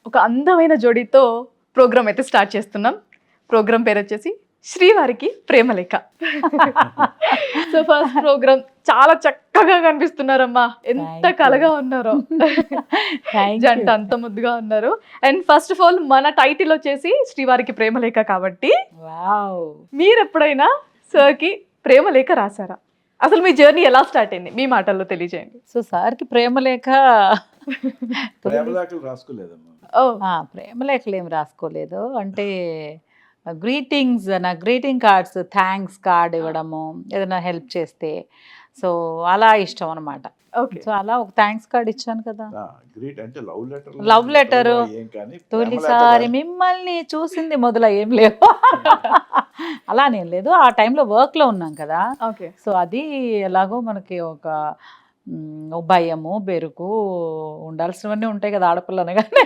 ఒక అందమైన జోడీతో ప్రోగ్రామ్ అయితే స్టార్ట్ చేస్తున్నాం. ప్రోగ్రామ్ పేరు వచ్చేసి శ్రీవారికి ప్రేమలేఖ. సో ఫస్ట్ ప్రోగ్రామ్ చాలా చక్కగా కనిపిస్తున్నారమ్మా, ఎంత కలగా ఉన్నారో. జంట అంత ముద్దుగా ఉన్నారు. అండ్ ఫస్ట్ ఆఫ్ ఆల్ మన టైటిల్ వచ్చేసి శ్రీవారికి ప్రేమలేఖ కాబట్టి మీరు ఎప్పుడైనా సార్కి ప్రేమలేఖ రాశారా? అసలు మీ జర్నీ ఎలా స్టార్ట్ అయింది మీ మాటల్లో తెలియజేయండి. సో సార్కి ప్రేమలేఖ ప్రేమలేఖలు రాసుకోలేదమ్మా. ప్రేమలేఖలు ఏం రాసుకోలేదు. అంటే గ్రీటింగ్స్, నా గ్రీటింగ్ కార్డ్స్, థ్యాంక్స్ కార్డ్ ఇవ్వడము, ఏదైనా హెల్ప్ చేస్తే, సో అలా ఇష్టం అనమాట. ఓకే. సో అలా ఒక థ్యాంక్స్ కార్డ్ ఇచ్చాను కదా. గ్రీట్ అంటే లవ్ లెటర్, ఏం కానీ తొలిసారి మిమ్మల్ని చూసింది మొదల ఏం లేవు. అలా నేను లేదు, ఆ టైంలో వర్క్లో ఉన్నాం కదా. ఓకే. సో అది ఎలాగో మనకి ఒక భయము బెరుకు ఉండాల్సినవన్నీ ఉంటాయి కదా ఆడపిల్లని, కానీ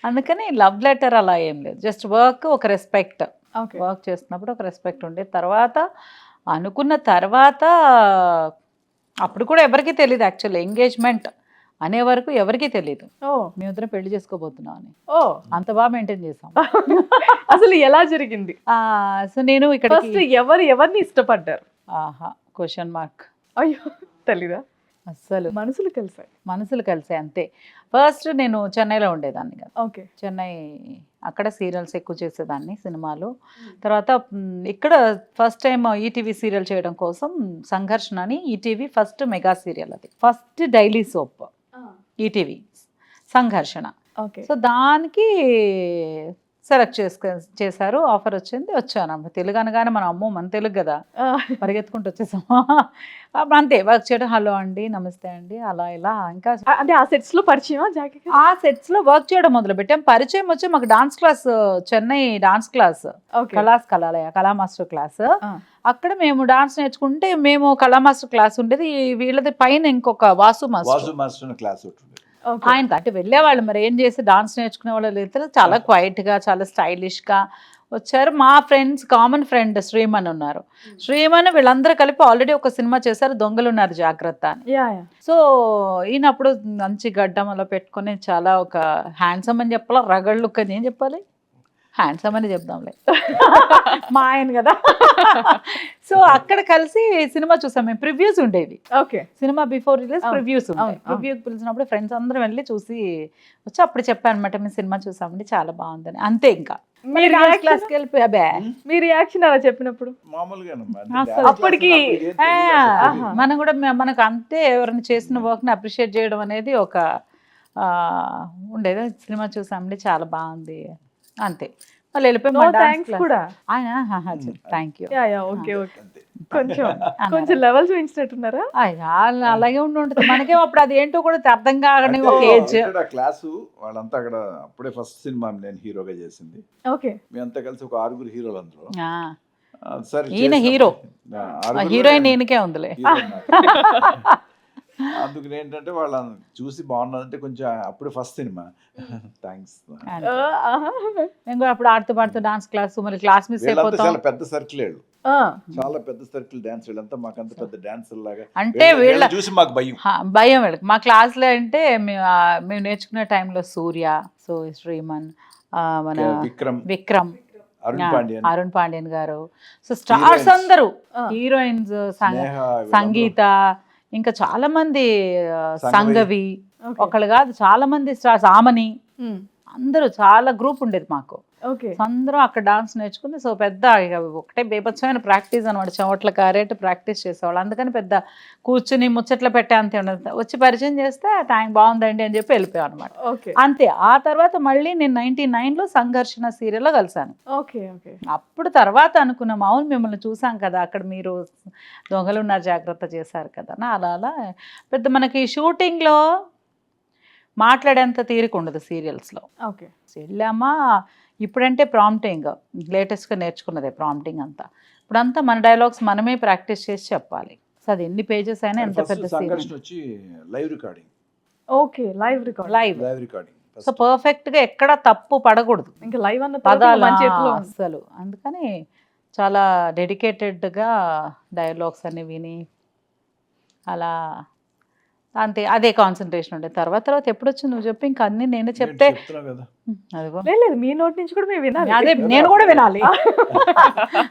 అందుకని లవ్ లెటర్ అలా ఏం లేదు. జస్ట్ వర్క్, ఒక రెస్పెక్ట్. ఓకే. వర్క్ చేస్తున్నప్పుడు ఒక రెస్పెక్ట్ ఉండే తర్వాత అనుకున్న తర్వాత అప్పుడు కూడా ఎవరికీ తెలియదు యాక్చువల్లీ, ఎంగేజ్మెంట్ అనే వరకు ఎవరికీ తెలియదు ఓ మేమిద్దరం పెళ్లి చేసుకోబోతున్నాం అని. ఓ అంత బాగా మెయింటైన్ చేసాం. అసలు ఎలా జరిగింది? సో నేను ఇక్కడ ఫస్ట్ ఎవరిని ఇష్టపడ్డారు? ఆహా, క్వశ్చన్ మార్క్. అయ్యో తెలీదా? అస్సలు మనసులు కలిసాయి. మనసులు కలిసాయి అంతే. ఫస్ట్ నేను చెన్నైలో ఉండేదాన్ని కదా. ఓకే. చెన్నై, అక్కడ సీరియల్స్ ఎక్కువ చేసేదాన్ని, సినిమాలు. తర్వాత ఇక్కడ ఫస్ట్ టైం ఈటీవీ సీరియల్ చేయడం కోసం సంఘర్షణ అని, ఈటీవీ ఫస్ట్ మెగా సీరియల్, అది ఫస్ట్ డైలీ సోప్ ఈటీవీ సంఘర్షణ. ఓకే. సో దానికి సెలెక్ట్ చేశారు, ఆఫర్ వచ్చింది, వచ్చాను. తెలుగు అనగానే మనం అమ్మో మన తెలుగు కదా, పరిగెత్తుకుంటూ వచ్చేసాము. అంతే వర్క్ చేయడం, హలో అండి, నమస్తే అండి, అలా ఇలా. ఇంకా అంటే ఆ సెట్స్ లో పరిచయమా జాకీ? ఆ సెట్స్ లో వర్క్ చేయడం మొదలు పెట్టాం. పరిచయం వచ్చి మాకు dance class, Chennai dance class, Kalalaya Kala master class. అక్కడ మేము డాన్స్ నేర్చుకుంటే, మేము కళా మాస్టర్ క్లాస్ ఉండేది, వీళ్ళది పైన ఇంకొక వాసు మాస్టర్ క్లాస్ ఆయనకి అంటే వెళ్ళేవాళ్ళు. మరి ఏం చేసి డాన్స్ నేర్చుకునే వాళ్ళు లేదు, చాలా క్వైట్గా, చాలా స్టైలిష్గా వచ్చారు. మా ఫ్రెండ్స్, కామన్ ఫ్రెండ్ శ్రీమన్ ఉన్నారు. శ్రీమన్ వీళ్ళందరూ కలిపి ఆల్రెడీ ఒక సినిమా చేశారు, దొంగలున్నారు జాగ్రత్త అని. సో ఈయనప్పుడు మంచి గడ్డం అలా పెట్టుకొని, చాలా ఒక హ్యాండ్సమ్ అని చెప్పాలా, రగడ్ లుక్ అని ఏం చెప్పాలి, హ్యాండ్సమ్ అని చెప్దాంలే, మా ఆయన కదా. సో అక్కడ కలిసి సినిమా చూసాం మేము. ప్రివ్యూస్ ఉండేవి. Okay. Cinema before release previews ఉంటాయి. ప్రివ్యూకి పిలిచినప్పుడు ఫ్రెండ్స్ అందరం వెళ్ళి చూసి వచ్చి అప్పుడు చెప్పాను అనమాట, మేము సినిమా చూసామండి, చాలా బాగుందని. అంతే. ఇంకా క్లాస్కి వెళ్ళిపోయా. అబ్బే మీ రియాక్షన్ అలా చెప్పినప్పుడు? అప్పటికి మనం కూడా మనకు అంతే, ఎవరైనా చేసిన వర్క్ని అప్రిషియేట్ చేయడం అనేది ఒక ఉండేది. సినిమా చూసామండి, చాలా బాగుంది, అంతే. వాళ్ళు వెళ్ళిపోయి థ్యాంక్ యూ. కొంచెం లెవెల్స్ పెంచినట్టున్నారా? అలాగే ఉంటుంది. మనకేం అప్పుడు అది ఏంటో కూడా అర్థం కాగానే ఒక ఏజ్. క్లాసు వాళ్ళంతా అక్కడ అప్పుడే ఫస్ట్ సినిమా నేను హీరోగా చేసింది. ఓకే. మేమంతా కలిసి ఒక 6 హీరోలు అందరూ. ఈయన హీరో, హీరోయిన్ ఈయనకే ఉందిలే. అందుకని ఏంటంటే వాళ్ళని చూసి బాగున్నదంటే కొంచెం అప్పుడే ఫస్ట్ సినిమా. థ్యాంక్స్. నేను కూడా అప్పుడు ఆడుతూ పాడుతూ డాన్స్ క్లాస్, మరి క్లాస్ మిస్ అయిపోతాం. చాలా పెద్ద సర్కిల్ వాళ్ళు, చాలా పెద్ద సర్కిల్ డాన్స్. వీళ్ళంతా మాకంత పెద్ద డాన్స్ లాగా అంటే వీళ్ళ చూసి మాకు భయం వీళ్ళకి. మా క్లాస్లో అంటే మేము నేర్చుకునే టైంలో సూర్య, సో శ్రీమన్, మన విక్రమ్, అరుణ్ పాండ్యన్ గారు, సో స్టార్స్ అందరూ, హీరోయిన్స్ సంగీత, ఇంకా చాలా మంది, సంగవి ఒకళ్ళు కాదు, చాలా మంది స్టార్స్, ఆమని, అందరూ చాలా గ్రూప్ ఉండేది మాకు. అందరం అక్కడ డాన్స్ నేర్చుకుని, సో పెద్ద ఒకటే బేబత్సమైన ప్రాక్టీస్ అనమాట, చెమట్ల కారేట్ ప్రాక్టీస్ చేసేవాళ్ళు. అందుకని పెద్ద కూర్చుని ముచ్చట్లు పెట్టే అంతే ఉండదు. వచ్చి పరిచయం చేస్తే థ్యాంక్ బాగుందండి అని చెప్పి వెళ్ళిపోయాం అనమాట, అంతే. ఆ తర్వాత మళ్ళీ నేను 99లో సంఘర్షణ సీరియల్లో కలిసాను. అప్పుడు తర్వాత అనుకున్నాం, అవును మిమ్మల్ని చూసాం కదా అక్కడ, మీరు దొంగలున్నారు జాగ్రత్త చేశారు కదా. అలా అలా పెద్ద మనకి షూటింగ్లో మాట్లాడేంత తీరిక ఉండదు సీరియల్స్లో. ఓకే. వెళ్ళామా, ఇప్పుడంటే ప్రాంప్టింగ్ లేటెస్ట్గా నేర్చుకున్నదే ప్రాంప్టింగ్ అంతా. ఇప్పుడంతా మన డైలాగ్స్ మనమే ప్రాక్టీస్ చేసి చెప్పాలి. సో అది ఎన్ని పేజెస్ అయినా, ఎంత పెద్ద live recording. Okay. Live recording. So పర్ఫెక్ట్గా ఎక్కడ తప్పు పడకూడదు, ఇంకా లైవ్ అన్న పదాలు అసలు. అందుకని చాలా డెడికేటెడ్గా డైలాగ్స్ అన్ని విని అలా అంతే, అదే కాన్సన్ట్రేషన్ ఉండేది. తర్వాత తర్వాత ఎప్పుడు వచ్చింది నువ్వు చెప్పి, ఇంకా అన్ని నేనే చెప్తే చెప్తున్నావు కదా. అదిగో లేదు మీ నోటి నుంచి కూడా మేము వినాలి. అదే నేను కూడా వినాలి.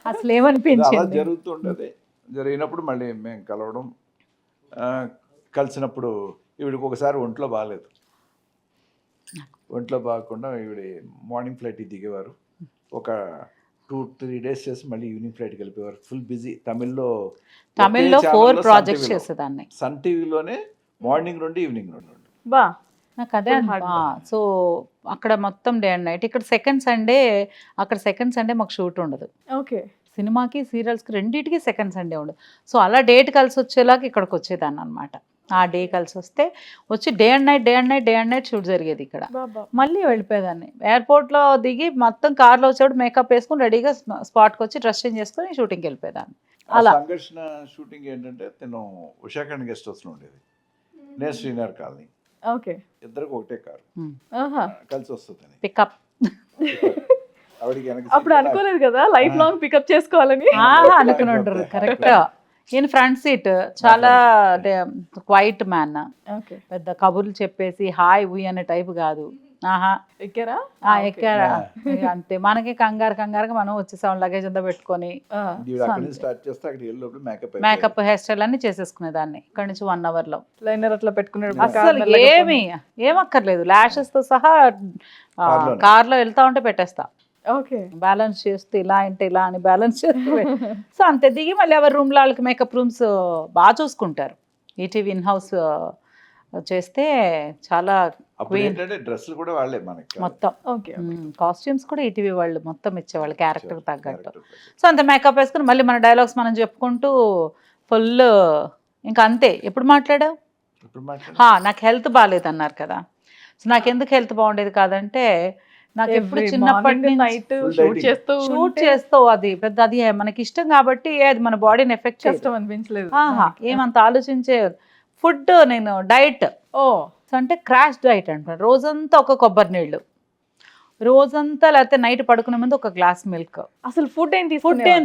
అసలు అలా ఏమనిపించింది? జరుగుతుండేది. జరిగినప్పుడు మళ్ళీ మేము కలవడం, కలిసినప్పుడు ఈవిడికి ఒకసారి ఒంట్లో బాగాలేదు. ఒంట్లో బాగకుండా ఈవిడ మార్నింగ్ ఫ్లైట్కి దిగేవారు. ఒక 2-3 డేస్ చేసి మళ్ళీ ఈవినింగ్ ఫ్లైట్కి వెళ్ళిపోయేవారు. Full busy. తమిళ్లో 4 ప్రాజెక్ట్స్ చేసేదాన్ని. సన్ టీవీలోనే మార్నింగ్ నుండి ఈవినింగ్ నుండి. బా నాకు అదే సో అక్కడ మొత్తం డే అండ్ నైట్. ఇక్కడ సెకండ్ సండే మాకు షూట్ ఉండదు. ఓకే. సినిమాకి సీరియల్స్కి రెండింటికి సెకండ్ సండే ఉండదు. సో అలా డేట్ కలిసి వచ్చేలాగా ఇక్కడికి వచ్చేదాన్ని అనమాట. ఆ డే కలిసి వస్తే వచ్చి డే అండ్ నైట్ షూట్ జరిగేది ఇక్కడ. బాబా మళ్ళీ వెళ్ళిపోయేదాన్ని. ఎయిర్పోర్ట్లో దిగి మొత్తం కార్లో వచ్చేవాడు మేకప్ వేసుకుని రెడీగా స్పాట్కి వచ్చి డ్రెస్ చేంజ్ చేసుకుని షూటింగ్కి వెళ్ళిపోయేదాన్ని. అలా సంఘర్షణ షూటింగ్ ఏంటంటే తను ఉషాఖండ్ గెస్ట్ హౌస్లో ఉండేది, నేను శ్రీనగర్ కాలనీ. ఓకే. ఇద్దరికి ఒకటే కారు ఆహా. కలిసి వస్తుంది. పికప్ ఆవిడికి వెనక అప్పుడు అనుకోలేదు కదా లైఫ్ లాంగ్ పికప్ చేసుకోవాలని. అనుకుని ఉంటారు కరెక్ట్. ఈయన ఫ్రంట్ సీట్ చాలా క్వైట్ మ్యాన్. ఓకే. పెద్ద కబుర్లు చెప్పేసి హాయ్ ఉయ్ అనే టైప్ కాదు. ఆహా ఎక్కారా? ఎక్కారా ఇక అంతే. మనకి కంగారుగా మనం వచ్చేసాం లగేజ్ అంతా పెట్టుకొని. ఈవిడ అక్కడి నుంచి స్టార్ట్ చేస్తే అక్కడికి వెళ్ళే లోపల మేకప్ హెయిర్ స్టైల్ అన్ని చేసేసుకునేదాన్ని ఇక్కడ నుంచి 1 hourలో. లైనర్ అట్లా పెట్టుకున్నాడు. అసలు ఏమక్కర్లేదు, ల్యాషెస్ తో సహా కార్లో వెళ్తా ఉంటే పెట్టేస్తా. ఓకే. బ్యాలెన్స్ చేస్తూ ఇలా అంటే ఇలా అని బ్యాలెన్స్ చేస్తూ సో అంతే దిగి మళ్ళీ ఎవరి రూమ్లో వాళ్ళకి మేకప్ రూమ్స్ బాగా చూసుకుంటారు. ఈటీవీ ఇన్ హౌస్ చేస్తే చాలా డ్రెస్సులు కూడా వాళ్ళే మనకి మొత్తం. ఓకే. కాస్ట్యూమ్స్ కూడా ఈటీవీ వాళ్ళు మొత్తం ఇచ్చేవాళ్ళు క్యారెక్టర్ తగ్గట్టు. సో అంత మేకప్ వేసుకుని మళ్ళీ మన డైలాగ్స్ మనం చెప్పుకుంటూ ఫుల్ ఇంకా అంతే. ఎప్పుడు మాట్లాడావు? నాకు హెల్త్ బాగాలేదు అన్నారు కదా. సో నాకు ఎందుకు హెల్త్ బాగుండేది కాదంటే, నాకు ఎప్పుడు చిన్నప్పటి నైట్ షూట్ చేస్తూ అది పెద్ద అది మనకి ఇష్టం కాబట్టి అది మన బాడీని ఎఫెక్ట్ చేస్తాం అనిపించలేదు. ఏమంత ఆలోచించే ఫుడ్ నేను డైట్ అంటే క్రాష్ డైట్ అంటాను. రోజంతా ఒక కొబ్బరి నీళ్ళు, రోజంతా లేకపోతే నైట్ పడుకునే ముందు ఒక గ్లాస్ మిల్క్. అసలు ఫుడ్ ఏం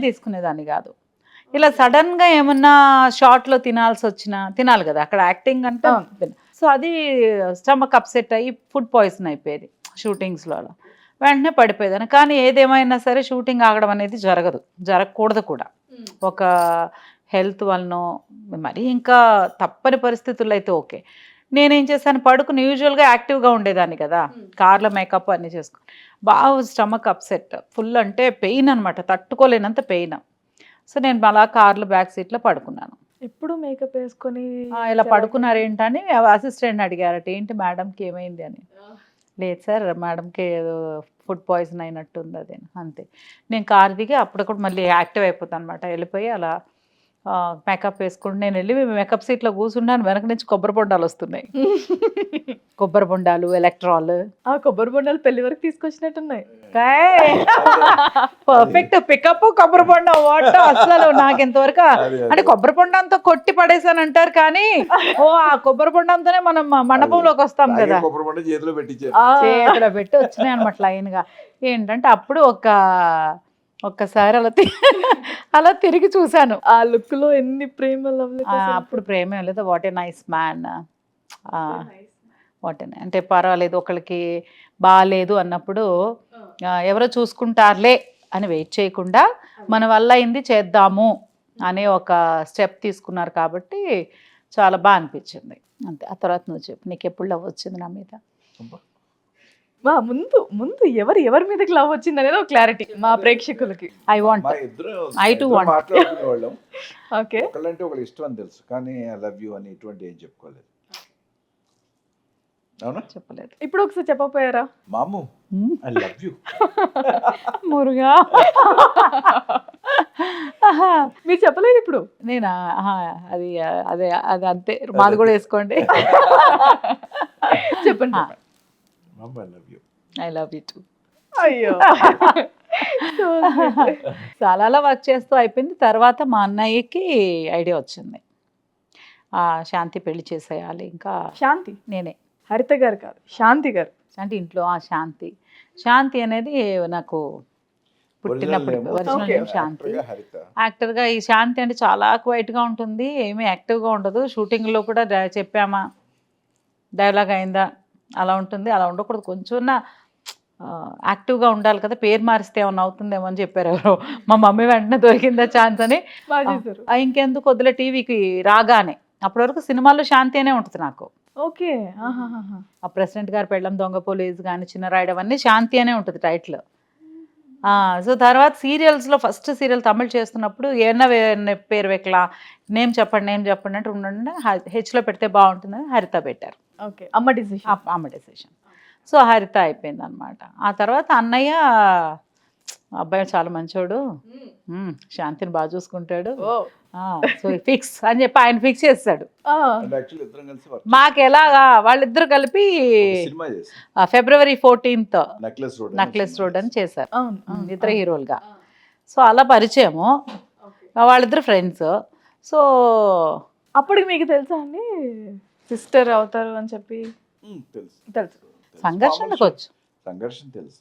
తీసుకునేదాన్ని కాదు. ఇలా సడన్ గా ఏమన్నా షార్ట్ లో తినాలి కదా, అక్కడ యాక్టింగ్ అంటే. సో అది స్టమక్ అప్సెట్ అయ్యి ఫుడ్ పాయిజన్ అయిపోయేది షూటింగ్స్లో. అలా వెంటనే పడిపోయేదాన్ని. కానీ ఏదేమైనా సరే షూటింగ్ ఆగడం అనేది జరగకూడదు కూడా. ఒక హెల్త్ వలనో మరి ఇంకా తప్పని పరిస్థితుల్లో అయితే ఓకే. నేనేం చేశాను, పడుకుని యూజువల్గా యాక్టివ్గా ఉండేదాన్ని కదా, కార్లో మేకప్ అన్నీ చేసుకుని బాగా స్టమక్ అప్సెట్ ఫుల్ అంటే పెయిన్ అనమాట, తట్టుకోలేనంత పెయిన్. సో నేను అలా కార్లో బ్యాక్ సీట్లో పడుకున్నాను. ఎప్పుడు మేకప్ వేసుకొని ఇలా పడుకున్నారు ఏంటని అసిస్టెంట్ అడిగారట, ఏంటి మేడంకి ఏమైంది అని. లేదు సార్ మేడంకి ఏదో ఫుడ్ పాయిజన్ అయినట్టుంది అది అంతే. నేను కార్ దిగి అప్పుడు మళ్ళీ యాక్టివ్ అయిపోతాను అనమాట. వెళ్ళిపోయి అలా మేకప్ వేసుకుంటూ నేను వెళ్ళి మేకప్ సీట్లో కూర్చున్నాను. వెనక నుంచి కొబ్బరి బొండాలు వస్తున్నాయి. కొబ్బరి బొండాలు, ఎలక్ట్రాల్. కొబ్బరి బొండాలు పెళ్లి వరకు తీసుకొచ్చినట్టున్నాయి. పర్ఫెక్ట్ పికప్ కొబ్బరి బొండం వాట్. అసలు నాకు ఇంతవరకు అంటే కొబ్బరి బొండంతో కొట్టి పడేసాను అంటారు కానీ ఆ కొబ్బరి బొండంతోనే మనం మండపంలోకి వస్తాం కదా, చేతిలో పెట్టి వచ్చినాయి అనమాట లైన్ గా. ఏంటంటే అప్పుడు ఒక్కసారి అలా తిరిగి చూశాను. ఆ లుక్ లో ఎన్ని ప్రేమ అప్పుడు ప్రేమ లేదు. What a nice man. అంటే పర్వాలేదు, ఒకళ్ళకి బాగాలేదు అన్నప్పుడు ఎవరో చూసుకుంటారులే అని వెయిట్ చేయకుండా మన వల్ల అయింది చేద్దాము అనే ఒక స్టెప్ తీసుకున్నారు కాబట్టి చాలా బాగా అనిపించింది అంతే. ఆ తర్వాత నువ్వు చెప్పు, నీకు ఎప్పుడు లవ్ వచ్చింది నా మీద? ముందు ఎవరి మీదకి లవ్ వచ్చింది అనేది ఒక క్లారిటీ మా ప్రేక్షకులకి. I to want. ఓకే. ఒకళ్ళంటే ఒకళ్ళు ఇష్టం అని తెలుసు కానీ ఐ లవ్ యూ అని ఇటువంటి ఏం చెప్పుకోలేదు. అవునా? చెప్పలేదు. ఇప్పుడు ఒకసారి చెప్పకపోయారా? మాము ఐ లవ్ యూ. మురుగా మీరు చెప్పలేదు ఇప్పుడు. నేనా? అది అదే అది అంతే, మాది కూడా వేసుకోండి. చెప్పండి. మాము I love you. I love you two. అయ్యో. చాలా అలా వర్క్ చేస్తూ అయిపోయింది. తర్వాత మా అన్నయ్యకి ఐడియా వచ్చింది, శాంతి పెళ్లి చేసేయాలి. ఇంకా శాంతి నేనే, హరిత గారు కాదు శాంతి గారు. అంటే ఇంట్లో శాంతి అనేది నాకు పుట్టినప్పుడు ఒరిజినల్ Okay. నేమ్ శాంతి. హరిత. యాక్టర్గా ఈ శాంతి అంటే చాలా క్వైట్గా ఉంటుంది, ఏమీ యాక్టివ్గా ఉండదు. షూటింగ్లో కూడా చెప్పామా డైలాగ్ అయిందా అలా ఉంటుంది. అలా ఉండకూడదు, కొంచెం యాక్టివ్గా ఉండాలి కదా, పేరు మారిస్తే ఏమన్నా అవుతుందేమో అని చెప్పారు ఎవరో. మా మమ్మీ వెంటనే దొరికిందా ఛాన్స్ అని. బాగా చేశారు. ఇంకెందుకు వద్దులే, టీవీకి రాగానే. అప్పటి వరకు సినిమాల్లో శాంతి అనే ఉంటుంది నాకు. ఓకే. ఆ ప్రెసిడెంట్ గారు పెళ్ళం, దొంగ పోలీస్ కానీ, చిన్న రాయుడు అవన్నీ శాంతి అనే ఉంటుంది టైటిల్. సో తర్వాత సీరియల్స్లో ఫస్ట్ సీరియల్ తమిళ్ చేస్తున్నప్పుడు ఏమన్నా పేరు వెక్కలా, నేమ్ చెప్పండి అంటే ఉండండి, హెచ్లో పెడితే బాగుంటుందని హరిత పెట్టారు. ఓకే. అమ్మ డిసిషన్. అమ్మ డెసిషన్. సో హరిత అయిపోయింది అనమాట. ఆ తర్వాత అన్నయ్య అబ్బాయి చాలా మంచోడు, శాంతిని బాగా చూసుకుంటాడు, సో ఫిక్స్ అని చెప్పి ఆయన ఫిక్స్ చేస్తాడు. అంటే యాక్చువల్లీ ఇద్దరం కలిసి work మాకు ఎలాగా వాళ్ళిద్దరు కలిపి చేసాం. ఒక సినిమా చేసాం, ఫిబ్రవరి 14th నెక్లెస్ రోడ్ అని చేశారు, అవును. ఇద్దరు హీరోలుగా. సో అలా పరిచయము, వాళ్ళిద్దరు ఫ్రెండ్స్. సో అప్పటికి మీకు తెలుసా అండి సిస్టర్ అవుతారు అని చెప్పి? తెలుసు. తెలుసు. సంఘర్షణకు వచ్చు. సంఘర్షణ తెలుసు.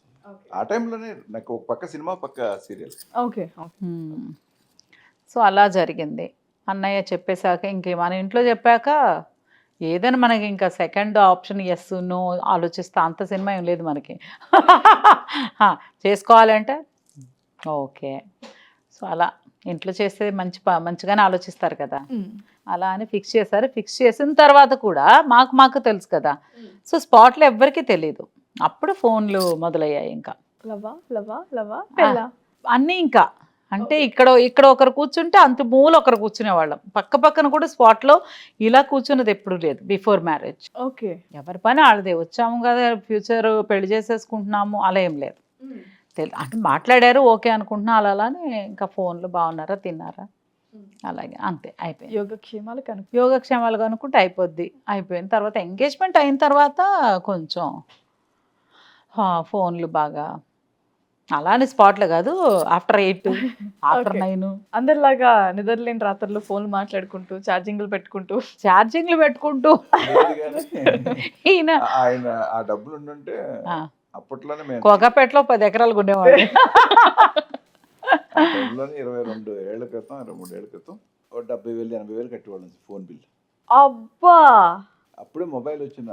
ఆ టైంలోనే నాకు ఒక పక్క సినిమా, పక్క సీరియల్. ఓకే. సో అలా జరిగింది. అన్నయ్య చెప్పేశాక ఇంక మన ఇంట్లో చెప్పాక ఏదైనా మనకి ఇంకా సెకండ్ ఆప్షన్ ఎస్ నో ఆలోచిస్తా, అంత సినిమా ఏం లేదు మనకి. చేసుకోవాలంటే ఓకే. సో అలా ఇంట్లో చేస్తే మంచిగానే ఆలోచిస్తారు కదా, అలా అని ఫిక్స్ చేశారు. ఫిక్స్ చేసిన తర్వాత కూడా మాకు తెలుసు కదా, సో స్పాట్లో ఎవ్వరికీ తెలియదు. అప్పుడు ఫోన్లు మొదలయ్యాయి. ఇంకా పెళ్ళా? అన్నీ ఇంకా అంటే ఇక్కడ ఒకరు కూర్చుంటే అంత మూల ఒకరు కూర్చునేవాళ్ళం, పక్క పక్కన కూడా స్పాట్లో ఇలా కూర్చున్నది ఎప్పుడు లేదు బిఫోర్ మ్యారేజ్. ఓకే. ఎవరి పని వాళ్ళదే, వచ్చాము కదా ఫ్యూచర్ పెళ్లి చేసేసుకుంటున్నాము అలా ఏం లేదు. అంటే మాట్లాడారు ఓకే అనుకుంటున్నా, అలానే ఇంకా ఫోన్లు బాగున్నారా, తిన్నారా, అలాగే అంతే అయిపోయింది. యోగక్షేమాలు కనుక్కుంటే అయిపోయిన తర్వాత ఎంగేజ్మెంట్ అయిన తర్వాత కొంచెం ఫోన్లు బాగా, అలానే స్పాట్లో కాదు, ఆఫ్టర్ 8 ఆఫ్టర్ 9 అందరిలాగా నిద్రలేని రాత్రుల్లో ఫోన్లు మాట్లాడుకుంటూ ఛార్జింగ్లు పెట్టుకుంటూ ఈయన ఆయన ఆ డబ్బులు ఉండుంటే అప్పట్లోనే మేము కోకాపేటలో 10 ఎకరాలు ఉండేవాడు. 22 ఏళ్ల క్రితం 23 ఏళ్ల క్రితం 70,000 80,000 కట్టేవాళ్ళం ఫోన్ బిల్. అబ్బా! అప్పుడే మొబైల్ వచ్చిన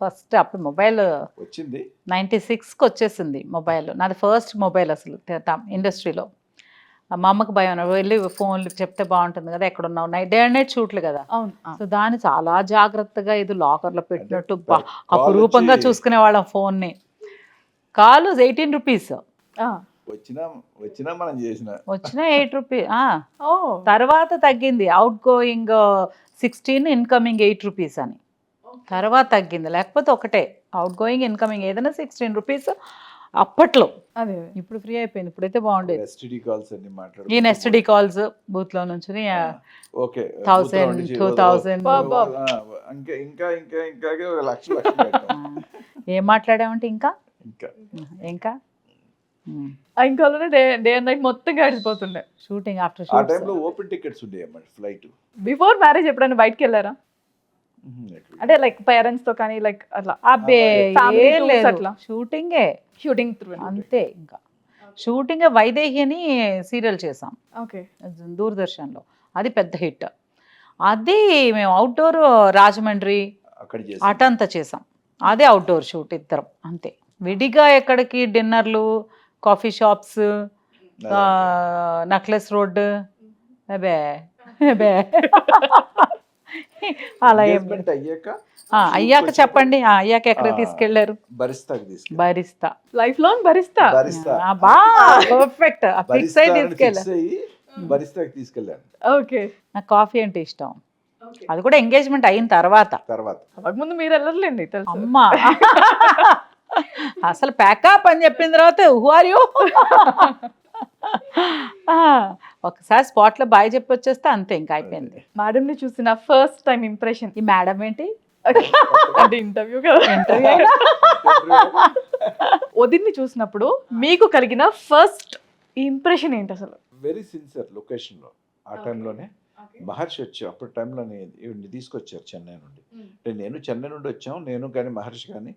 ఫస్ట్ అప్పుడు మొబైల్ వచ్చింది 96కి వచ్చేసింది మొబైల్. నాది ఫస్ట్ మొబైల్ అసలు ఇండస్ట్రీలో. మా అమ్మకి భయం, వెళ్ళి ఫోన్లు చెప్తే బాగుంటుంది కదా, ఎక్కడ ఉన్నావు, డే అండ్ నైట్ షూట్లు కదా. సో దాన్ని చాలా జాగ్రత్తగా ఇది లాకర్లో పెట్టినట్టు అపురూపంగా చూసుకునే వాళ్ళం ఫోన్ని. కాలు 18 రూపీస్, వచ్చినా మనం చేసిన వచ్చిన 8 రూపీస్. తర్వాత తగ్గింది, అవుట్ గోయింగ్ 16, ఇన్కమింగ్ 8 రూపీస్ అని. తర్వాత తగ్గింది, లేకపోతే ఒకటే అవుట్ గోయింగ్ ఇన్కమింగ్ ఏదైనా 16 రూపీస్ అప్పట్లో. ఇప్పుడు ఫ్రీ అయిపోయింది, ఇప్పుడైతే బాగుండేది. ఈ ఎస్టీడీ కాల్స్ బూత్ లో నుంచి 1000 2000 ఏం మాట్లాడామంటే ఇంకా డే అండ్ నైట్ మొత్తం గడిచిపోతుండే షూటింగ్. ఆఫ్టర్ ఆ టైంలో ఓపెన్ టికెట్స్ ఉండేవి ఫ్లైట్. బిఫోర్ మ్యారేజ్ ఎప్పుడైనా బయటకి వెళ్ళారా? అంటే లైక్ పేరెంట్స్ తో కానీ లైక్ అట్లా? అబ్బే ఏం లేదు, షూటింగ్ అంతే. ఇంకా షూటింగ్ వైదేహి అని సీరియల్ చేసాం దూరదర్శన్లో, అది పెద్ద హిట్. అది మేము అవుట్డోర్ రాజమండ్రి అటంతా చేసాం, అదే అవుట్డోర్ షూట్ ఇద్దరం అంతే. విడిగా ఎక్కడికి డిన్నర్లు, కాఫీ షాప్స్, నెక్లెస్ రోడ్ అబే అలా అయ్యాక చెప్పండి, అయ్యాక ఎక్కడ తీసుకెళ్లారు? బరిస్తా లైఫ్ లాంగ్ పర్ఫెక్ట్ ఫిక్స్ అయి తీసుకెళ్ళాను. ఓకే. నాకు కాఫీ అంటే ఇష్టం, అది కూడా ఎంగేజ్మెంట్ అయిన తర్వాత. ముందు మీరు వెళ్ళర్లేండి తెలుసు. అమ్మా అసలు ప్యాకప్ అని చెప్పిన తర్వాత హూ ఆర్ యూ, ఒకసారి స్పాట్లో బాయ్ చెప్పి వచ్చేస్తే అంతే, ఇంకా అయిపోయింది. మేడం ని చూసిన ఫస్ట్ టైం ఇంప్రెషన్? ఈ మేడం ఏంటి అంటే ఇంటర్వ్యూ కదా. వదిన్ని చూసినప్పుడు మీకు కలిగిన ఫస్ట్ ఇంప్రెషన్ ఏంటి అసలు? Very sincere. లొకేషన్ లో ఆ టైంలోనే మహర్షి వచ్చి అప్పుడు టైంలోనే తీసుకొచ్చారు చెన్నై నుండి. అంటే నేను చెన్నై నుండి వచ్చాము, నేను కానీ మహర్షి కానీ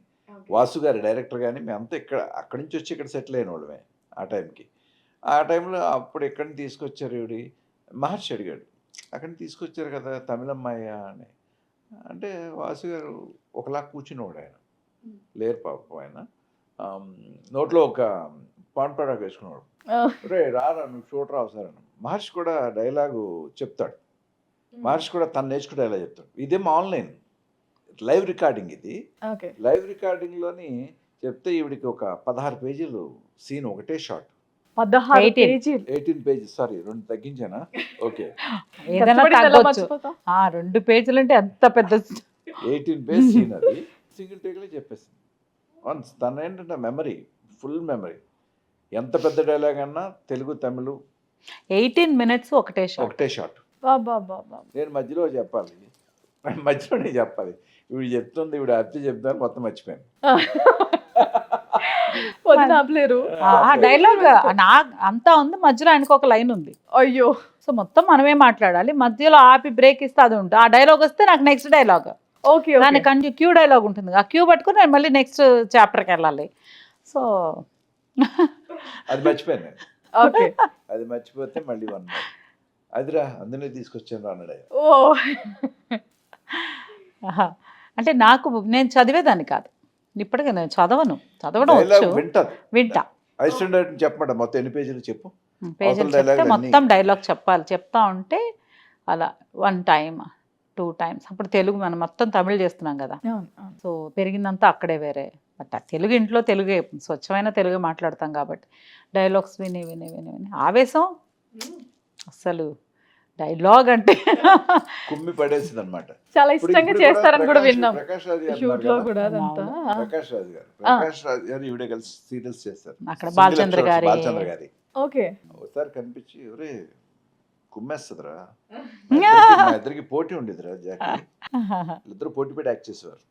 వాసు గారి డైరెక్టర్ కానీ మేమంతా అక్కడి నుంచి వచ్చి ఇక్కడ సెటిల్ అయిన వాళ్ళమే. ఆ టైంకి. ఆ టైంలో అప్పుడు ఎక్కడి నుంచి తీసుకొచ్చారు ఈవిడి, మహర్షి అడిగాడు. అక్కడి నుంచి తీసుకొచ్చారు కదా తమిళమ్మాయ అని. అంటే వాసు గారు ఒకలా కూర్చునేవాడు ఆయన, లేరు పాపం ఆయన. నోట్లో ఒక పాన్ పరాగ్ వేసుకునేవాడు. రే రారా నువ్వు షూట్ రావు సార్ అని. మహర్షి కూడా డైలాగు చెప్తాడు. మహర్షి కూడా తను నేర్చుకునే డైలాగ్ చెప్తాడు. ఇదేమో ఆన్లైన్ లైవ్ రికార్డింగ్ ఇది. ఓకే. లైవ్ రికార్డింగ్లోని చెప్తే ఈవిడికి ఒక 16 పేజీలు సీన్ ఒకటే షాట్. 16 18. పేజీలు. 18 పేజెస్, సారీ 2 తగ్గించానా? ఓకే. ఏదైనా కష్టపడి ఎలా తగ్గొచ్చు. మర్చిపోతాం? 2 పేజీలు అంటే ఎంత పెద్ద 18 పేజ్ సీన్ అది. సింగిల్ టేక్లో చెప్పేసింది. వన్స్ తన ఏంటంటే మెమరీ, ఫుల్ మెమరీ. ఎంత పెద్ద డైలాగ్ అన్నా తెలుగు తమిళ 18 minutes ఒకటే షాట్. ఒకటే షాట్. బాబా. నేను మధ్యలో చెప్పాలి, మధ్యలో నేను చెప్పాలి. ఇవి చెప్తుంది, ఇవిడ అర్థ చెప్తాను, మొత్తం మర్చిపోయాను. వదిన ఆపలేరు. డైలాగ్ అంతా ఉంది, మధ్యలో ఆయనకు ఒక లైన్ ఉంది. అయ్యో. సో మొత్తం మనమే మాట్లాడాలి, మధ్యలో ఆపి బ్రేక్ ఇస్తే అది ఉంటుంది. ఆ డైలాగ్ వస్తే నాకు నెక్స్ట్ డైలాగ్, ఓకే. దాని క్యూ డైలాగ్ ఉంటుంది. ఆ క్యూ పట్టుకుని నేను మళ్ళీ నెక్స్ట్ చాప్టర్కి వెళ్ళాలి. సో అది మర్చిపోయాను నేను. ఓకే. అది మర్చిపోతే మళ్ళీ అదిరా అందులో తీసుకొచ్చాను అన్నాడు ఆయన. ఓ. అంటే నేను చదివేదాన్ని కాదు, ఇప్పటికే నేను చదవడం డైలాగ్ వచ్చు, వింటా. అసిస్టెంట్ డైరెక్టర్ చెప్పమంట, మొత్తం ఎన్ని పేజీలు చెప్పు, పేజీలు అవతల చెప్తే dialogue మొత్తం డైలాగ్ చెప్పాలి. చెప్తా ఉంటే అలా 1 time 2 times. అప్పుడు తెలుగు మనం మొత్తం తమిళ్ చేస్తున్నాం కదా, సో పెరిగిందంతా అక్కడే వేరే. బట్ తెలుగు ఇంట్లో తెలుగే, స్వచ్ఛమైన తెలుగే మాట్లాడతాం కాబట్టి డైలాగ్స్ విని విని విని విని ఆవేశం. అసలు డైలాగ్ అంటే కుమ్మి పడేసింది అనమాట. చాలా ఇష్టంగా చేస్తారని కూడా విన్నాం. ప్రకాష్ రాజ్ గారు షూట్ లో ఉన్నారు కూడా కదా, అదంతా. ప్రకాష్ రాజ్ గారు ఈవిడ కలిసి సీరియల్స్ చేస్తారు. అక్కడ Single బాలచంద్ర episodes, గారి బాలచంద్ర గారి. ఓకే. ఒకసారి కనిపించి ఒరే కుమ్మేస్తుందిరా, మా ఇద్దరికి పోటీ ఉండేదిరా జాకీ, ఇద్దరు పోటీ పెట్టి యాక్ట్ చేసేవారు.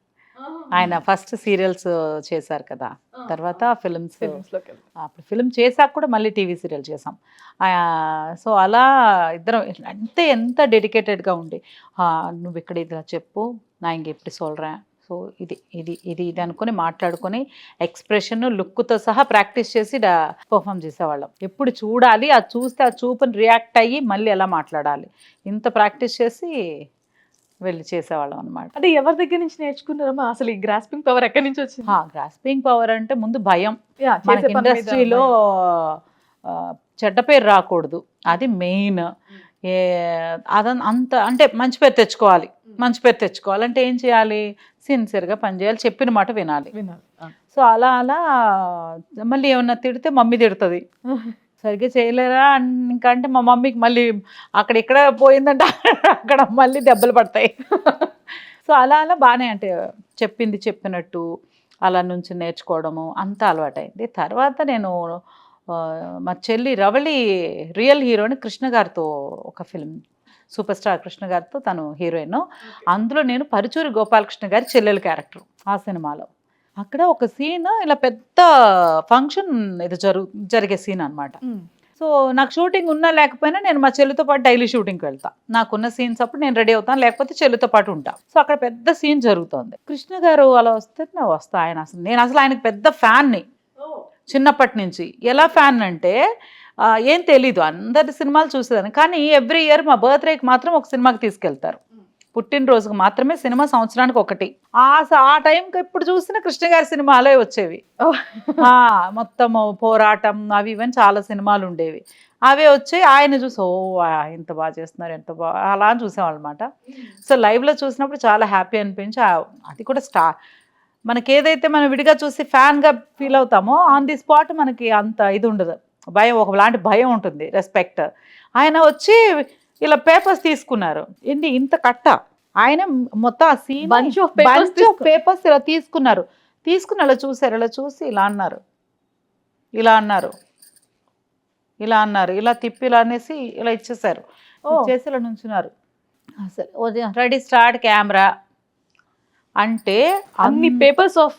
ఆయన ఫస్ట్ సీరియల్స్ చేశారు కదా, తర్వాత ఫిల్మ్స్. ఫిల్మ్స్ లోకి వెళ్తాం. అప్పుడు ఫిల్మ్ చేశాక కూడా మళ్ళీ టీవీ సీరియల్ చేసాం. సో అలా ఇద్దరం అంతే, ఎంత డెడికేటెడ్గా ఉండి నువ్వు ఇక్కడ ఇది చెప్పు, నా ఇంక ఇప్పుడు సోల్రా, సో ఇది ఇది ఇది ఇది అనుకుని మాట్లాడుకొని ఎక్స్ప్రెషన్ లుక్తో సహా ప్రాక్టీస్ చేసి పర్ఫామ్ చేసేవాళ్ళం. ఎప్పుడు చూడాలి, అది చూస్తే ఆ చూపుని రియాక్ట్ అయ్యి మళ్ళీ ఎలా మాట్లాడాలి, ఇంత ప్రాక్టీస్ చేసి వెళ్ళి చేసేవాళ్ళం అనమాట. అంటే ఎవరి దగ్గర నుంచి నేర్చుకున్నారమ్మా అసలు ఈ గ్రాస్పింగ్ పవర్ ఎక్కడి నుంచి వచ్చింది? గ్రాస్పింగ్ పవర్ అంటే ముందు భయం. యా, చేసే మనకి పని మీద ఇండస్ట్రీలో చెడ్డ పేరు రాకూడదు, అది మెయిన్. అంత అంటే మంచి పేరు తెచ్చుకోవాలి. మంచి పేరు తెచ్చుకోవాలంటే ఏం చేయాలి, సిన్సియర్గా పనిచేయాలి, చెప్పిన మాట వినాలి. వినాలి. సో అలా మళ్ళీ ఏమన్నా తిడితే మమ్మీ తిడుతుంది, సరిగ్గా చేయలేరా ఇంకా అంటే మా మమ్మీకి మళ్ళీ అక్కడ ఇక్కడ పోయిందంటే అక్కడ మళ్ళీ దెబ్బలు పడతాయి. సో అలా బాగానే అంటే చెప్పింది చెప్పినట్టు అలా నుంచి నేర్చుకోవడము అంతా అలవాటైంది. తర్వాత నేను మా చెల్లి రవళి రియల్ హీరోని కృష్ణ గారితో ఒక ఫిల్మ్, సూపర్ స్టార్ కృష్ణ గారితో తను హీరోయిన్. అందులో నేను పరుచూరి గోపాలకృష్ణ గారి చెల్లెలు క్యారెక్టర్ ఆ సినిమాలో. అక్కడ ఒక సీన్ ఇలా పెద్ద ఫంక్షన్ ఇది జరిగే సీన్ అనమాట. సో నాకు షూటింగ్ ఉన్నా లేకపోయినా నేను మా చెల్లితో పాటు డైలీ షూటింగ్కి వెళ్తాను. నాకున్న సీన్స్ అప్పుడు నేను రెడీ అవుతాను, లేకపోతే చెల్లితో పాటు ఉంటా. సో అక్కడ పెద్ద సీన్ జరుగుతుంది, కృష్ణ గారు అలా వస్తే నేను వస్తా. నేను అసలు ఆయనకు పెద్ద ఫ్యాన్ని చిన్నప్పటి నుంచి. ఎలా ఫ్యాన్ అంటే ఏం తెలీదు, అందరి సినిమాలు చూసేదాన్ని. కానీ ఎవ్రీ ఇయర్ మా బర్త్డేకి మాత్రం ఒక సినిమాకి తీసుకెళ్తారు, పుట్టినరోజుకు మాత్రమే సినిమా, సంవత్సరానికి ఒకటి. ఆ టైంకి ఎప్పుడు చూసినా కృష్ణ గారి సినిమాలే వచ్చేవి. మొత్తం పోరాటం అవి ఇవన్నీ చాలా సినిమాలు ఉండేవి, అవే వచ్చాయి. ఆయన చూసి ఎంత బాగా చేస్తున్నారు, ఎంత బాగా అలా అని చూసేవాళ్ళు అనమాట. సో లైవ్లో చూసినప్పుడు చాలా హ్యాపీ అనిపించి, అది కూడా మనకి ఏదైతే మనం విడిగా చూసి ఫ్యాన్గా ఫీల్ అవుతామో ఆన్ ది స్పాట్ మనకి అంత ఇది ఉండదు, భయం, ఒకలాంటి భయం ఉంటుంది, రెస్పెక్ట్. ఆయన వచ్చి ఇలా పేపర్స్ తీసుకున్నారు, ఏంటి ఇంత కట్ట, ఆయన మొత్తం ఆ సీన్ బంచ్ ఆఫ్ పేపర్స్ ఇలా తీసుకుని అలా చూసారు, ఇలా చూసి ఇలా అన్నారు, ఇలా తిప్పి ఇలా అనేసి ఇలా ఇచ్చేసారు, ఇచ్చేసి ఇలా నుంచున్నారు. అసలు రెడీ స్టార్ట్ కెమెరా అంటే అన్ని పేపర్స్ ఆఫ్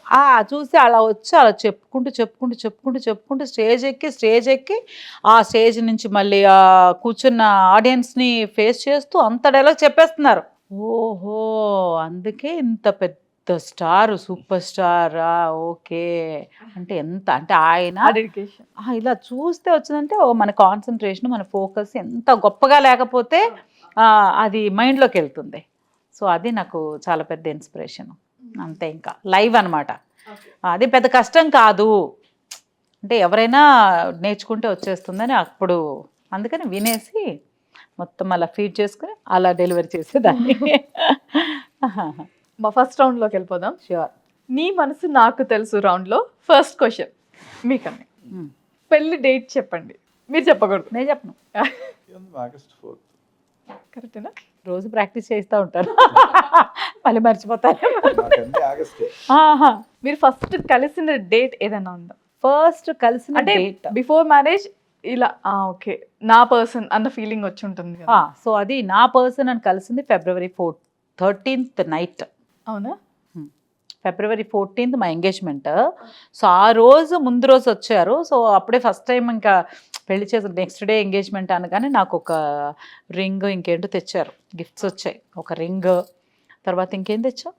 చూసి అలా వచ్చి అలా చెప్పుకుంటూ స్టేజ్ ఎక్కి ఆ స్టేజ్ నుంచి మళ్ళీ కూర్చున్న ఆడియన్స్ని ఫేస్ చేస్తూ అంత డైలాగ్ చెప్పేస్తున్నారు. ఓహో, అందుకే ఇంత పెద్ద పెద్ద స్టార్, సూపర్ స్టార్. ఓకే అంటే ఎంత అంటే ఆయన ఆ డెడికేషన్. ఇలా చూస్తే వచ్చిందంటే మన కాన్సన్ట్రేషన్, మన ఫోకస్ ఎంత గొప్పగా లేకపోతే అది మైండ్లోకి వెళ్తుంది. సో అది నాకు చాలా పెద్ద ఇన్స్పిరేషన్. అంతే, ఇంకా లైవ్ అనమాట. అది పెద్ద కష్టం కాదు అంటే ఎవరైనా నేర్చుకుంటే వచ్చేస్తుందని అప్పుడు అందుకని వినేసి మొత్తం అలా ఫీడ్ చేసుకుని అలా డెలివరీ చేసేదాన్ని. మా ఫస్ట్ రౌండ్లోకి వెళ్ళిపోదాం. ష్యూర్. నీ మనసు నాకు తెలుసు రౌండ్లో ఫస్ట్ క్వశ్చన్ మీకన్నా. పెళ్లి డేట్ చెప్పండి. మీరు చెప్పకూడదు. నేను చెప్పను. August 4th. కరెక్టేనా? రోజు ప్రాక్టీస్ చేస్తూ ఉంటారు, మళ్ళీ మర్చిపోతారు. ఆగస్టే. మీరు ఫస్ట్ కలిసిన డేట్ ఏదైనా ఉందా? ఫస్ట్ కలిసిన అంటే డేట్ బిఫోర్ మ్యారేజ్ ఇలా ఓకే నా పర్సన్ అన్న ఫీలింగ్ వచ్చి ఉంటుంది కదా. సో అది నా పర్సన్ అని కలిసింది February 13th నైట్. అవునా? February 14th మా ఎంగేజ్మెంట్. సో ఆ రోజు ముందు రోజు వచ్చారు. సో అప్పుడే ఫస్ట్ టైం ఇంకా పెళ్లి చేసిన నెక్స్ట్ డే ఎంగేజ్మెంట్ అనగానే నాకు ఒక రింగ్ ఇంకేంటో తెచ్చారు, గిఫ్ట్స్ వచ్చాయి. ఒక రింగ్, తర్వాత ఇంకేం తెచ్చా,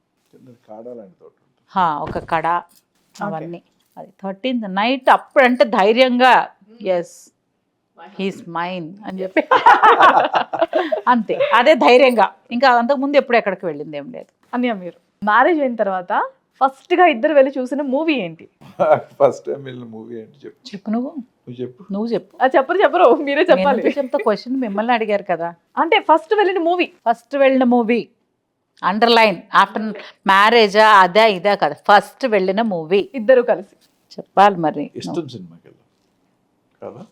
ఒక కడ, అవన్నీ. అది 13th నైట్. అప్పుడంటే ధైర్యంగా ఎస్ హీస్ మైన్ అని చెప్పి అంతే, అదే ధైర్యంగా. ఇంకా అంతకుముందు ఎప్పుడు ఎక్కడికి వెళ్ళింది ఏం లేదు. అన్నయ్య, మీరు మ్యారేజ్ అయిన తర్వాత ఫస్ట్ గా ఇద్దరు వెళ్ళి చూసిన మూవీ ఏంటి? ఫస్ట్ టైం వెళ్ళిన మూవీ ఏంటి చెప్పు. చెప్పు నువ్వు చెప్పు. చెప్పరు మీరే చెప్పాలి. చెప్తా, క్వశ్చన్ మిమ్మల్ని అడిగారు కదా. అంటే ఫస్ట్ వెళ్ళిన మూవీ అండర్లైన్. ఆఫ్టర్ మ్యారేజా అదా ఇదా కదా, ఫస్ట్ వెళ్ళిన మూవీ. ఇద్దరు కలిసి చెప్పాలి మరి. ఇష్టం సినిమాకి కదా.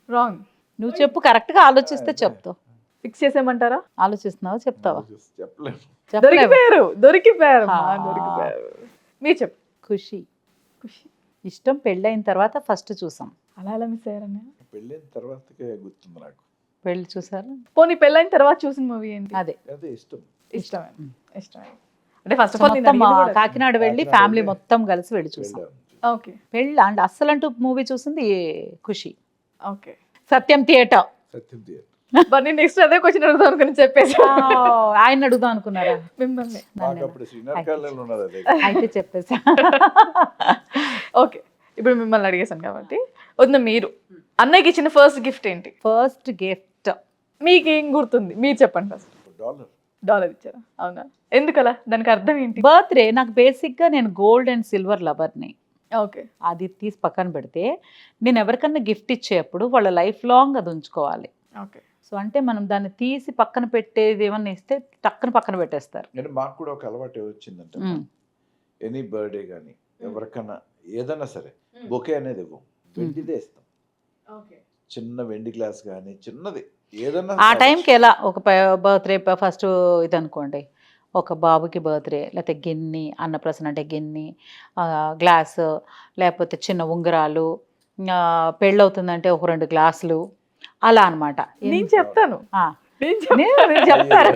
రాంగ్. నువ్వు చెప్పు, కరెక్ట్ గా ఆలోచిస్తే చెప్తావు. ఫిక్స్ చేసేయమంటారా? ఆలోచిస్తున్నావా, చెప్తావా? చెప్పలేము. దొరికిపోయారు. మీరు చెప్పు. ఖుషి. ఇష్టం పెళ్ళైన తర్వాత ఫస్ట్ చూసాం. అలా ఎలా మిస్ అయ్యారన్న? పెళ్ళైన తర్వాతకే గుర్తుంది నాకు. పెళ్ళి చూసారు. పోనీ పెళ్ళైన తర్వాత చూసిన మూవీ ఏంటి? అదే ఇష్టమే. అంటే ఫస్ట్ ఆఫ్ ఆల్ కాకినాడ వెళ్ళి ఫ్యామిలీ మొత్తం కలిసి వెళ్ళి చూసాం. ఓకే. పెళ్ళి అంటే అస్సలంటూ మూవీ చూసింది ఖుషి. ఓకే. సత్యం థియేటర్. మరి నెక్స్ట్ అదే క్వశ్చన్ అడుగుదాం అనుకుని చెప్పేసి ఆయన అడుగుదాం అనుకున్నారా మిమ్మల్ని? అయితే చెప్పేసా. ఓకే, ఇప్పుడు మిమ్మల్ని అడిగేసాను కాబట్టి వద్దు, మీరు అన్నయ్యకి ఇచ్చిన ఫస్ట్ గిఫ్ట్ ఏంటి? ఫస్ట్ గిఫ్ట్ మీకేం గుర్తుంది? మీరు చెప్పండి ఫస్ట్. $1 ఇచ్చారా? అవునా? ఎందుకలా? దానికి అర్థం ఏంటి? బర్త్డే. నాకు బేసిక్గా నేను గోల్డ్ అండ్ సిల్వర్ లవర్ని. ఓకే. అది తీసి పక్కన పెడితే నేను ఎవరికన్నా గిఫ్ట్ ఇచ్చేప్పుడు వాళ్ళ లైఫ్ లాంగ్ అది ఉంచుకోవాలి. ఓకే. సో అంటే మనం దాన్ని తీసి పక్కన పెట్టేది ఏమన్నా ఇస్తే పక్కన పెట్టేస్తారు. మాకు కూడా ఒక అలవాటు వచ్చిందంటే ఎనీ బర్త్డే కానీ ఎవరికన్నా ఏదైనా సరే బొకే అనేది ఇవ్వం, వెండిదే ఇస్తాం. చిన్న వెండి గ్లాస్ కానీ చిన్నది ఏదన్నా. ఆ టైంకి ఎలా ఒక బర్త్డే ఫస్ట్ ఇది అనుకోండి, ఒక బాబుకి బర్త్డే, లేకపోతే గిన్నె, అన్నప్రసన్న అంటే గిన్నె, గ్లాసు, లేకపోతే చిన్న ఉంగరాలు, పెళ్ళవుతుందంటే ఒక 2 గ్లాసులు, అలా అనమాట. నేను చెప్తాను. చెప్తారు.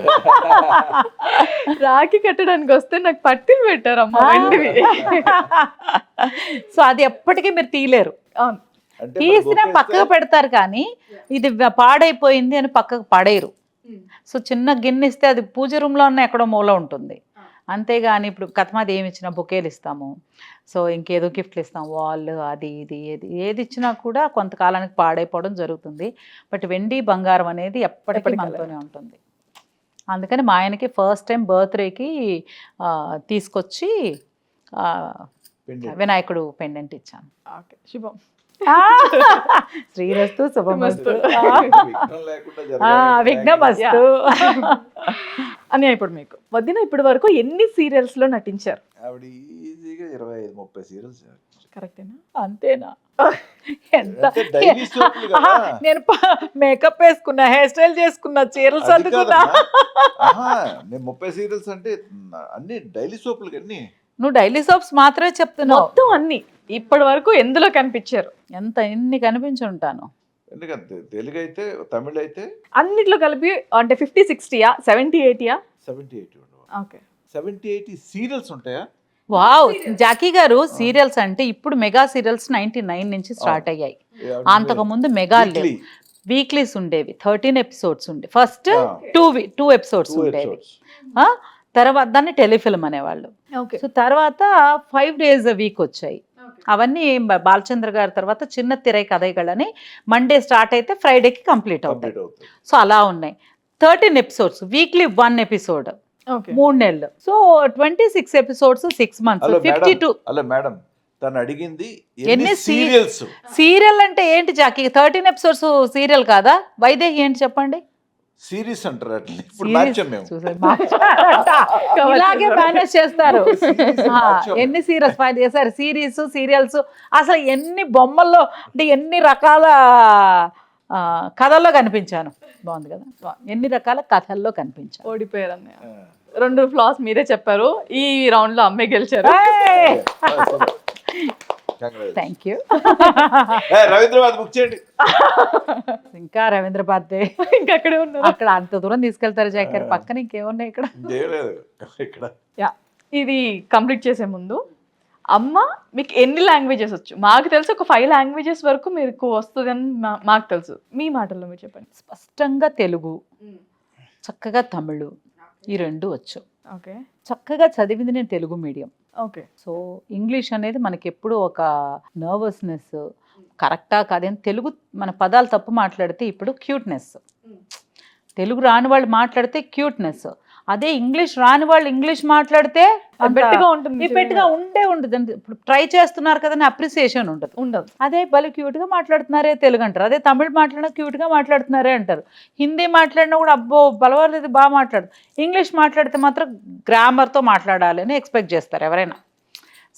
రాఖీ కట్టడానికి వస్తే నాకు పట్టిలు పెట్టారమ్మా వెండివి. సో అది ఎప్పటికీ మీరు తీయలేరు. అవును. తీసినా పక్కకు పెడతారు కానీ ఇది పాడైపోయింది అని పక్కకు పడేయరు. సో చిన్న గిన్నె ఇస్తే అది పూజ రూమ్లో ఉన్న ఎక్కడో మూల ఉంటుంది. అంతేగాని ఇప్పుడు కథమాది ఏమి ఇచ్చినా బొకేలు ఇస్తాము, సో ఇంకేదో గిఫ్ట్లు ఇస్తాం, వాల్ అది ఇది ఏది ఇచ్చినా కూడా కొంతకాలానికి పాడైపోవడం జరుగుతుంది. బట్ వెండి బంగారం అనేది ఎప్పటికీ మనతోనే ఉంటుంది. అందుకని మా ఆయనకి ఫస్ట్ టైం బర్త్డేకి తీసుకొచ్చి వినాయకుడు పెండెంట్ ఇచ్చాను. ఓకే, శుభం. శ్రీరస్తు శుభమస్తు విఘ్నమస్తు. అని ఇప్పుడు మీకు వదిన ఇప్పటి వరకు ఎన్ని సీరియల్స్ లో నటించారు? ఆవిడ ఈజీగా 25-30 సీరియల్స్. కరెక్టేనా? అంతేనా? ఎంత నేను మేకప్ వేసుకున్నా, హెయిర్ స్టైల్ చేసుకున్నా, చీరలు సర్దుకున్నా. 30 సీరియల్స్ అంటే అన్ని డైలీ సోపులు. అన్ని నువ్వు డైలీ సోప్స్ మాత్రమే చెప్తున్నావు. మొత్తం అన్ని ఇప్పటి వరకు ఎందులో కనిపించారు? ఎన్ని కనిపించి ఉంటాను. ఎందుకంటే తెలుగు అయితే తమిళ అయితే అన్నిట్లో కలిపి అంటే 50-60యా 70-80యా? 70-80 ఓకే. 70-80 సీరియల్స్ ఉంటాయా? వావ్. జాకీ గారు సీరియల్స్ అంటే ఇప్పుడు మెగా సీరియల్స్ 99 నుంచి స్టార్ట్ అయ్యాయి. అంతకు ముందు మెగా లేవు, వీక్లీస్ ఉండేవి. 13 ఎపిసోడ్స్ ఉండే. ఫస్ట్ 2 ఎపిసోడ్స్ ఉండేవి. తర్వాత దాన్ని టెలిఫిల్మ్ అనేవాళ్ళు. ఓకే సో తర్వాత 5 days a week వచ్చాయి. అవన్నీ బాలచంద్ర గారి తర్వాత చిన్న తిరై కథైకళని మండే స్టార్ట్ అయితే ఫ్రైడేకి కంప్లీట్ అవుతాయి. కంప్లీట్ అవుతుంది. సో అలా ఉన్నాయి. 13 episodes, వీక్లీ 1 episode, ఓకే 3 నెలలు. So 26 episodes, 6 months, hello 52. Hello madam, తను అడిగింది ఎన్ని ఎన్ని సీరియల్స్. సీరియల్ అంటే ఏంటి జాకి? 13 episodes సీరియల్ కాదా? వైదేహి ఏంటి చెప్పండి? సిరీస్ అంటారు అట్లా. ఇప్పుడు Series మార్చాం మేము. చూసారు, మార్చారంట. ఇలాగే మేనేజ్ చేస్తారు. Series మార్చాం. ఎన్ని సీరియల్స్ ఫైన్ చేశారు, సిరీస్ సీరియల్స్, అసలు ఎన్ని బొమ్మల్లో అంటే ఎన్ని రకాల కథల్లో కనిపించాను. బాగుంది కదా, ఎన్ని రకాల కథల్లో కనిపించాను. ఓడిపోయారు అన్నయ్య. 2 ఫ్లాస్ మీరే చెప్పారు. ఈ రౌండ్ లో అమ్మే గెలిచారు. Thank you. రవీంద్రనాథ్ బుక్ చేయండి. ఇంకా రవీంద్రబాద్ ఇంకా అక్కడే ఉన్నారు. అక్కడ అంత దూరం తీసుకెళ్తారు జాకర్. పక్కన ఇంకేమున్నాయి ఇక్కడ? చేయలేదు ఇక్కడ. యా, ఇది కంప్లీట్ చేసే ముందు అమ్మ మీకు ఎన్ని లాంగ్వేజెస్ వచ్చు? మాకు తెలుసు ఒక 5 లాంగ్వేజెస్ వరకు మీకు వస్తుంది అని మాకు తెలుసు. మీ మాటల్లో మీరు చెప్పండి. స్పష్టంగా తెలుగు, చక్కగా తమిళ్, ఈ 2 వచ్చు. ఓకే చక్కగా చదివింది నేను Telugu medium. Okay so English అనేది మనకి ఎప్పుడు ఒక నర్వస్నెస్, కరెక్టా కాదని. తెలుగు మన పదాలు తప్పు మాట్లాడితే ఇప్పుడు క్యూట్నెస్, తెలుగు రాని వాళ్ళు మాట్లాడితే క్యూట్నెస్. అదే ఇంగ్లీష్ రాని వాళ్ళు ఇంగ్లీష్ మాట్లాడితే బెట్టుగా ఉంటుంది. పెట్టగా ఉండదు. ఇప్పుడు ట్రై చేస్తున్నారు కదా అప్రిసియేషన్ ఉండదు. అదే భలే క్యూట్గా మాట్లాడుతున్నారే తెలుగు అంటారు. అదే తమిళ్ మాట్లాడినా క్యూట్గా మాట్లాడుతున్నారే అంటారు. హిందీ మాట్లాడినా కూడా అబ్బో బలవాలేదు బాగా మాట్లాడు. ఇంగ్లీష్ మాట్లాడితే మాత్రం గ్రామర్తో మాట్లాడాలి అని ఎక్స్పెక్ట్ చేస్తారు ఎవరైనా.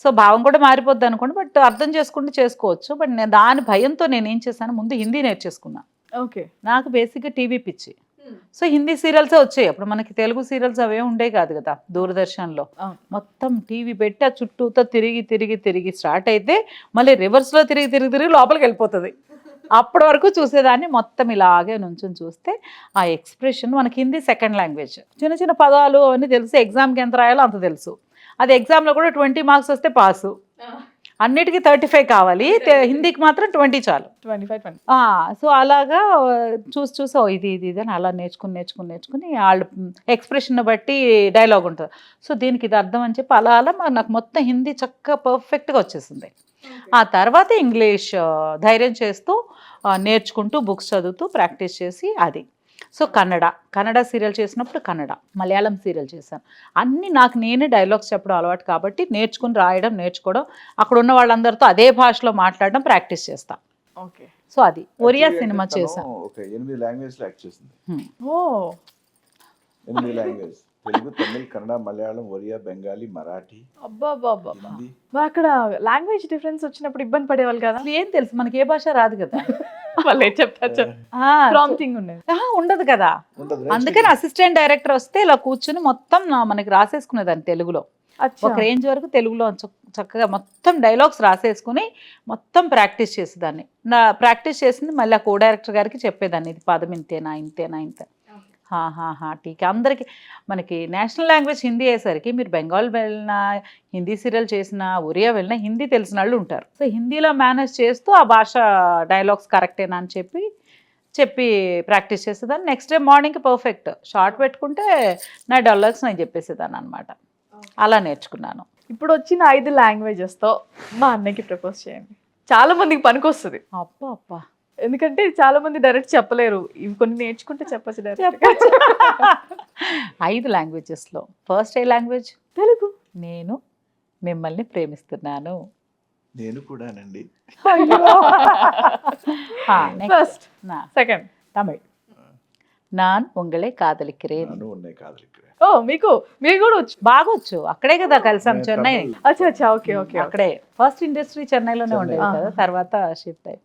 సో భావం కూడా మారిపోద్ది అనుకోండి, బట్ అర్థం చేసుకుంటే చేసుకోవచ్చు. బట్ నేను దాని భయంతో నేను ఏం చేశాను, ముందు హిందీ నేర్చేసుకున్నా. ఓకే నాకు బేసిక్గా టీవీ పిచ్చి. సో హిందీ సీరియల్సే వచ్చాయి అప్పుడు. మనకి తెలుగు సీరియల్స్ అవే ఉండే కాదు కదా దూరదర్శన్లో. మొత్తం టీవీ పెట్టి ఆ చుట్టూతో తిరిగి స్టార్ట్ అయితే మళ్ళీ రివర్స్లో తిరిగి లోపలికి వెళ్ళిపోతుంది. అప్పటి వరకు చూసేదాన్ని. మొత్తం ఇలాగే నుంచుని చూస్తే ఆ ఎక్స్ప్రెషన్, మనకి హిందీ సెకండ్ లాంగ్వేజ్, చిన్న చిన్న పదాలు అవన్నీ తెలుసు. ఎగ్జామ్కి ఎంత రాయాలో అంత తెలుసు. అది ఎగ్జామ్లో కూడా 20 మార్క్స్ వస్తే పాసు. అన్నిటికీ 35 కావాలి, హిందీకి మాత్రం 20 చాలు. 25. సో అలాగా చూసి ఇది అని అలా నేర్చుకుని వాళ్ళు ఎక్స్ప్రెషన్ బట్టి డైలాగ్ ఉంటుంది. సో దీనికి ఇది అర్థం అని చెప్పి అలా నాకు మొత్తం హిందీ చక్కగా పర్ఫెక్ట్గా వచ్చేసింది. ఆ తర్వాత ఇంగ్లీష్ ధైర్యం చేస్తూ నేర్చుకుంటూ బుక్స్ చదువుతూ ప్రాక్టీస్ చేసి అది. సో కన్నడ సీరియల్ చేసినప్పుడు కన్నడ, మలయాళం సీరియల్ చేశాను. అన్నీ నాకు నేనే డైలాగ్స్ చెప్పడం అలవాటు కాబట్టి నేర్చుకుని రాయడం, నేర్చుకోవడం, అక్కడ ఉన్న వాళ్ళందరితో అదే భాషలో మాట్లాడడం ప్రాక్టీస్ చేస్తా. ఓకే సో అది ఒరియా సినిమా చేశాను. ఒక 8 లాంగ్వేజ్లో యాక్ట్ చేసింది. ఓ 8 లాంగ్వేజ్: తెలుగు, తమిళ్, కన్నడ, మలయాళం, ఒరియా, బెంగాలీ, మరాఠీ, అబ్బా హిందీ. అక్కడ లాంగ్వేజ్ డిఫరెన్స్ వచ్చినప్పుడు ఇబ్బంది పడేవాళ్ళు కదా? అసలు ఏం తెలుసు మనకి, ఏ భాష రాదు కదా. వాళ్ళు ఏం చెప్తారు? ప్రాంప్టింగ్ ఉండేది ఉండదు కదా. అందుకని అసిస్టెంట్ డైరెక్టర్ వస్తే ఇలా కూర్చుని మొత్తం మనకి రాసేసుకునేదాన్ని తెలుగులో. ఒక రేంజ్ వరకు తెలుగులో చక్కగా మొత్తం డైలాగ్స్ రాసేసుకుని మొత్తం ప్రాక్టీస్ చేసేదాన్ని. నా ప్రాక్టీస్ చేసింది మళ్ళీ ఆ కో డైరెక్టర్ గారికి చెప్పేదాన్ని, ఇది పదం ఇంతేనా. టీకా అందరికీ మనకి నేషనల్ లాంగ్వేజ్ హిందీ అయ్యేసరికి మీరు బెంగాల్ వెళ్ళినా, హిందీ సీరియల్ చేసినా, ఒరియా వెళ్ళినా హిందీ తెలిసిన వాళ్ళు ఉంటారు. సో హిందీలో మేనేజ్ చేస్తూ ఆ భాష డైలాగ్స్ కరెక్టేనా అని చెప్పి ప్రాక్టీస్ చేసేదాన్ని. నెక్స్ట్ డే మార్నింగ్కి పర్ఫెక్ట్ షార్ట్ పెట్టుకుంటే నా డైలాగ్స్ నేను చెప్పేసేదాన్ని అనమాట. అలా నేర్చుకున్నాను. ఇప్పుడు వచ్చిన 5 లాంగ్వేజెస్తో మా అన్నయ్యకి ప్రపోజ్ చేయండి. చాలా మందికి పనికొస్తుంది. అప్ప ఎందుకంటే చాలా మంది డైరెక్ట్ చెప్పలేరు. ఇవి కొన్ని నేర్చుకుంటే చెప్పచ్చు డైరెక్ట్. 5 లాంగ్వేజెస్లో ఫస్ట్ ఏ లాంగ్వేజ్? తెలుగు. నేను మిమ్మల్ని ప్రేమిస్తున్నాను. నేను కూడానండి. ఫస్ట్. సెకండ్ తమిళ్. நான் உங்களை காதலிக்கிறேன். ఓ మీకు కూడా వచ్చు? బాగా వచ్చు. అక్కడే కదా కలిసాం, చెన్నై. అచ్చా ఓకే ఓకే. అక్కడే ఫస్ట్ ఇండస్ట్రీ చెన్నైలోనే ఉండేది కదా, తర్వాత షిఫ్ట్ అయ్యి.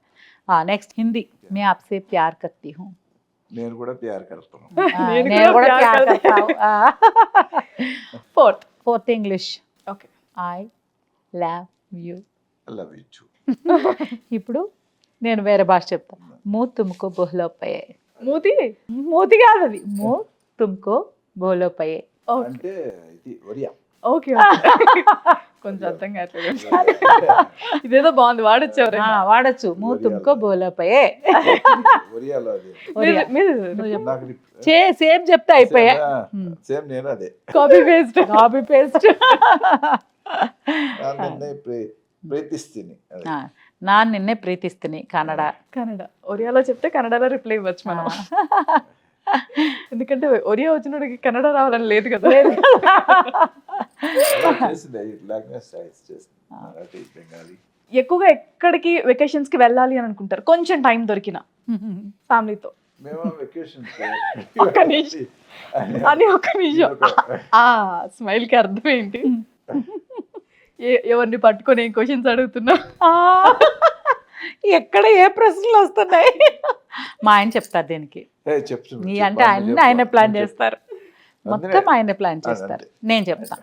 నెక్స్ట్ హిందీ. मैं आपसे प्यार करती हूँ. నేను కూడా ప్యార్ కర్తాను. నేను కూడా ప్యార్ కర్తాను. Fourth English. Okay. I love you. Love you too. ఇప్పుడు నేను వేరే భాష చెప్తాను. మూ తుమ్కో బోలో పయే. మూతి కాదు అది. మూ తుమ్కో బోలో పయే అంటే ఇది ఒరియా. ఓకే. కొంచెం అర్థం కావట్లేదు. ఇదేదో బాగుంది, వాడొచ్చేవారు. వాడచ్చు. మూ తుమ్కో బోలపోయే ఒరియాలో అది సేమ్ చెప్తే అయిపోయా. సేమ్ నేను అదే కాపీ పేస్ట్. Copy paste. ప్రీతిస్తుంది. ನಾನು ನಿನ್ನೆ ಪ್ರೀತಿಸ್ತೀನಿ ಕನ್ನಡ. కన్నడ. ఒరియాలో చెప్తే కన్నడలో రిప్లై ఇవ్వచ్చు మనం. ఎందుకంటే ఒరియా వచ్చినోడికి కన్నడ రావాలని లేదు కదా. ఎక్కువగా ఎక్కడికి వెకేషన్స్ కి వెళ్ళాలి అని అనుకుంటారు కొంచెం టైం దొరికిన ఫ్యామిలీతో? ఒక్క నిమిషం అని, ఒక్క నిమిషం. ఆ స్మైల్ కి అర్థం ఏంటి? ఎవరిని పట్టుకొని ఏం క్వశ్చన్స్ అడుగుతున్నా? ఎక్కడ ఏ ప్రశ్నలు వస్తున్నాయి? మా ఆయన చెప్తారు దీనికి. నీ అంటే ఆయన ప్లాన్ చేస్తారు, మొత్తం ఆయన ప్లాన్ చేస్తారు. నేను చెప్తా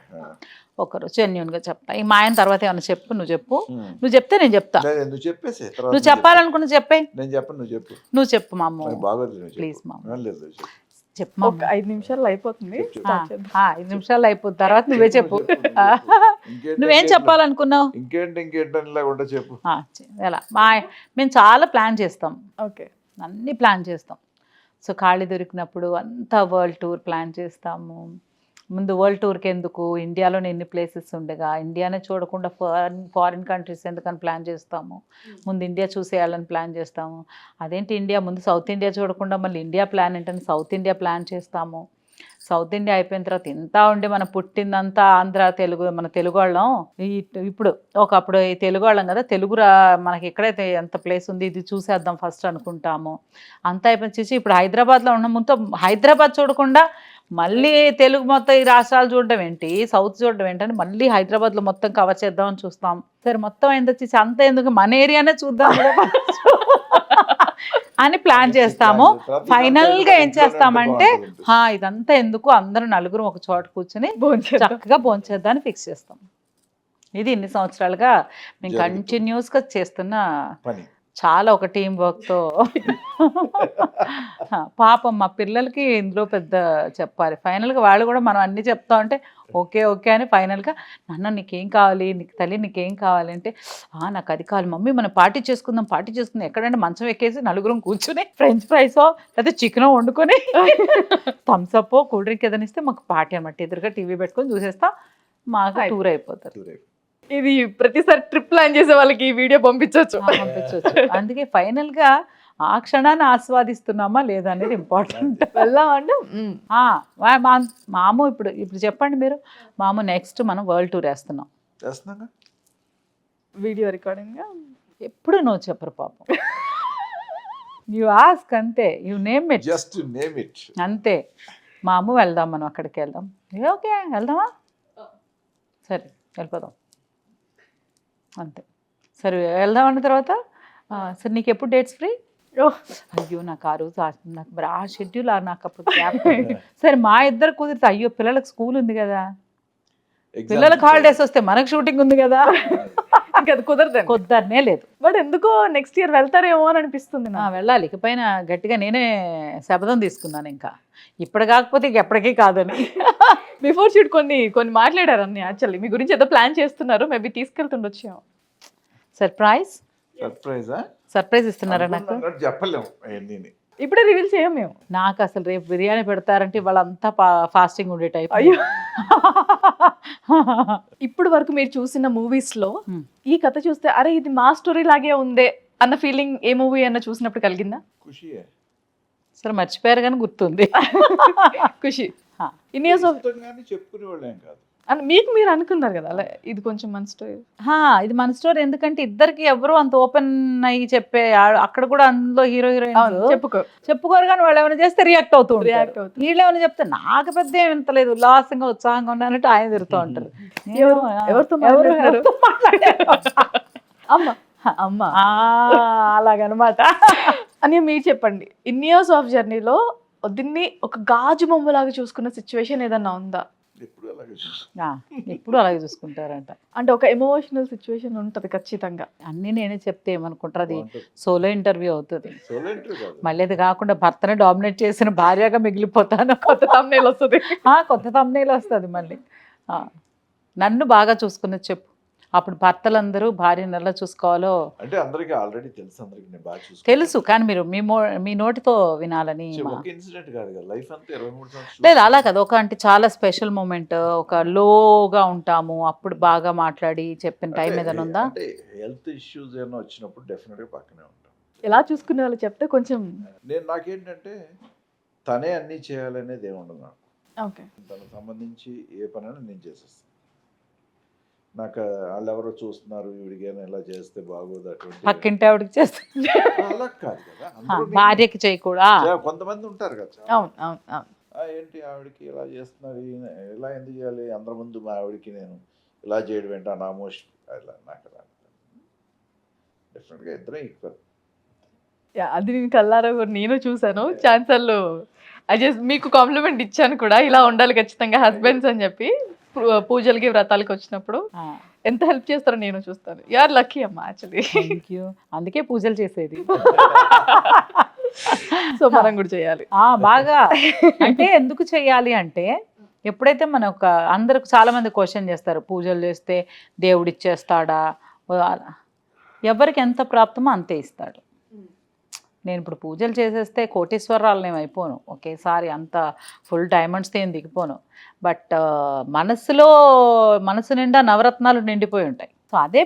ఒకరు జెన్యున్ గా చెప్తా. ఈ మా ఆయన తర్వాత ఏమన్నా చెప్పు, నువ్వు చెప్పు. నువ్వు చెప్తే నేను చెప్తా. నువ్వు చెప్పాలనుకున్నా చెప్పే. నువ్వు చెప్పు మా అమ్మ, ప్లీజ్ మా చెప్పు. ఒక 5 నిమిషాలు అయిపోతుంది. 5 నిమిషాలు అయిపోతుంది, తర్వాత నువ్వే చెప్పు. నువ్వేం చెప్పాలనుకున్నావు? చెప్పు. ఎలా మేము చాలా ప్లాన్ చేస్తాం. ఓకే, అన్ని ప్లాన్ చేస్తాం. సో ఖాళీ దొరికినప్పుడు అంతా వరల్డ్ టూర్ ప్లాన్ చేస్తాము. ముందు వరల్డ్ టూర్కి ఎందుకు, ఇండియాలోనే ఎన్ని ప్లేసెస్ ఉండగా ఇండియానే చూడకుండా ఫారిన్ కంట్రీస్ ఎందుకని ప్లాన్ చేస్తాము. ముందు ఇండియా చూసేయాలని ప్లాన్ చేస్తాము. అదేంటి ఇండియా, ముందు సౌత్ ఇండియా చూడకుండా మళ్ళీ ఇండియా ప్లాన్ ఏంటని సౌత్ ఇండియా ప్లాన్ చేస్తాము. సౌత్ ఇండియా అయిపోయిన తర్వాత ఇంత ఉండి మనం పుట్టిందంతా ఆంధ్ర తెలుగు, మన తెలుగు వాళ్ళం. ఇప్పుడు ఒకప్పుడు ఈ తెలుగు వాళ్ళం కదా, తెలుగు మనకి ఎక్కడైతే ఎంత ప్లేస్ ఉంది ఇది చూసేద్దాం ఫస్ట్ అనుకుంటాము. అంతా అయిపోయిన చూసి ఇప్పుడు హైదరాబాద్లో ఉన్న ముందు హైదరాబాద్ చూడకుండా మళ్ళీ తెలుగు మొత్తం ఈ రాష్ట్రాలు చూడడం ఏంటి, సౌత్ చూడడం ఏంటని మళ్ళీ హైదరాబాద్లో మొత్తం కవర్ చేద్దామని చూస్తాం. సరే మొత్తం ఎంత వచ్చేసి అంత ఎందుకు మన ఏరియానే చూద్దాం అని ప్లాన్ చేస్తాము. ఫైనల్గా ఏం చేస్తామంటే ఇదంతా ఎందుకు, అందరూ నలుగురు ఒక చోట కూర్చొని చక్కగా భోంచేద్దామని ఫిక్స్ చేస్తాం. ఇది ఇన్ని సంవత్సరాలుగా మేము కంటిన్యూస్గా చేస్తున్న చాలా ఒక టీం వర్క్తో. పాపం మా పిల్లలకి ఇందులో పెద్ద చెప్పాలి. ఫైనల్గా వాళ్ళు కూడా మనం అన్నీ చెప్తా ఉంటే ఓకే ఓకే అని ఫైనల్గా నాన్న నీకేం కావాలి, నీకు తల్లి నీకేం కావాలి అంటే నాకు అది కావాలి మమ్మీ, మనం పార్టీ చేసుకుందాం ఎక్కడంటే మంచం ఎక్కేసి నలుగురం కూర్చుని ఫ్రెంచ్ ఫ్రైసో లేకపోతే చికెనో వండుకొని థమ్స్అప్ కూల్ డ్రింక్ ఏదైనా ఇస్తే మాకు పార్టీ అనమాట. ఎదురుగా టీవీ పెట్టుకొని చూసేస్తా, మాకు టూర్ అయిపోతారు. ఇది ప్రతిసారి ట్రిప్ ప్లాన్ చేసే వాళ్ళకి ఈ వీడియో పంపించవచ్చు. అందుకే ఫైనల్ గా ఆ క్షణాన్ని ఆస్వాదిస్తున్నామా లేదా అనేది ఇంపార్టెంట్. వెళ్దామంటే మాము ఇప్పుడు చెప్పండి మీరు. మాము నెక్స్ట్ మనం వరల్డ్ టూర్ వేస్తున్నాం. వీడియో రికార్డింగ్ ఎప్పుడు నువ్వు చెప్పరు పాపం. యు ఆస్క్ అంతే, you name it, just name it అంతే. మాము వెళ్దాం, మనం అక్కడికి వెళ్దాం. ఓకే వెళ్దామా, సరే వెళ్ళిపోదాం అంతే. సరే వెళ్దాం అన్న తర్వాత సరే నీకు ఎప్పుడు డేట్స్ ఫ్రీ? అయ్యో నాకు ఆ రోజు నాకు ఆ షెడ్యూల్ నాకు అప్పుడు సరే మా ఇద్దరు కుదిరితే అయ్యో పిల్లలకు స్కూల్ ఉంది కదా, పిల్లలకు హాలిడేస్ వస్తే మనకు షూటింగ్ ఉంది కదా, ఇంకా అది కుదరనే లేదు. బట్ ఎందుకో నెక్స్ట్ ఇయర్ వెళ్తారేమో అని అనిపిస్తుంది. వెళ్ళాలి. ఇకపైన గట్టిగా నేనే శపథం తీసుకున్నాను, ఇంకా ఇప్పుడు కాకపోతే ఇక ఎప్పటికీ కాదని. బిఫోర్ షూట్ కొన్ని మాట్లాడారు అన్ని. యాక్చువల్లీ మీ గురించి ఏదో ప్లాన్ చేస్తున్నారు, మేబీ తీసుకెళ్తుండొచ్చు. సర్ప్రైజ్ ఇస్తున్నారా నాకు? చెప్పలేము, ఇప్పుడే రివీల్ చేయం మేము. నాకు అసలు రేపు బిర్యానీ పెడతారంటే వాళ్ళంతా ఫాస్టింగ్ ఉండే టైప్. అయ్యో, ఇప్పుడు వరకు మీరు చూసిన మూవీస్ లో ఈ కథ చూస్తే అరే ఇది మా స్టోరీ లాగే ఉందే అన్న ఫీలింగ్ ఏ మూవీ అన్న చూసినప్పుడు కలిగిందా? సరే మర్చిపోయారు కానీ గుర్తుంది. ఖుషి. ఇన్ని ఇయర్స్ ఆఫ్ చెప్పుకునేవాళ్ళేం కాదు అని మీకు మీరు అనుకున్నారు కదా, అలా ఇది కొంచెం మన స్టోరీ. ఇది మన స్టోరీ ఎందుకంటే ఇద్దరికి ఎవరు అంత ఓపెన్ అయ్యి చెప్పే, అక్కడ కూడా అందులో హీరో హీరోయిన్ చెప్పుకోరు కానీ వాళ్ళు ఏమైనా చేస్తే రియాక్ట్ అవుతూ వీళ్ళు ఏమైనా చెప్తే నాకు పెద్ద ఏమి ఇంతలేదు, ఉల్లాసంగా ఉత్సాహంగా ఉన్నట్టు ఆయన తిరుగుతూ ఉంటారు. అమ్మా అలాగనమాట. అని మీరు చెప్పండి, ఇన్ని ఇయర్స్ ఆఫ్ జర్నీలో దీన్ని ఒక గాజు బొమ్మలాగా చూసుకున్న సిచ్యువేషన్ ఏదన్నా ఉందా? ఎప్పుడు అలాగే చూసుకుంటారంట. అంటే ఒక ఎమోషనల్ సిచ్యువేషన్ ఉంటది ఖచ్చితంగా. అన్ని నేనే చెప్తే ఏమనుకుంటారు, అది సోలో ఇంటర్వ్యూ అవుతుంది. మళ్ళీ అది కాకుండా భర్తనే డామినేట్ చేసిన భార్యగా మిగిలిపోతాను. కొత్త thumbnail వస్తుంది. కొత్త thumbnail వస్తుంది మళ్ళీ. నన్ను బాగా చూసుకున్నది చెప్పు. అప్పుడు భర్తలందరూ భార్యను ఎలా చూసుకోవాలో అంటే అందరికీ ఆల్రెడీ తెలుసు, అందరికి నేను బాగా చూసుకుంటాను. తెలుసు, కానీ మీరు మీ నోటితో వినాలని ఒక ఇన్సిడెంట్ కాదు కదా, లైఫ్ అంతా 23 సంవత్సరాలు. లేదు అలా కదా, ఒక అంటే చాలా స్పెషల్ మూమెంట్, ఒక లోగా ఉంటాము అప్పుడు బాగా మాట్లాడి చెప్పిన టైం ఏదైనా ఉందా? అంటే హెల్త్ ఇష్యూస్ ఏమైనా వచ్చినప్పుడు డెఫినెట్గా పక్కనే ఉంటాం. ఎలా చూసుకునే వాళ్ళు చెప్తే కొంచెం. నాకేంటంటే తనే అన్నీ చేయాలనేది ఏముండదు నాకు. ఓకే. తనకు సంబంధించి ఏ పనైనా నేను చేసేస్తాను. నాకు వాళ్ళు ఎవరో చూస్తున్నారు, వీడికైనా ఇలా చేస్తే బాగోదు అటువంటి పక్కింటి ఆవిడకి చేస్తే అలా కాదు కదా. అందరూ భార్యకి చేయకూడదా? కొంతమంది ఉంటారు కదా, అవును అవును అవును. ఏంటి ఆవిడకి ఇలా చేస్తున్నారు, ఇలా ఎందుకు చేయాలి, అందరి ముందు మా ఆవిడకి నేను ఇలా చేయడం ఏంటో నామోష్ అలా నాకు అలా డెఫినెట్గా ఇద్దరం ఈక్వల్. అది నేను కల్లారా నేను చూసాను ఛాన్సల్లో. మీకు కాంప్లిమెంట్ ఇచ్చాను కూడా, ఇలా ఉండాలి ఖచ్చితంగా హస్బెండ్స్ అని చెప్పి. పూజలకి వ్రతాలకి వచ్చినప్పుడు ఎంత హెల్ప్ చేస్తారో నేను చూస్తాను. యార్ లక్కీ అమ్మా యాక్చువల్లీ. Thank you. అందుకే పూజలు చేసేది. సో మనం కూడా చేయాలి బాగా. అంటే ఎందుకు చేయాలి అంటే, ఎప్పుడైతే మన ఒక అందరికి చాలా మంది క్వశ్చన్ చేస్తారు, పూజలు చేస్తే దేవుడు ఇచ్చేస్తాడా? ఎవరికి ఎంత ప్రాప్తమో అంతే ఇస్తాడు. నేను ఇప్పుడు పూజలు చేసేస్తే కోటీశ్వరరాలనేమి అయిపోను ఒకేసారి, అంత ఫుల్ డైమండ్స్తో ఏం దిగిపోను. బట్ మనసు నిండా నవరత్నాలు నిండిపోయి ఉంటాయి. సో అదే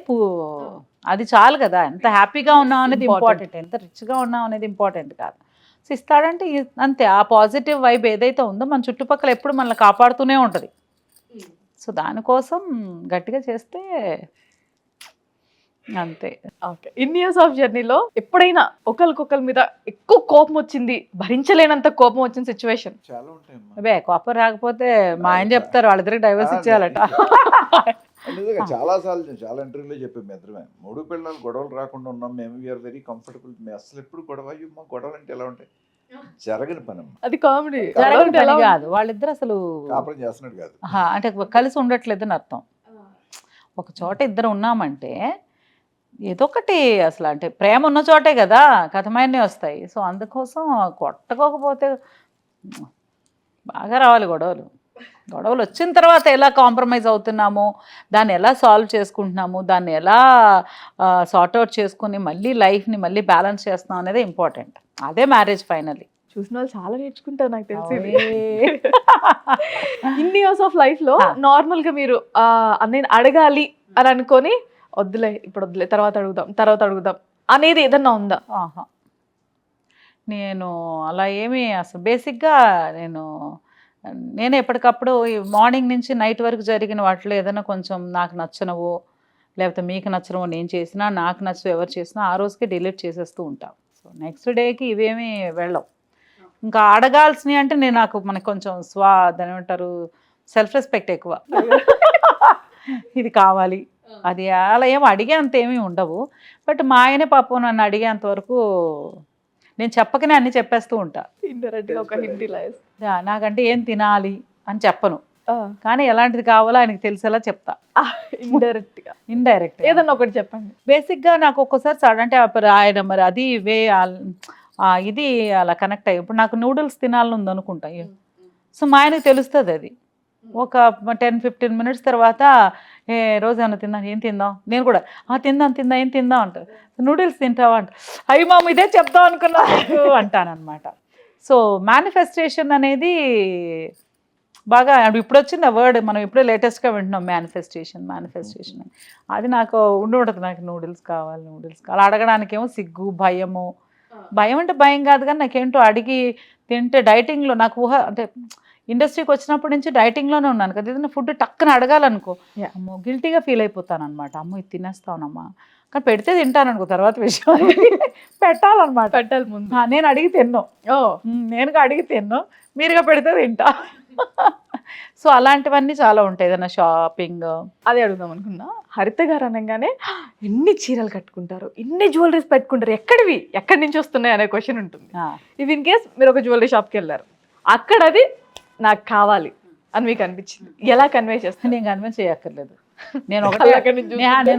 అది చాలు కదా. ఎంత హ్యాపీగా ఉన్నాం అనేది ఇంపార్టెంట్, ఎంత రిచ్గా ఉన్నాం అనేది ఇంపార్టెంట్ కాదు. సో ఇస్తాడంటే అంతే. ఆ పాజిటివ్ వైబ్ ఏదైతే ఉందో మన చుట్టుపక్కల ఎప్పుడు మనల్ని కాపాడుతూనే ఉంటుంది. సో దానికోసం గట్టిగా చేస్తే అంతే. ఓకే. ఇన్ని ఇయర్స్ ఆఫ్ జర్నీలో ఎప్పుడైనా ఒకరికొకరి మీద ఎక్కువ కోపం వచ్చింది, భరించలేనంత కోపం వచ్చిన సిచ్యువేషన్? చాలా ఉంటాయి. అదే కోపం రాకపోతే మా ఆయన చెప్తారు వాళ్ళిద్దరికి డైవర్స్ ఇచ్చేయాలట. నిజంగా చాలా సార్లు చాలా ఇంటర్వ్యూలో చెప్పాము, మీ ఇద్దరమే 3 పిల్లలు గొడవలు రాకుండా ఉన్నాం మేము, వీఆర్ వెరీ కంఫర్టబుల్. మేము అసలు ఎప్పుడు గొడవ మా గొడవలు అంటే ఎలా ఉంటాయి, జరగని పని అమ్మా. అది కామెడీ జరగని పని కాదు, వాళ్ళిద్దరు అసలు కాపురం చేస్తున్నాడు కాదు, అంటే కలిసి ఉండట్లేదని అర్థం. ఒక చోట ఇద్దరు ఉన్నామంటే ఏదో ఒకటి అసలు, అంటే ప్రేమ ఉన్న చోటే కదా కథమైనవి వస్తాయి. సో అందుకోసం కొట్టుకోకపోతే బాగా రావాలి గొడవలు. గొడవలు వచ్చిన తర్వాత ఎలా కాంప్రమైజ్ అవుతున్నాము, దాన్ని ఎలా సాల్వ్ చేసుకుంటున్నాము, దాన్ని ఎలా సార్ట్అవుట్ చేసుకుని మళ్ళీ లైఫ్ని మళ్ళీ బ్యాలెన్స్ చేస్తున్నాం అనేది ఇంపార్టెంట్. అదే మ్యారేజ్ ఫైనల్లీ. చూసిన వాళ్ళు చాలా నేర్చుకుంటారు నాకు తెలిసి. ఇన్ని ఇయర్స్ ఆఫ్ లైఫ్ లో నార్మల్ గా మీరు నేను అడగాలి అని అనుకొని వద్దులే ఇప్పుడు వద్దులే తర్వాత అడుగుదాం అనేది ఏదన్నా ఉందా? నేను అలా ఏమి అసలు బేసిక్గా నేను ఎప్పటికప్పుడు మార్నింగ్ నుంచి నైట్ వరకు జరిగిన వాటిలో ఏదైనా కొంచెం నాకు నచ్చనవో లేకపోతే మీకు నచ్చనవో నేను చేసినా, నాకు నచ్చవు ఎవరు చేసినా ఆ రోజుకి డిలీట్ చేసేస్తూ ఉంటాం. సో నెక్స్ట్ డేకి ఇవేమీ వెళ్ళవు. ఇంకా అడగాల్సినవి అంటే మనకు కొంచెం దాని ఏమంటారు, సెల్ఫ్ రెస్పెక్ట్ ఎక్కువ. ఇది కావాలి అది అలా ఏమో అడిగేంత ఏమీ ఉండవు. బట్ మా ఆయనే పాపం నన్ను అడిగేంత వరకు నేను చెప్పకనే అన్ని చెప్పేస్తూ ఉంటా. నాకంటే ఏం తినాలి అని చెప్పను, కానీ ఎలాంటిది కావాలో ఆయనకి తెలిసేలా చెప్తా. ఇండైరెక్ట్ ఏదన్నా ఒకటి చెప్పండి. బేసిక్గా నాకు ఒక్కోసారి అంటే ఆయన మరి అది ఇది అలా కనెక్ట్ అయ్యి ఇప్పుడు నాకు నూడిల్స్ తినాలని ఉంది అనుకుంటా. సో మా ఆయనకి తెలుస్తుంది అది. ఒక 10-15 మినిట్స్ తర్వాత రోజు ఏమన్నా తిందాం, ఏం తిందాం, నేను కూడా తిందాం ఏం తిందాం అంటారు. నూడిల్స్ తింటావా అంట, అయ్యి మామ ఇదే చెప్దాం అనుకున్నా అంటానమాట. సో మేనిఫెస్టేషన్ అనేది బాగా ఇప్పుడు వచ్చింది ఆ వర్డ్, మనం ఇప్పుడే లేటెస్ట్గా వింటున్నాం మేనిఫెస్టేషన్. అది నాకు ఉండదు, నాకు నూడిల్స్ కావాలి అడగడానికేమో సిగ్గు, భయం అంటే భయం కాదు, కానీ నాకేంటో అడిగి తింటే డైటింగ్లో నాకు అంటే ఇండస్ట్రీకి వచ్చినప్పటి నుంచి డైటింగ్లోనే ఉన్నాను కదా, ఏదైనా ఫుడ్ టక్కున అడగాలనుకో అమ్మో గిల్టీగా ఫీల్ అయిపోతాను అనమాట. అమ్మో ఇది తినేస్తానమ్మా, కానీ పెడితే తింటాను అనుకో, తర్వాత విషయం పెట్టాలన్నమాట. పెట్టాలి ముందు. నేను అడిగి నేనుగా అడిగి తిన్నాను, మీరుగా పెడితే తింటా. సో అలాంటివన్నీ చాలా ఉంటాయి. ఏదైనా షాపింగ్ అదే అడుగుదాం అనుకున్నా. హరిత గారు అనగానే ఎన్ని చీరలు కట్టుకుంటారు, ఎన్ని జ్యువెలరీస్ పెట్టుకుంటారు, ఎక్కడి నుంచి వస్తున్నాయి అనే క్వశ్చన్ ఉంటుంది. ఇఫ్ ఇన్ కేస్ మీరు ఒక జ్యువెలరీ షాప్కి వెళ్ళారు, అక్కడ అది నాకు కావాలి అని మీకు అనిపించింది, ఎలా కన్వే చేస్తాను? నేను కన్విన్స్ చేయక్కర్లేదు, నేను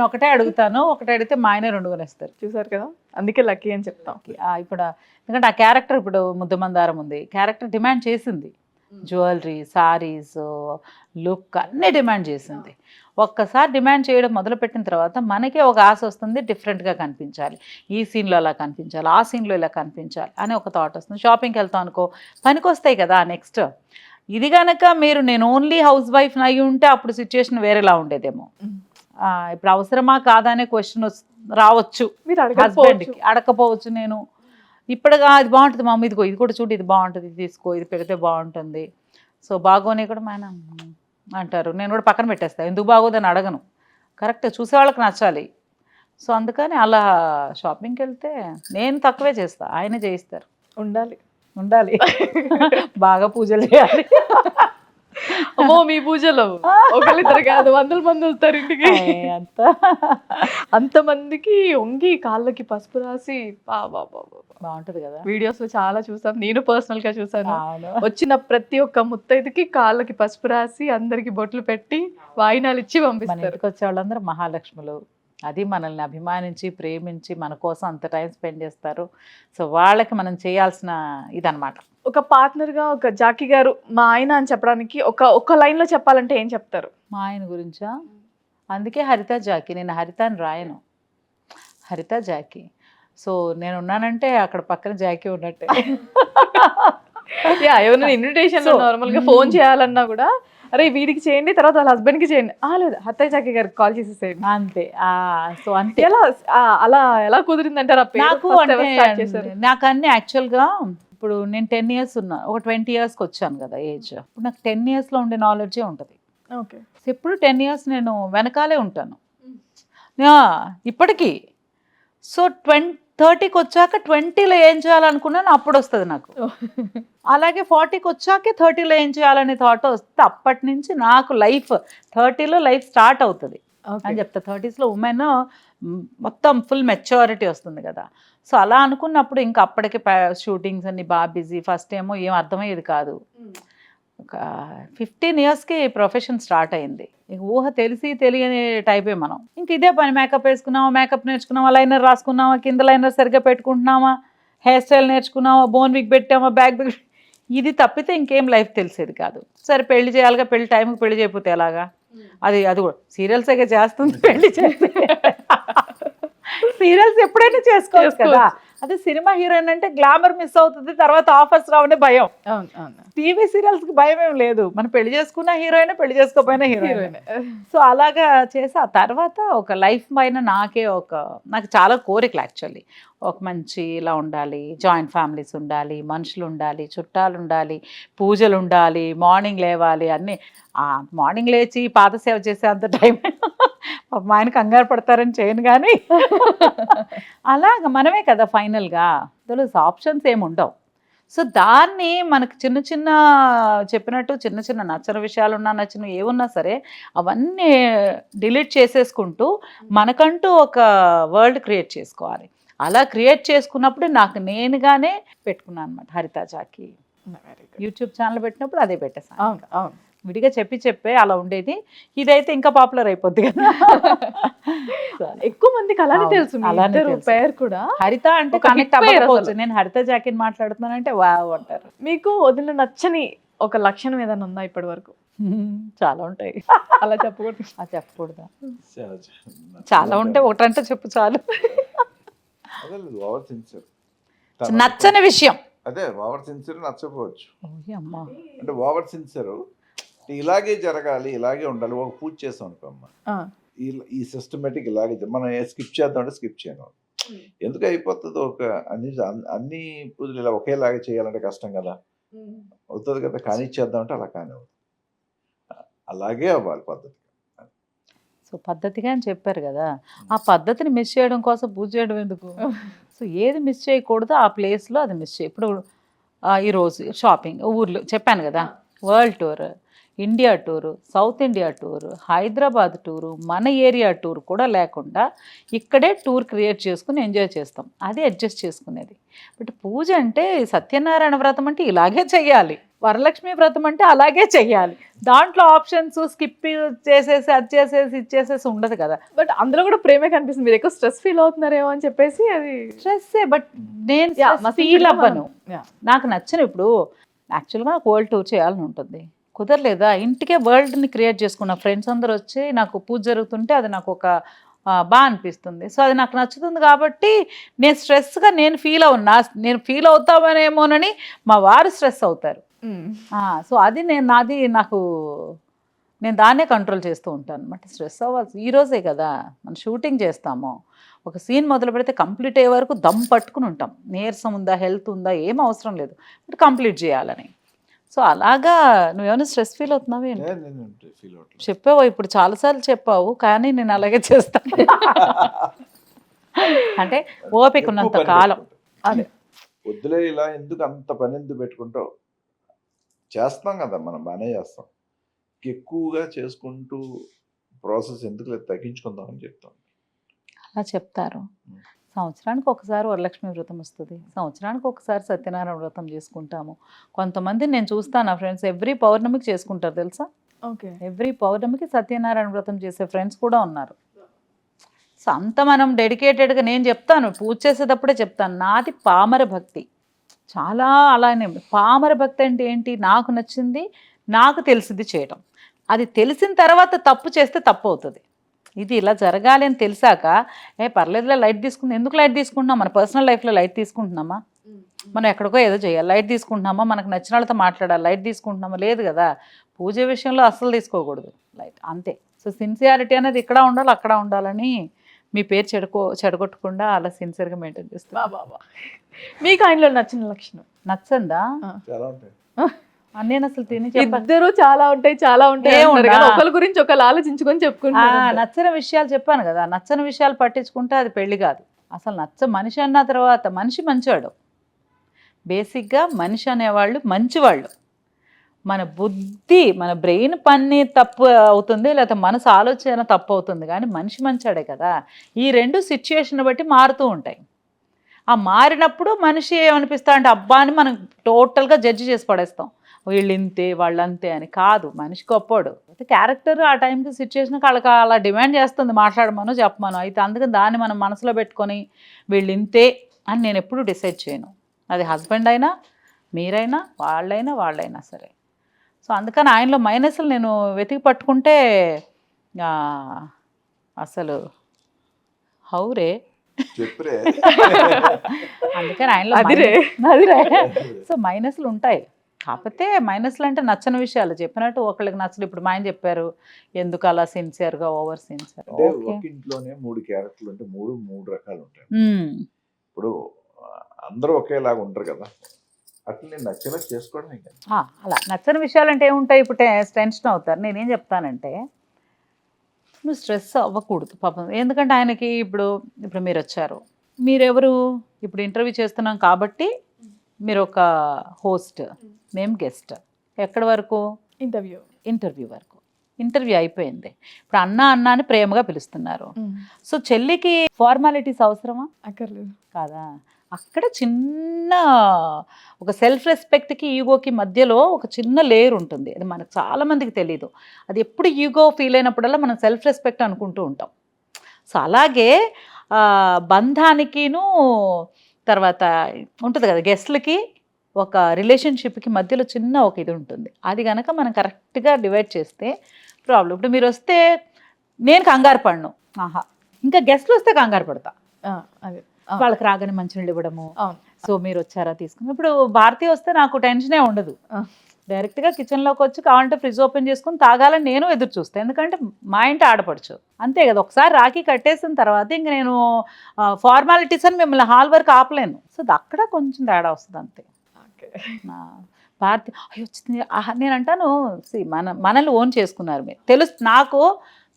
ఒకటే అడుగుతాను. ఒకటే అడిగితే మా ఆయన 2 కొనేస్తారు. చూసారు కదా, అందుకే లక్కీ అని చెప్తాం. ఇప్పుడు ఎందుకంటే ఆ క్యారెక్టర్ ఇప్పుడు ముద్దమందారం ఉంది, క్యారెక్టర్ డిమాండ్ చేసింది. జ్యువెలరీ, సారీస్, లుక్ అన్నీ డిమాండ్ చేసింది. ఒక్కసారి డిమాండ్ చేయడం మొదలుపెట్టిన తర్వాత మనకే ఒక ఆశ వస్తుంది, డిఫరెంట్గా కనిపించాలి, ఈ సీన్లో అలా కనిపించాలి, ఆ సీన్లో ఇలా కనిపించాలి అని ఒక థాట్ వస్తుంది. షాపింగ్కి వెళ్తాం అనుకో, పనికొస్తాయి కదా నెక్స్ట్. ఇది కనుక నేను ఓన్లీ హౌస్ వైఫ్ అయి ఉంటే అప్పుడు సిచ్యుయేషన్ వేరేలా ఉండేదేమో. ఇప్పుడు అవసరమా కాదా అనే క్వశ్చన్ రావచ్చు మీరు హస్బెండ్కి, అడగకపోవచ్చు. నేను ఇప్పుడుగా అది బాగుంటుంది మమ్మీ, ఇదిగో ఇది కూడా చూడు, ఇది బాగుంటుంది, ఇది తీసుకో, ఇది పెడితే బాగుంటుంది. సో బాగోని కూడా మా ఆయన అంటారు, నేను కూడా పక్కన పెట్టేస్తాను, ఎందుకు బాగోదని అడగను. కరెక్ట్, చూసే వాళ్ళకి నచ్చాలి. సో అందుకని అలా షాపింగ్కి వెళ్తే నేను తక్కువే చేస్తా, ఆయనే చేయిస్తారు. ఉండాలి. బాగా పూజలు చేయాలి. అమ్మో మీ పూజలో ఒకళ్ళిద్దరు కాదు, 100 మంది వస్తారు ఇంటికి. అంతమందికి వంగి కాళ్ళకి పసుపు రాసి బాగుంటది కదా. వీడియోస్ లో చాలా చూసాం, నేను పర్సనల్ గా చూసాను. వచ్చిన ప్రతి ఒక్క ముత్తైదుకి కాళ్ళకి పసుపు రాసి అందరికి బొట్లు పెట్టి వాయినాలు ఇచ్చి పంపిస్తారు. ఇంటికి వచ్చే వాళ్ళందరూ మహాలక్ష్ములు. అది మనల్ని అభిమానించి ప్రేమించి మన కోసం అంత టైం స్పెండ్ చేస్తారు. సో వాళ్ళకి మనం చేయాల్సిన ఇదనమాట. ఒక పార్ట్నర్ గా ఒక జాకీ గారు మా ఆయన అని చెప్పడానికి ఒక లైన్ లో చెప్పాలంటే ఏం చెప్తారు? మా ఆయన గురించా? అందుకే హరిత జాకీ. నేను హరిత అని రాయను, హరిత జాకీ. సో నేను ఉన్నానంటే అక్కడ పక్కన జాకీ ఉన్నట్టే. ఎవరైనా ఇన్విటేషన్ నార్మల్ గా ఫోన్ చేయాలన్నా కూడా అరే వీడికి చేయండి, తర్వాత వాళ్ళ హస్బెండ్ కి చేయండి, లేదు హత్తయ్య జాకీ గారికి కాల్ చేసేసేయండి అంతే. సో అంతే. ఎలా కుదిరిందంటారు? నాకు అన్ని యాక్చువల్గా ఇప్పుడు నేను 10 years ఉన్నా, ఒక 20 yearsకి వచ్చాను కదా ఏజ్. ఇప్పుడు నాకు 10 yearsలో ఉండే నాలెడ్జే ఉంటుంది. ఓకే. ఎప్పుడు 10 years నేను వెనకాలే ఉంటాను ఇప్పటికీ. సో 30కి వచ్చాక 20లో ఏం చేయాలనుకున్నాను అప్పుడు వస్తుంది నాకు. అలాగే 40కి వచ్చాకే 30లో ఏం చేయాలనే థాట్ వస్తే అప్పటి నుంచి నాకు లైఫ్ 30లో లైఫ్ స్టార్ట్ అవుతుంది అని చెప్తా. 30sలో ఉమెన్ మొత్తం ఫుల్ మెచ్యూరిటీ వస్తుంది కదా. సో అలా అనుకున్నప్పుడు ఇంకా అప్పటికి షూటింగ్స్ అన్ని బాగా బిజీ. ఫస్ట్ ఏమో ఏం అర్థమయ్యేది కాదు. ఒక 15 yearsకి ప్రొఫెషన్ స్టార్ట్ అయింది. ఇంక ఊహ తెలియని టైపే మనం. ఇంక ఇదే పని, మేకప్ వేసుకున్నామా, మేకప్ నేర్చుకున్నామా, లైనర్ రాసుకున్నామా, కింద లైనర్ సరిగ్గా పెట్టుకుంటున్నామా, హెయిర్ స్టైల్ నేర్చుకున్నామా, బోన్ విగ్ పెట్టామా, బ్యాక్ బిగ్, ఇది తప్పితే ఇంకేం లైఫ్ తెలిసేది కాదు. సరే పెళ్లి చేయాలిగా, పెళ్లి టైంకి పెళ్లి చేయకపోతే ఎలాగా? అది కూడా సీరియల్స్ అయితే చేస్తుంది, పెళ్లి చేస్తే సీరియల్స్ ఎప్పుడైనా చేసుకోవచ్చు కదా. అదే సినిమా హీరోయిన్ అంటే గ్లామర్ మిస్ అవుతుంది, తర్వాత ఆఫర్స్ రావనే భయం. టీవీ సీరియల్స్ కి భయం ఏం లేదు, మనం పెళ్లి చేసుకున్న హీరోయిన్, పెళ్లి చేసుకోపోయినా హీరోయిన్. సో అలాగా చేసి ఆ తర్వాత ఒక లైఫ్ పైన నాకు చాలా కోరికలు యాక్చువల్లీ. ఒక మంచి ఇలా ఉండాలి, జాయింట్ ఫ్యామిలీస్ ఉండాలి, మనుషులు ఉండాలి, చుట్టాలు ఉండాలి, పూజలు ఉండాలి, మార్నింగ్ లేవాలి, అన్నీ. మార్నింగ్ లేచి పాదసేవ చేసే అంత టైం మా ఆయన కంగారు పడతారని చేయను, కానీ అలాగ మనమే కదా ఫైనల్గా. ఆప్షన్స్ ఏమి ఉండవు. సో దాన్ని మనకు చిన్న చెప్పినట్టు చిన్న నచ్చని విషయాలు ఉన్నా, నచ్చిన ఏమున్నా సరే అవన్నీ డిలీట్ చేసేసుకుంటూ మనకంటూ ఒక వరల్డ్ క్రియేట్ చేసుకోవాలి. అలా క్రియేట్ చేసుకున్నప్పుడు నాకు నేనుగానే పెట్టుకున్నాను అనమాట హరిత జాకీ. యూట్యూబ్ ఛానల్ పెట్టినప్పుడు అదే పెట్టేసాను. విడిగా చెప్పే అలా ఉండేది. ఇదైతే ఇంకా పాపులర్ అయిపోద్ది కదా. ఎక్కువ మందికి అలానే తెలుసు. పేరు కూడా హరిత అంటే కనెక్ట్ అవ్వకపోవచ్చు. నేను హరిత జాకీని మాట్లాడుతున్నానంటే వావ్ అంటారు. మీకు వదిన నచ్చని ఒక లక్షణం ఏదైనా ఉందా ఇప్పటి వరకు? చాలా ఉంటాయి. అలా చెప్పకూడదు. చెప్పకూడదా? చాలా ఉంటాయి, ఒకటంటే చెప్పు చాలు. నచ్చని విషయం అదే ఓవర్ సిన్సియర్ నచ్చకపోవచ్చు. అంటే ఓవర్ సిన్సియర్ ఇలాగే జరగాలి, ఇలాగే ఉండాలి. ఒక పూజ చేస్తాం అనుకోమ్మా, ఈ సిస్టమేటిక్ ఇలాగే మనం స్కిప్ చేద్దాం అంటే స్కిప్ చేయను. ఎందుకు అయిపోతుంది? అన్ని పూజలు ఇలా ఒకేలాగే చేయాలంటే కష్టం కదా, అవుతుంది కదా. కానీ చేద్దాం అంటే అలా కానీ అవుతుంది, అలాగే అవ్వాలి పద్ధతి. సో పద్ధతిగా అని చెప్పారు కదా, ఆ పద్ధతిని మిస్ చేయడం కోసం పూజ చేయడం ఎందుకు? సో ఏది మిస్ చేయకూడదు ఆ ప్లేస్లో అది మిస్ చేయ. ఇప్పుడు ఈరోజు షాపింగ్, ఊర్లో చెప్పాను కదా, world tour, India tour, south India tour, Hyderabad tour, మన ఏరియా టూర్ కూడా లేకుండా ఇక్కడే టూర్ క్రియేట్ చేసుకుని ఎంజాయ్ చేస్తాం. అది అడ్జస్ట్ చేసుకునేది. బట్ పూజ అంటే సత్యనారాయణ వ్రతం అంటే ఇలాగే చెయ్యాలి, వరలక్ష్మి వ్రతం అంటే అలాగే చెయ్యాలి. దాంట్లో ఆప్షన్స్ స్కిప్ చేసేసి అది చేసేసి ఇచ్చేసేసి ఉండదు కదా. బట్ అందులో కూడా ప్రేమే కనిపిస్తుంది. మీరు ఎక్కువ స్ట్రెస్ ఫీల్ అవుతున్నారేమో అని చెప్పేసి అది స్ట్రెస్సే. బట్ నేను ఫీల్ అవ్వను. నాకు నచ్చను. ఇప్పుడు యాక్చువల్గా నాకు వరల్డ్ టూర్ చేయాలని ఉంటుంది, కుదరలేదా, ఇంటికే వరల్డ్ని క్రియేట్ చేసుకున్న ఫ్రెండ్స్ అందరూ వచ్చి నాకు పూజ జరుగుతుంటే అది నాకు ఒక బాగా అనిపిస్తుంది. సో అది నాకు నచ్చుతుంది కాబట్టి నేను స్ట్రెస్గా నేను ఫీల్ అవునా, నేను ఫీల్ అవుతామనేమోనని మా వారు స్ట్రెస్ అవుతారు. సో అది నేను దాన్నే కంట్రోల్ చేస్తూ ఉంటాను అనమాట. స్ట్రెస్ అవ్వాల్సి ఈరోజే కదా మనం షూటింగ్ చేస్తాము, ఒక సీన్ మొదలు పెడితే కంప్లీట్ అయ్యే వరకు దమ్ పట్టుకుని ఉంటాం, నీరసం ఉందా హెల్త్ ఉందా ఏం అవసరం లేదు, బట్ కంప్లీట్ చేయాలని. సో అలాగా నువ్వేమైనా స్ట్రెస్ ఫీల్ అవుతున్నావు ఏంటి? ఫీల్ అవుతుంది. చెప్పావు ఇప్పుడు చాలాసార్లు చెప్పావు, కానీ నేను అలాగే చేస్తాను. అంటే ఓపిక ఉన్నంత కాలం. అదే వద్దులే ఇలా ఎందుకు అంత పని ఎందుకు పెట్టుకుంటావు, చేస్తాం కదా మనం బాగానే చేస్తాం, ఎక్కువగా చేసుకుంటూ ప్రాసెస్ ఎందుకు లేదు తగ్గించుకుందాం అని చెప్తాం. అలా చెప్తారు. సంవత్సరానికి ఒకసారి వరలక్ష్మి వ్రతం వస్తుంది, సంవత్సరానికి ఒకసారి సత్యనారాయణ వ్రతం చేసుకుంటాము. కొంతమంది నేను చూస్తాను నా ఫ్రెండ్స్ ఎవ్రీ పౌర్ణమికి చేసుకుంటారు తెలుసా, ఓకే. ఎవ్రీ పౌర్ణమికి సత్యనారాయణ వ్రతం చేసే ఫ్రెండ్స్ కూడా ఉన్నారు. సో అంత మనం డెడికేటెడ్గా నేను చెప్తాను, పూజ చేసేటప్పుడే చెప్తాను, నాది పామర భక్తి, చాలా అలానే పామర భక్తి అంటే ఏంటి, నాకు నచ్చింది నాకు తెలిసింది చేయటం, అది తెలిసిన తర్వాత తప్పు చేస్తే తప్పు అవుతుంది. ఇది ఇలా జరగాలి అని తెలిసాక పర్లేదులే లైట్ తీసుకుంది, ఎందుకు లైట్ తీసుకుంటున్నాం, మన పర్సనల్ లైఫ్లో లైట్ తీసుకుంటున్నామా, మనం ఎక్కడికో ఏదో చేయాలి లైట్ తీసుకుంటున్నామా, మనకు నచ్చిన వాళ్ళతో మాట్లాడాలి లైట్ తీసుకుంటున్నామా, లేదు కదా. పూజ విషయంలో అస్సలు తీసుకోకూడదు లైట్, అంతే. సో సిన్సియారిటీ అనేది ఇక్కడ ఉండాలి అక్కడ ఉండాలని మీ పేరు చెడగొట్టకుండా అలా సిన్సియర్గా మెయింటైన్ చేస్తాను. బాబా మీకు ఆయనలో నచ్చిన లక్షణం? నచ్చందా? చాలా ఉంటాయి. నేను అసలు తిని ఇద్దరు చాలా ఉంటాయి అంటారు కదా, ఒకరి గురించి ఒకరు ఆలోచించుకొని చెప్పుకుంటారు. నచ్చని విషయాలు చెప్పాను కదా, నచ్చని విషయాలు పట్టించుకుంటే అది పెళ్లి కాదు. అసలు మనిషి అన్న తర్వాత మనిషి మంచివాడు, బేసిక్గా మనిషి అనేవాళ్ళు మంచివాళ్ళు. మన బుద్ధి మన బ్రెయిన్ పని తప్పు అవుతుంది, లేకపోతే మనసు ఆలోచన తప్పు అవుతుంది, కానీ మనిషి మంచాడే కదా. ఈ రెండు సిచ్యుయేషన్ బట్టి మారుతూ ఉంటాయి. ఆ మారినప్పుడు మనిషి ఏమనిపిస్తా అంటే అబ్బా అని మనం టోటల్గా జడ్జి చేసి పడేస్తాం, వీళ్ళు ఇంతే వాళ్ళు అంతే అని. కాదు, మనిషి గొప్పోడు, క్యారెక్టర్ ఆ టైంకి సిచ్యువేషన్కి వాళ్ళకి అలా డిమాండ్ చేస్తుంది, మాట్లాడమను చెప్పమను. అయితే అందుకని దాన్ని మనం మనసులో పెట్టుకొని వీళ్ళు ఇంతే అని నేను ఎప్పుడు డిసైడ్ చేయను. అది హస్బెండ్ అయినా మీరైనా వాళ్ళైనా సరే. సో అందుకని ఆయనలో మైనస్లు నేను వెతికి పట్టుకుంటే అసలు హౌరే చెప్పురే. అందుకని ఆయనలో సో మైనస్లు ఉంటాయి. కాకపోతే మైనస్లు అంటే నచ్చని విషయాలు చెప్పినట్టు ఒకళ్ళకి నచ్చలు. ఇప్పుడు మా ఆయన చెప్పారు ఎందుకు అలా సిన్సియర్గా ఓవర్ సిన్సియర్. ఒక ఇంట్లోనే 3 క్యారెక్టర్లు అంటే 3 రకాలు ఉంటాయి. ఇప్పుడు అందరూ ఒకేలాగా ఉంటారు కదా, అట్లా నేను నచ్చేలా చేసుకోవడం. అలా నచ్చని విషయాలు అంటే ఏముంటాయి, ఇప్పుడు టెన్షన్ అవుతారు. నేనేం చెప్తానంటే నువ్వు స్ట్రెస్ అవ్వకూడదు పాపం. ఎందుకంటే ఆయనకి ఇప్పుడు మీరు వచ్చారు, మీరెవరు, ఇప్పుడు ఇంటర్వ్యూ చేస్తున్నాం కాబట్టి మీరు ఒక హోస్ట్, మేము గెస్ట్. ఎక్కడి వరకు? ఇంటర్వ్యూ వరకు. ఇంటర్వ్యూ అయిపోయింది, ఇప్పుడు అన్న అని ప్రేమగా పిలుస్తున్నారు. సో చెల్లికి ఫార్మాలిటీస్ అవసరమా? అక్కర్లేదు కాదా. అక్కడ చిన్న ఒక సెల్ఫ్ రెస్పెక్ట్కి ఈగోకి మధ్యలో ఒక చిన్న లేయర్ ఉంటుంది, అది మనకు చాలామందికి తెలీదు. అది ఎప్పుడు ఈగో ఫీల్ అయినప్పుడల్లా మనం సెల్ఫ్ రెస్పెక్ట్ అనుకుంటూ ఉంటాం. సో అలాగే బంధానికిను తర్వాత ఉంటుంది కదా గెస్ట్లకి, ఒక రిలేషన్షిప్కి మధ్యలో చిన్న ఒక ఇది ఉంటుంది. అది కనుక మనం కరెక్ట్గా డివైడ్ చేస్తే ప్రాబ్లం. ఇప్పుడు మీరు వస్తే నేను కంగారు పడను, ఇంకా గెస్ట్లు వస్తే కంగారు పడతా. అదే వాళ్ళకి రాగానే మంచినీళ్ళు ఇవ్వడము, సో మీరు వచ్చారా తీసుకుని. ఇప్పుడు భారతి వస్తే నాకు టెన్షనే ఉండదు, డైరెక్ట్గా కిచెన్లోకి వచ్చి కావాలంటే ఫ్రిడ్జ్ ఓపెన్ చేసుకుని తాగాలని నేను ఎదురు చూస్తాను, ఎందుకంటే మా ఇంటి ఆడపడుచు అంతే కదా. ఒకసారి రాఖీ కట్టేసిన తర్వాత ఇంక నేను ఫార్మాలిటీస్ అని మిమ్మల్ని హాల్ వరకు ఆపలేను. సో అక్కడ కొంచెం తేడా వస్తుంది అంతే. భారతి అయ్యో వచ్చింది నేను అంటాను, మనల్ని ఓన్ చేసుకున్నారు మీరు, నాకు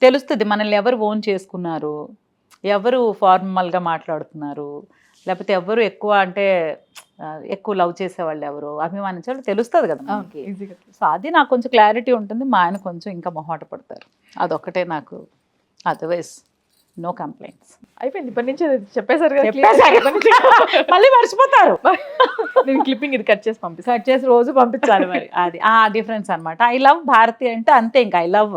తెలుస్తుంది మనల్ని ఎవరు ఓన్ చేసుకున్నారు, ఎవరు ఫార్మల్గా మాట్లాడుతున్నారు, లేకపోతే ఎవరు ఎక్కువ అంటే ఎక్కువ లవ్ చేసేవాళ్ళు ఎవరు, అభిమానించేవాళ్ళు తెలుస్తుంది కదా మనకి. సో అది నాకు కొంచెం క్లారిటీ ఉంటుంది, మా ఆయన కొంచెం ఇంకా మొహాట పడతారు, అదొక్కటే నాకు. Otherwise no complaints. అయిపోయింది, ఇప్పటి నుంచి చెప్పేశారు కదా, మళ్ళీ మర్చిపోతారు. నేను క్లిప్పింగ్ ఇది కట్ చేసి రోజు పంపించాలి మరి. అది డిఫరెన్స్ అనమాట. ఐ లవ్ భారతి అంటే అంతే, ఇంకా ఐ లవ్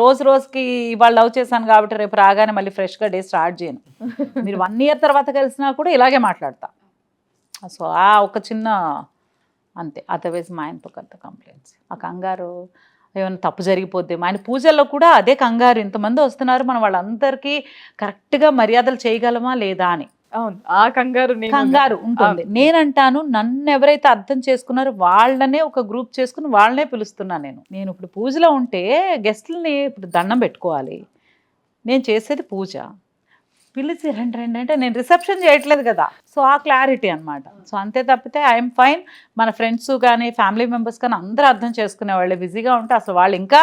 రోజుకి ఇవాళ లవ్ చేశాను కాబట్టి రేపు రాగానే మళ్ళీ ఫ్రెష్గా డే స్టార్ట్ చేయను. మీరు 1 year తర్వాత కలిసినా కూడా ఇలాగే మాట్లాడతా. సో ఒక చిన్న అంతే. అదర్వైజ్ మా ఆయనతో పెద్ద కంప్లైంట్స్. ఆ కంగారు ఏమైనా తప్పు జరిగిపోద్ది. మా ఆయన పూజల్లో కూడా అదే కంగారు. ఇంతమంది వస్తున్నారు, మనం వాళ్ళందరికీ కరెక్ట్గా మర్యాదలు చేయగలమా లేదా అని అవును, ఆ కంగారు కంగారు ఉంటుంది. నేనంటాను, నన్ను ఎవరైతే అర్థం చేసుకున్నారో వాళ్ళనే ఒక గ్రూప్ చేసుకుని వాళ్ళనే పిలుస్తున్నాను. నేను ఇప్పుడు పూజలో ఉంటే గెస్ట్లని ఇప్పుడు దండం పెట్టుకోవాలి, నేను చేసేది పూజ, పిలిచి రండి రండి అంటే నేను రిసెప్షన్ చేయట్లేదు కదా. సో ఆ క్లారిటీ అనమాట. సో అంతే తప్పితే ఐఎమ్ ఫైన్. మన ఫ్రెండ్స్ కానీ ఫ్యామిలీ మెంబర్స్ కానీ అందరూ అర్థం చేసుకునే వాళ్ళు బిజీగా ఉంటే అసలు వాళ్ళు ఇంకా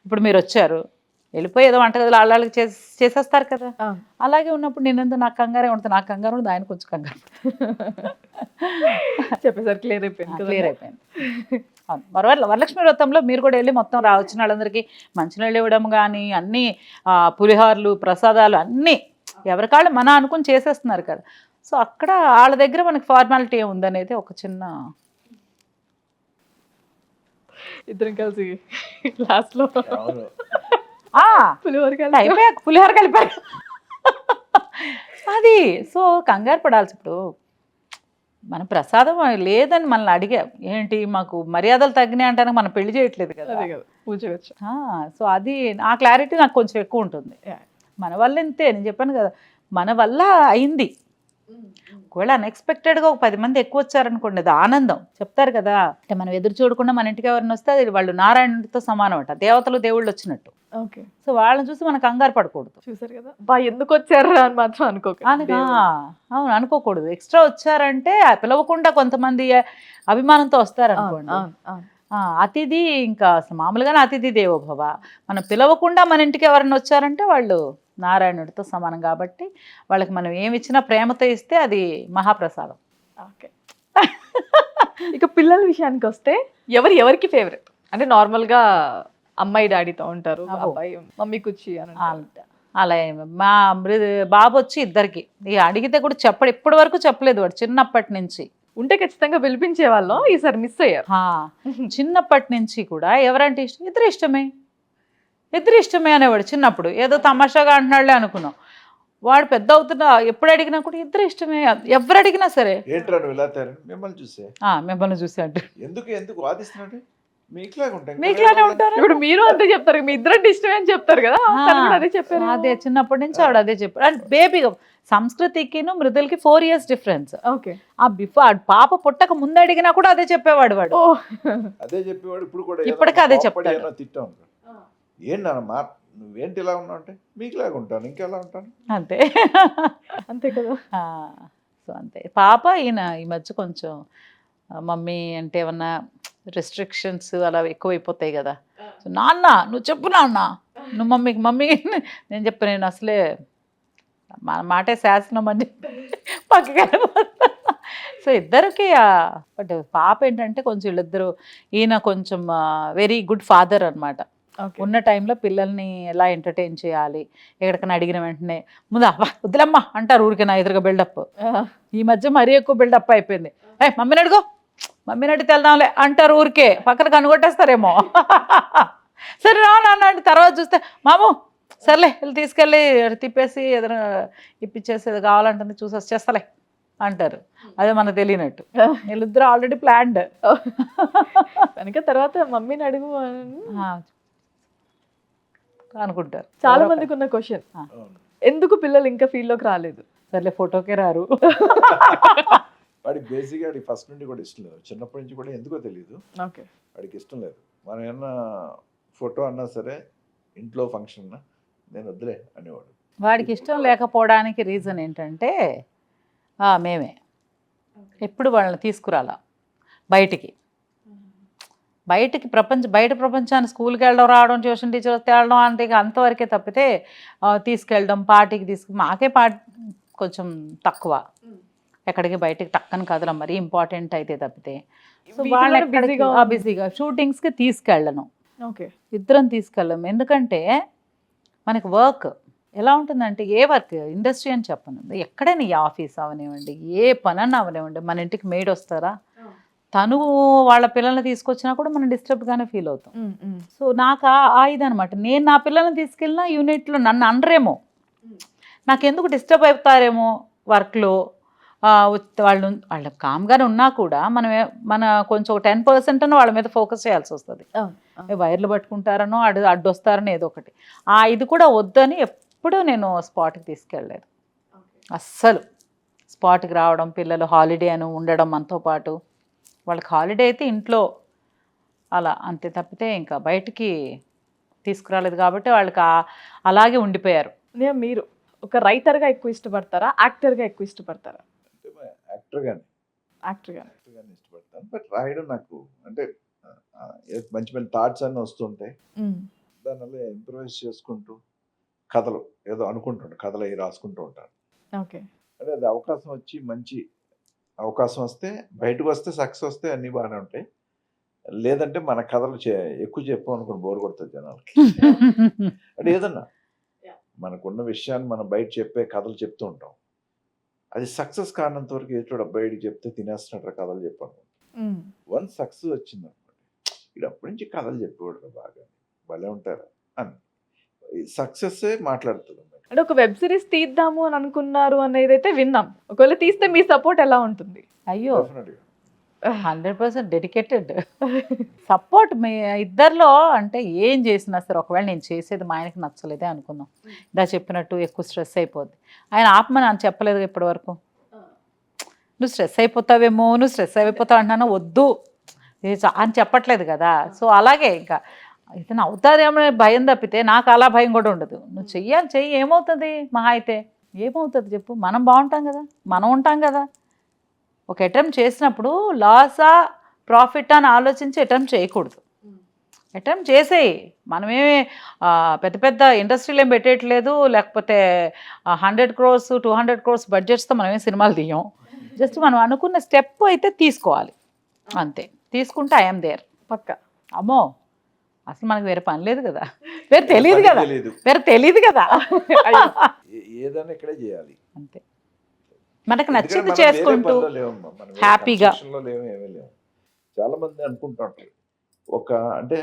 ఇప్పుడు మీరు వచ్చారు వెళ్ళిపోయి ఏదో వంటగదిలో వాళ్ళకి చేసేస్తారు కదా. అలాగే ఉన్నప్పుడు నేనంతా నాకు కంగారే ఉంటుంది. నాకు కంగారు ఉంటుంది, ఆయన కొంచెం కంగారు చెప్పేసరి క్లియర్ అయిపోయింది. క్లియర్ అయిపోయింది. అవును. వరలక్ష్మి వ్రతంలో మీరు కూడా వెళ్ళి మొత్తం వచ్చిన వాళ్ళందరికీ మంచినీళ్ళు ఇవ్వడం కానీ అన్నీ పులిహోరలు ప్రసాదాలు అన్నీ ఎవరికాళ్ళు మన అనుకుని చేసేస్తున్నారు కదా. సో అక్కడ వాళ్ళ దగ్గర మనకి ఫార్మాలిటీ ఏముందనేది ఒక చిన్న ఇద్దరం కలిసి లాస్ట్లో పులిహోర కలిపారు అది. సో కంగారు పడాల్సి, ఇప్పుడు మన ప్రసాదం లేదని మనల్ని అడిగా ఏంటి మాకు మర్యాదలు తగ్గినాయి అంటానికి మనం పెళ్లి చేయట్లేదు కదా. పూజ. సో అది ఆ క్లారిటీ నాకు కొంచెం ఎక్కువ ఉంటుంది. మన వల్ల ఇంతే, నేను చెప్పాను కదా, మన వల్ల అయింది. ఒకవేళ అన్ఎక్స్పెక్టెడ్గా ఒక 10 మంది ఎక్కువ వచ్చారనుకోండి, అది ఆనందం. చెప్తారు కదా, అంటే మనం ఎదురు చూడకుండా మన ఇంటికి ఎవరిని వస్తే అది వాళ్ళు నారాయణుడితో సమానం అంట, దేవతలు దేవుళ్ళు వచ్చినట్టు. ఓకే. సో వాళ్ళని చూసి మనం కంగారు పడకూడదు. చూసారు కదా, బా ఎందుకు వచ్చారా అని మాత్రం అనుకోకండి. అవును, అనుకోకూడదు. ఎక్స్ట్రా వచ్చారంటే పిలవకుండా కొంతమంది అభిమానంతో వస్తారనుకోండి. అతిథి ఇంకా మామూలుగానే అతిథి దేవోభవ. మనం పిలవకుండా మన ఇంటికి ఎవరైనా వచ్చారంటే వాళ్ళు నారాయణుడితో సమానం. కాబట్టి వాళ్ళకి మనం ఏమి ఇచ్చినా ప్రేమతో ఇస్తే అది మహాప్రసాదం. ఓకే. ఇక పిల్లల విషయానికి వస్తే ఎవరికి ఫేవరెట్? అంటే నార్మల్గా అమ్మాయి డాడీతో ఉంటారు, అబ్బాయి మమ్మీ కుచ్చి అని అలా మా బాబు వచ్చి ఇద్దరికి అడిగితే కూడా ఇప్పటి వరకు చెప్పలేదు. వాడు చిన్నప్పటి నుంచి ఉంటే ఖచ్చితంగా పిలిపించే వాళ్ళం, ఈసారి మిస్ అయ్యారు. చిన్నప్పటి నుంచి కూడా ఎవరంటే ఇష్టం, ఇద్దరు ఇష్టమే అనేవాడు. చిన్నప్పుడు ఏదో తమాషాగా అంటున్నాడులే అనుకున్నాం. వాడు పెద్ద అవుతున్నా ఎప్పుడు అడిగినా కూడా ఇద్దరు ఇష్టమే, ఎవరు అడిగినా సరే. మిమ్మల్ని చూసి అంటే ఎందుకు వాదిస్తున్నాడు? మీకులానే ఉంటారు. ఇప్పుడు మీరు అంతే చెప్తారు, మీ ఇద్దరంటే ఇష్టమే అని చెప్తారు కదా. అదే చెప్పారు. అదే చిన్నప్పటి నుంచి ఆవిడ అదే చెప్పారు. అండ్ బేబీగా సంస్కృతికి మృదులకి 4 years డిఫరెన్స్. ఓకే. పాప పుట్టక ముందు అడిగినా కూడా అదే చెప్పేవాడు వాడు. అదే చెప్పేవాడు. ఇప్పుడు కూడా ఇప్పటికీ అదే చెప్తాడు. ఏంటమ్మా నువ్వేంటి ఇలా ఉన్నావు అంటే మీకులాగా ఉంటాను, ఇంకెలా ఉంటాను, అంతే అంతే కదా. సో అంతే. పాప ఈయన ఈ మధ్య కొంచెం మమ్మీ అంటే ఏమన్నా రెస్ట్రిక్షన్స్ అలా ఎక్కువైపోతాయి కదా. సో నాన్న నువ్వు చెప్పు, నాన్న నువ్వు మమ్మీ నేను చెప్పాను, నేను అసలే మాటే శాసనం అని చెప్పి పక్కగా. సో ఇద్దరికి బట్ పాప ఏంటంటే కొంచెం వీళ్ళిద్దరు, ఈయన కొంచెం వెరీ గుడ్ ఫాదర్ అనమాట. ఉన్న టైంలో పిల్లల్ని ఎలా ఎంటర్టైన్ చేయాలి, ఎక్కడికైనా అడిగిన వెంటనే ముందు వద్దులమ్మా అంటారు ఊరికి నా ఎదురుగా బిల్డప్. ఈ మధ్య మరీ ఎక్కువ బిల్డప్ అయిపోయింది. మమ్మీని అడుగు, మమ్మీని అడిగి వెళ్దాంలే అంటారు ఊరికే, పక్కన కనుగొట్టేస్తారేమో. సరే రా నాన్న అంటే తర్వాత చూస్తే మాము సర్లే వెళ్ళి తీసుకెళ్ళి తిప్పేసి ఏదైనా ఇప్పించేసి ఏదో కావాలంటుంది చూసి వచ్చేస్తలే అంటారు. అదే మనకు తెలియనట్టు. వీళ్ళిద్దరు ఆల్రెడీ ప్లాన్డ్. కనుక తర్వాత మమ్మీని అడుగు అనుకుంటారు. చాలా మందికి ఉన్న క్వశ్చన్, ఎందుకు పిల్లలు ఇంకా ఫీల్డ్లోకి రాలేదు? సర్లే ఫోటోకే రారు. వాడికి బేసిక్గా వాడికి ఫస్ట్ నుండి కూడా ఇష్టం లేదు, చిన్నప్పటి నుంచి కూడా ఎందుకో తెలియదు. ఓకే. వాడికి ఇష్టం లేదు. మనం ఏమన్నా ఫోటో అన్నా సరే ఇంట్లో ఫంక్షన్ నేను వద్దులే అనేవాడు. వాడికి ఇష్టం లేకపోవడానికి రీజన్ ఏంటంటే మేమే ఎప్పుడు వాళ్ళని తీసుకురాలా బయటికి బయట ప్రపంచాన్ని స్కూల్కి వెళ్ళడం రావడం ట్యూషన్ టీచర్ తేవడం అంటే అంతవరకే తప్పితే తీసుకెళ్ళడం పార్టీకి మాకే కొంచెం తక్కువ. ఎక్కడికి బయటికి టక్కని కదలం మరీ ఇంపార్టెంట్ అయితే తప్పితే. సో వాళ్ళ బిజీగా షూటింగ్స్కి తీసుకెళ్ళను. ఓకే. ఇద్దరం తీసుకెళ్ళము. ఎందుకంటే మనకి వర్క్ ఎలా ఉంటుందంటే, ఏ వర్క్ ఇండస్ట్రీ అని చెప్పను, ఎక్కడైనా ఈ ఆఫీస్ అవనివ్వండి, ఏ పనన్నా అవనివ్వండి, మన ఇంటికి మెయిడ్ వస్తారా, తను వాళ్ళ పిల్లల్ని తీసుకొచ్చినా కూడా మనం డిస్టర్బ్గానే ఫీల్ అవుతాం. సో నాకు ఇదనమాట. నేను నా పిల్లల్ని తీసుకెళ్ళినా యూనిట్లో నన్ను అనరేమో, నాకెందుకు డిస్టర్బ్ అవుతారేమో వర్క్లో, వాళ్ళ కామ్గానే ఉన్నా కూడా మన కొంచెం 10% వాళ్ళ మీద ఫోకస్ చేయాల్సి వస్తుంది. వైర్లు పట్టుకుంటారనో అడ్డొస్తారనో ఏదో ఒకటి. ఇది కూడా వద్దని ఎప్పుడూ నేను స్పాట్కి తీసుకెళ్ళలేదు. అస్సలు స్పాట్కి రావడం, పిల్లలు హాలిడే అని ఉండడం మనతో పాటు, వాళ్ళకి హాలిడే అయితే ఇంట్లో అలా అంతే తప్పితే ఇంకా బయటికి తీసుకురాలేదు. కాబట్టి వాళ్ళకి అలాగే ఉండిపోయారు. మీరు ఒక రైటర్గా ఎక్కువ ఇష్టపడతారా, యాక్టర్గా ఎక్కువ ఇష్టపడతారా? యాక్టర్గానే యాక్టర్గా ఇష్టపడతాను. బట్ రాయడం నాకు అంటే మంచి మంచి థాట్స్ అన్నీ వస్తుంటాయి. దానివల్ల ఇంప్రూవైజ్ చేసుకుంటూ కథలు ఏదో అనుకుంటుంటాను, కథలు అవి రాసుకుంటూ ఉంటాను. ఓకే. అంటే అది అవకాశం వచ్చి మంచి అవకాశం వస్తే, బయటకు వస్తే సక్సెస్ వస్తే అన్నీ బాగానే ఉంటాయి. లేదంటే మన కథలు ఎక్కువ చెప్పాం అనుకుని బోర్ కొడుతుంది జనాలకి. అంటే ఏదన్నా మనకున్న విషయాన్ని మనం బయట చెప్పే కథలు చెప్తూ ఉంటాం. అది సక్సెస్ కానంత వరకు ఎదుటి బయటికి చెప్తే తినేస్తున్నట్టు కథలు చెప్పాను. వన్ సక్సెస్ వచ్చింది అనుకోండి, ఇది అప్పటి నుంచి కథలు చెప్పేవాడు బాగా భలే ఉంటారు అని సక్సెస్ మాట్లాడుతుంది. అంటే ఒక వెబ్ సిరీస్ తీద్దాము అని అనుకున్నారు అనేది అయితే విన్నాం. ఒకవేళ తీస్తే మీ సపోర్ట్ ఎలా ఉంటుంది? అయ్యో 100% డెడికేటెడ్ సపోర్ట్. మీ ఇద్దరిలో అంటే ఏం చేసినా సరే, ఒకవేళ నేను చేసేది మా ఆయనకి నచ్చలేదే అనుకుందాం, ఇలా చెప్పినట్టు ఎక్కువ స్ట్రెస్ అయిపోద్ది. ఆయన ఆపమని అని చెప్పలేదు ఇప్పటి వరకు. నువ్వు స్ట్రెస్ అయిపోతావేమో, నువ్వు స్ట్రెస్ అయిపోతావు అంటున్నాను, వద్దు అని చెప్పట్లేదు కదా. సో అలాగే ఇంకా ఇతను అవుతాదేమో భయం తప్పితే నాకు అలా భయం కూడా ఉండదు. నువ్వు చెయ్యి, ఏమవుతుంది మహా అయితే, ఏమవుతుంది చెప్పు, మనం బాగుంటాం కదా, మనం ఉంటాం కదా. ఒక అటెంప్ట్ చేసినప్పుడు లాసా ప్రాఫిట్ అని ఆలోచించి అటెంప్ట్ చేయకూడదు. అటెంప్ట్ చేసేయి. మనమేమి పెద్ద పెద్ద ఇండస్ట్రీలు ఏం పెట్టేయట్లేదు, లేకపోతే 100 crores 200 crores బడ్జెట్స్తో మనమేం సినిమాలు తీయం. జస్ట్ మనం అనుకున్న స్టెప్ అయితే తీసుకోవాలి అంతే. తీసుకుంటే ఐఎమ్ దేర్ పక్క. అమ్మో అసలు మనకు వేరే పని లేదు కదా, వేరే తెలియదు కదా ఏదైనా ఇక్కడే చేయాలి అంతే. మనకు నచ్చింది చేసుకుంటూ హ్యాపీగా. చాలా మంది అనుకుంటుంటారు అంటే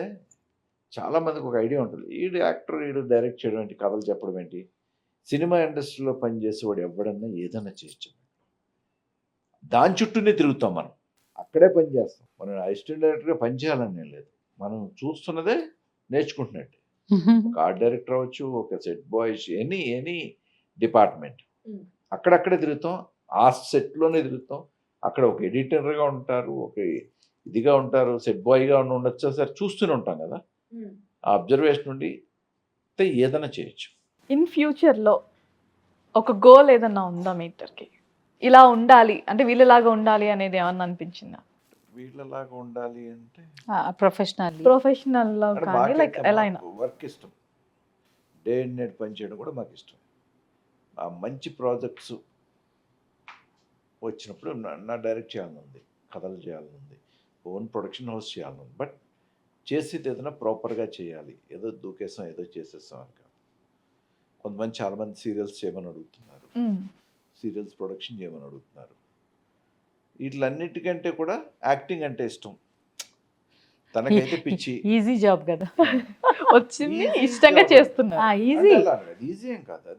చాలా మందికి ఒక ఐడియా ఉంటుంది, ఈడు యాక్టర్, ఈడు డైరెక్ట్ చేయడం ఏంటి, కథలు చెప్పడం ఏంటి, సినిమా ఇండస్ట్రీలో పనిచేసేవాడు ఎవడన్నా ఏదన్నా చేయొచ్చు. దాని చుట్టూనే తిరుగుతాం మనం, అక్కడే పని చేస్తాం. మనం అసిస్టెంట్ డైరెక్టర్గా పనిచేయాలని ఏం లేదు, మనం చూస్తున్నదే నేర్చుకుంటున్నట్టు. ఒక ఆర్ట్ డైరెక్టర్ అవ్వచ్చు, ఒక సెట్ బాయ్స్, ఎనీ డిపార్ట్మెంట్ అక్కడక్కడే తిరుగుతాం, ఆ సెట్లోనే తిరుగుతాం. అక్కడ ఒక ఎడిటర్గా ఉంటారు, ఒక ఇదిగా ఉంటారు, సెట్ బాయ్గా ఉండొచ్చు, సరే చూస్తూనే ఉంటాం కదా. ఆ అబ్జర్వేషన్ నుండి ఏదైనా చేయొచ్చు. ఇన్ ఫ్యూచర్లో ఒక గోల్ ఏదన్నా ఉందా మీ ఇద్దరికి? ఇలా ఉండాలి అంటే వీళ్ళలాగా ఉండాలి అనేది ఏమన్నా అనిపించిందా? వీళ్ళలాగా ఉండాలి అంటే ప్రొఫెషనల్ కానీ లైక్ ఎలా అయినా. వర్క్ ఇష్టం, డే అండ్ నైట్ పని చేయడం కూడా మాకు ఇష్టం. ఆ మంచి ప్రాజెక్ట్స్ వచ్చినప్పుడు నా డైరెక్ట్ చేయాలనుంది, కథలు చేయాలనుంది, ఓన్ ప్రొడక్షన్ హౌస్ చేయాలనుంది. బట్ చేసేది ఏదైనా ప్రాపర్గా చేయాలి, ఏదో దూకేసాం ఏదో చేసేస్తాం అని కాదు. కొంతమంది చాలామంది సీరియల్స్ చేయమని అడుగుతున్నారు, సీరియల్స్ ప్రొడక్షన్ చేయమని అడుగుతున్నారు. వీటిలన్నిటికంటే కూడా యాక్టింగ్ అంటే ఇష్టం. తనకైతే పిచ్చి, ఈజీ జాబ్ కదా, వచ్చింది ఇష్టంగా చేస్తున్నా. ఈజీ ఏం కాదు,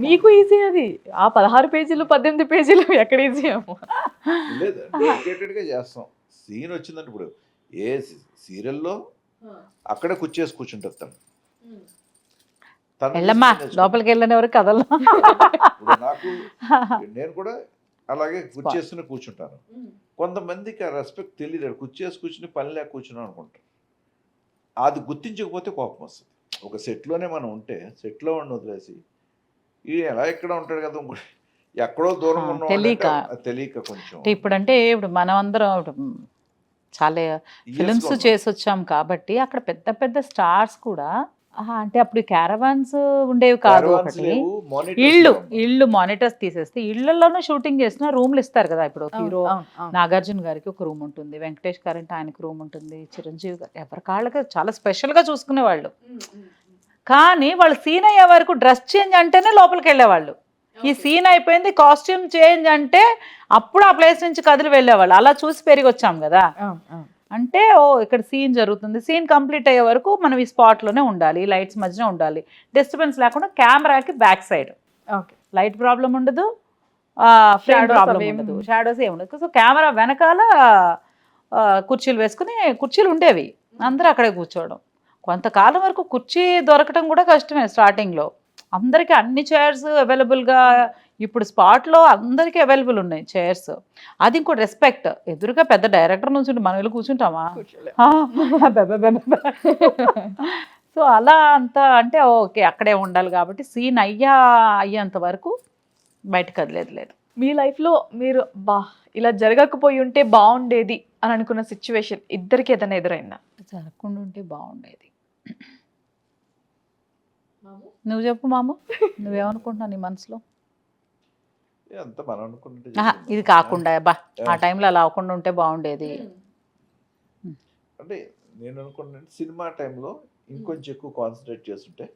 మీకు ఈజీ. అది ఆ 16 పేజీలు 18 పేజీలు ఎక్కడ ఈజీ ఏమో. లేదు, డెడికేటెడ్గా చేస్తాం. సీన్ వచ్చిందంటే ఇప్పుడు ఏ సీరియల్లో అక్కడే కూర్చుంటుంది తను. వెళ్ళమ్మా లోపలికి వెళ్ళని ఎవరు కథలు. నాకు నేను కూడా అలాగే కూర్చేసుకుని కూర్చుంటాను. కొంతమందికి ఆ రెస్పెక్ట్ తెలియదు, కూర్చుని పని లేక కూర్చున్నాం అనుకుంటారు. అది గుర్తించకపోతే కోపం వస్తుంది. ఒక సెట్లోనే మనం ఉంటే సెట్లో ఉండి వదిలేసి ఈ ఎలా ఎక్కడ ఉంటాడు కదా, ఎక్కడో దూరం ఉన్న తెలియక కొంచెం. ఇప్పుడు మనం అందరం చాలా ఫిల్మ్స్ చేసి వచ్చాం కాబట్టి అక్కడ పెద్ద పెద్ద స్టార్స్ కూడా అంటే అప్పుడు క్యారవాన్స్ ఉండేవి కాదు. ఒకటి ఇళ్ళు మానిటర్స్ తీసేస్తే ఇళ్లలోనూ షూటింగ్ చేసిన రూమ్లు ఇస్తారు కదా. ఇప్పుడు హీరో నాగార్జున గారికి ఒక రూమ్ ఉంటుంది, వెంకటేష్ గారంటే ఆయనకి రూమ్ ఉంటుంది, చిరంజీవి గారు ఎవరి కాళ్ళకి చాలా స్పెషల్గా చూసుకునేవాళ్ళు. కానీ వాళ్ళు సీన్ అయ్యే వరకు డ్రెస్ చేంజ్ అంటేనే లోపలికి వెళ్ళేవాళ్ళు. ఈ సీన్ అయిపోయింది కాస్ట్యూమ్ చేంజ్ అంటే అప్పుడు ఆ ప్లేస్ నుంచి కదిలి వెళ్ళేవాళ్ళు. అలా చూసి పెరిగి వచ్చాం కదా. అంటే ఇక్కడ సీన్ జరుగుతుంది, సీన్ కంప్లీట్ అయ్యే వరకు మనం ఈ స్పాట్లోనే ఉండాలి, లైట్స్ మధ్యన ఉండాలి, డిస్టర్బెన్స్ లేకుండా. కెమెరాకి బ్యాక్ సైడ్ లైట్ ప్రాబ్లం ఉండదు, ఫ్రేమ్ Shadows ప్రాబ్లం అవేం- ఉండదు, షాడోస్ ఏమి ఉండదు. సో కెమెరా వెనకాల కుర్చీలు వేసుకుని, కుర్చీలు ఉండేవి, అందరూ అక్కడే కూర్చోవడం. కొంతకాలం వరకు కుర్చీ దొరకటం కూడా కష్టమే స్టార్టింగ్లో. అందరికీ అన్ని చైర్స్ అవైలబుల్గా, ఇప్పుడు స్పాట్లో అందరికీ అవైలబుల్ ఉన్నాయి చైర్స్. అది ఇంకో రెస్పెక్ట్. ఎదురుగా పెద్ద డైరెక్టర్ నుంచి మనం వెళ్ళి కూర్చుంటామా? సో అలా అంత అంటే ఓకే అక్కడే ఉండాలి కాబట్టి సీన్ అయ్యేంత వరకు బయటకు కదిలేదు లేదు. మీ లైఫ్లో మీరు ఇలా జరగకపోయి ఉంటే బాగుండేది అని అనుకున్న సిచ్యువేషన్ ఇద్దరికి ఏదైనా ఎదురైందా? జరగకుండా ఉంటే బాగుండేది. నువ్వు చెప్పు మామ, నువ్వేమనుకుంటున్నావు నీ మనసులో? అంత మనం అనుకుంటే ఇది కాకుండా ఆ టైంలో అలా అవ్వకుండా ఉంటే బాగుండేది అంటే నేను అనుకున్నాను సినిమా టైంలో ఇంకొంచెం ఎక్కువ కాన్సన్ట్రేట్ చేస్తుంటే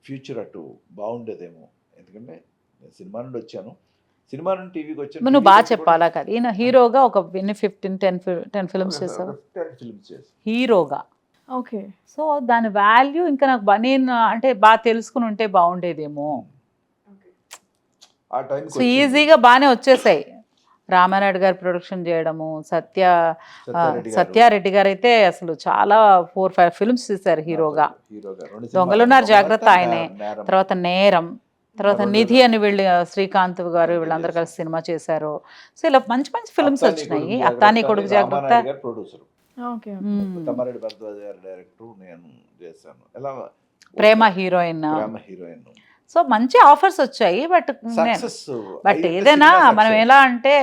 ఫ్యూచర్ అటు బాగుండేదేమో. ఎందుకంటే నేను సినిమా నుండి వచ్చాను, సినిమా నుండి టీవీకి వచ్చాను. నువ్వు బాగా చెప్పాలా కదా, ఈయన హీరోగా ఒక 10 ఫిల్మ్స్ చేసావు 10 ఫిల్మ్స్ చేసి హీరోగా. ఓకే. సో దాని వాల్యూ ఇంకా నాకు నేను అంటే బాగా తెలుసుకుని ఉంటే బాగుండేదేమో. ఆ టైం సో ఈజీగా బాగానే వచ్చేసాయి. రామానాయుడు గారు ప్రొడక్షన్ చేయడము, సత్యారెడ్డి గారు అయితే అసలు చాలా 4-5 ఫిల్మ్స్ చేశారు హీరోగా. దొంగలున్నారు జాగ్రత్త ఆయనే, తర్వాత నేరం, తర్వాత నిధి అని వీళ్ళు శ్రీకాంత్ గారు వీళ్ళందరూ కలిసి సినిమా చేశారు. సో ఇలా మంచి మంచి ఫిల్మ్స్ వచ్చినాయి. అత్తాని కొడుకు జాగ్రత్త, ప్రొడ్యూసర్ ఓకే. తమ్మారెడ్డి భరద్వాజ్ గారు డైరెక్టర్, నేను చేశాను. ఎలా ప్రేమ హీరోయిన్. హీరోయిన్. సో మంచి ఆఫర్స్ వచ్చాయి. బట్ ఏదైనా మనం ఎలా అంటే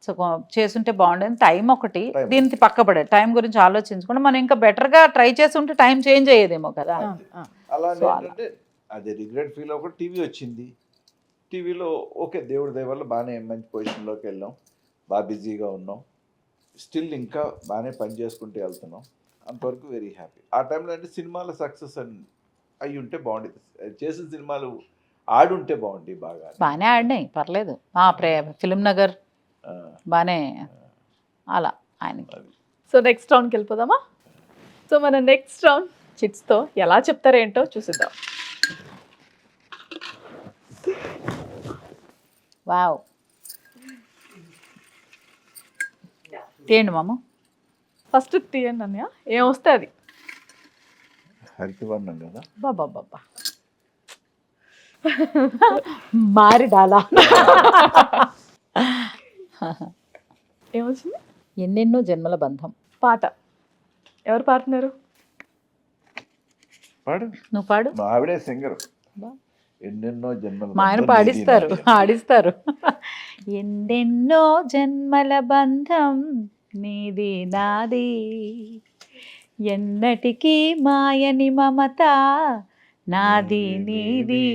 సో చేస్తుంటే బాగుండేది. టైం ఒకటి దీనికి పక్కపడే టైం గురించి ఆలోచించుకుంటే మనం ఇంకా బెటర్గా ట్రై చేసి ఉంటే టైం చేంజ్ అయ్యేదేమో కదా. అలా ఏంటంటే అది రిగ్రెట్ ఫీల్ అవ్వకుండా టీవీ వచ్చింది. టీవీలో ఓకే దేవుడి దయ వల్ల బాగానే మంచి పొజిషన్లోకి వెళ్ళాం, బాగా బిజీగా ఉన్నాం, స్టిల్ ఇంకా బాగానే పని చేసుకుంటూ వెళ్తున్నాం. అంతవరకు వెరీ హ్యాపీ. ఆ టైంలో అంటే సినిమాల సక్సెస్ అయ్యి ఉంటే బాగుండేది, చేసిన సినిమాలు ఆడుంటే బాగుండేది. బాగానే ఆడినాయి, పర్లేదు. ఫిలిం నగర్ బాగానే అలా ఆయనకి. సో నెక్స్ట్ రౌండ్కి వెళ్ళిపోదామా? సో మన నెక్స్ట్ రౌండ్ చిట్స్తో ఎలా చెప్తారేంటో చూసిద్దాం. వావ్, తీయండి మామ. ఫస్ట్ తీయండి అన్నయ్య, ఏం వస్తే అది. హరితవర్ణం కదా బాబా మారి డాలా. ఏమొచ్చింది? ఎన్నెన్నో జన్మల బంధం పాట. ఎవరు పాడుతున్నారు? పాడు, నువ్వు పాడు. మా ఆవిడే సింగర్. ఎన్నెన్నో జన్మల మా ఆయన పాడిస్తారు, ఆడిస్తారు. ఎన్నెన్నో జన్మల బంధం నీది నాది, ఎన్నటికీ మాయని మమత నాది నీది,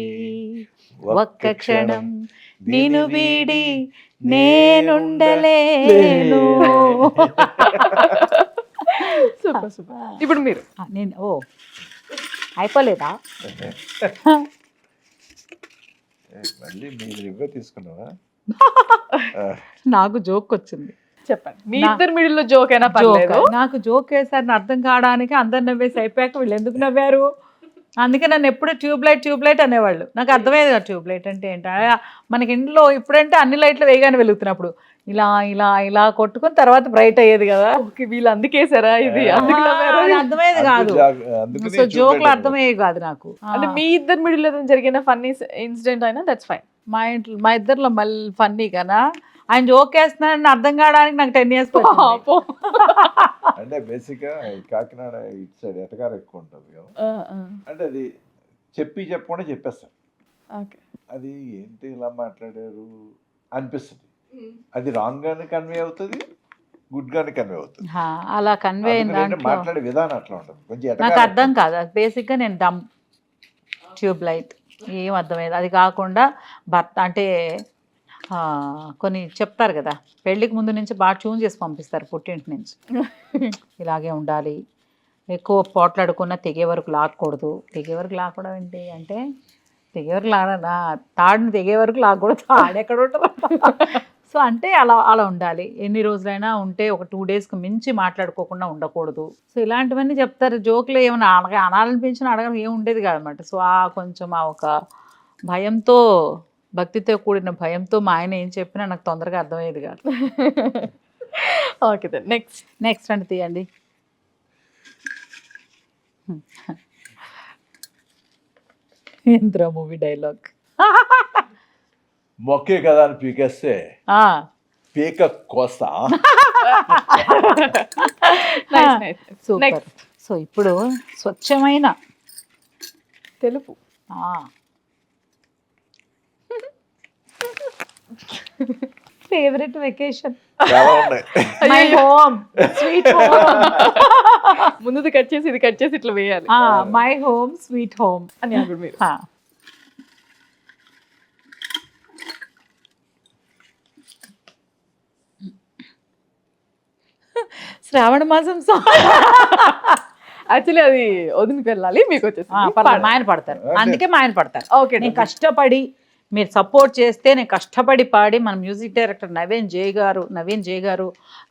ఒక్క క్షణం నిన్ను వీడి నేనుండలేను. Super super. ఇప్పుడు మీరు. నేను అయిపోలేదా? మళ్ళీ మీరు ఇవ్వ తీసుకున్నావా? నాకు జోక్ వచ్చింది, చెప్పండి. మీ ఇద్దరు మిడిల్లో జోక్ అయినా పర్లేదు. నాకు జోక్ వేసారని అర్థం కావడానికి అందరు నవ్వేసి అయిపోయాక వీళ్ళు ఎందుకు నవ్వారు అందుకే నన్ను ఎప్పుడు ట్యూబ్లైట్ అనేవాళ్ళు. నాకు అర్థమయ్యేది కదా ట్యూబ్లైట్ అంటే ఏంటి. మనకి ఇంట్లో ఇప్పుడంటే అన్ని లైట్లు వేగానే వెలుగుతున్నప్పుడు ఇలా ఇలా ఇలా కొట్టుకుని తర్వాత బ్రైట్ అయ్యేది కదా. వీళ్ళు అందుకేసారా ఇది? అర్థమయ్యేది కాదు. సో జోక్లు అర్థమయ్యేది కాదు నాకు. అంటే మీ ఇద్దరు మిడిల్లో జరిగిన ఫన్నీ ఇన్సిడెంట్ అయినా దట్స్ ఫైన్. మా ఇద్దరిలో మళ్ళీ ఫన్నీ కదా. ఆయన జోక్ వేస్తున్నారని అర్థం కావడానికి నాకు 10 years అంటే బేసిక్గా కాకినాడ ఇటు సైడ్ ఎటకారం ఎక్కువ ఉంటుంది కదా. అంటే అది చెప్పకుండా చెప్పేస్తాను. అది ఏంటి ఇలా మాట్లాడారు అనిపిస్తుంది. అది రాంగ్ గానే కన్వే అవుతుంది, గుడ్ గానే కన్వే అవుతుంది. అలా కన్వే అయింది. మాట్లాడే విధానం అట్లా ఉంటుంది. కొంచెం నాకు అర్థం కాదు. బేసిక్గా నేను డమ్ ట్యూబ్ లైట్ ఏం అర్థమయ్యేది. అది కాకుండా భర్త అంటే కొన్ని చెప్తారు కదా, పెళ్ళికి ముందు నుంచి బాగా ట్యూన్ చేసి పంపిస్తారు పుట్టింటి నుంచి. ఇలాగే ఉండాలి, ఎక్కువ పోట్లాడుకున్నా తెగే వరకు లాక్కూడదు. తెగే వరకు లాక్కూడదు ఏంటి అంటే తెగే వరకు లాగనా, తాడుని తెగే వరకు లాక్కూడదు, తాడెక్కడ ఉంటుంది. సో అంటే అలా ఉండాలి. ఎన్ని రోజులైనా ఉంటే ఒక 2 daysకి మించి మాట్లాడుకోకుండా ఉండకూడదు. సో ఇలాంటివన్నీ చెప్తారు. జోక్లో ఏమైనా అనాలనిపించిన అడగడం ఏమి ఉండేది కాదన్నమాట. సో కొంచెం ఒక భయంతో భక్తితో కూడిన భయంతో మా ఆయన ఏం చెప్పినా నాకు తొందరగా అర్థమయ్యేది కాదు. Okay then next. నెక్స్ట్ అంటే తీయండి. Indra movie dialogue. మొక్కే కదా అని పీకేస్తే పీక కోస్తా. Nice nice. Super. Next so ఇప్పుడు స్వచ్ఛమైన తెలుపు. ఫేవరెట్ వెకేషన్ చాలా ఉన్నాయి. My home sweet home. ముందుది కట్ చేసి ఇది కట్ చేసి ఇట్లా వేయాలి మై హోమ్ స్వీట్ హోమ్ అని అప్పుడు మీరు. శ్రావణ మాసం సాంగ్. యాక్చువల్లీ అది వదిలికి వెళ్ళాలి, మీకు వచ్చేసి మా ఆయన పడతారు, అందుకే మా ఆయన పడతారు. ఓకే నేను కష్టపడి మీరు సపోర్ట్ చేస్తే నేను కష్టపడి పాడి, మన మ్యూజిక్ డైరెక్టర్ నవీన్ జే గారు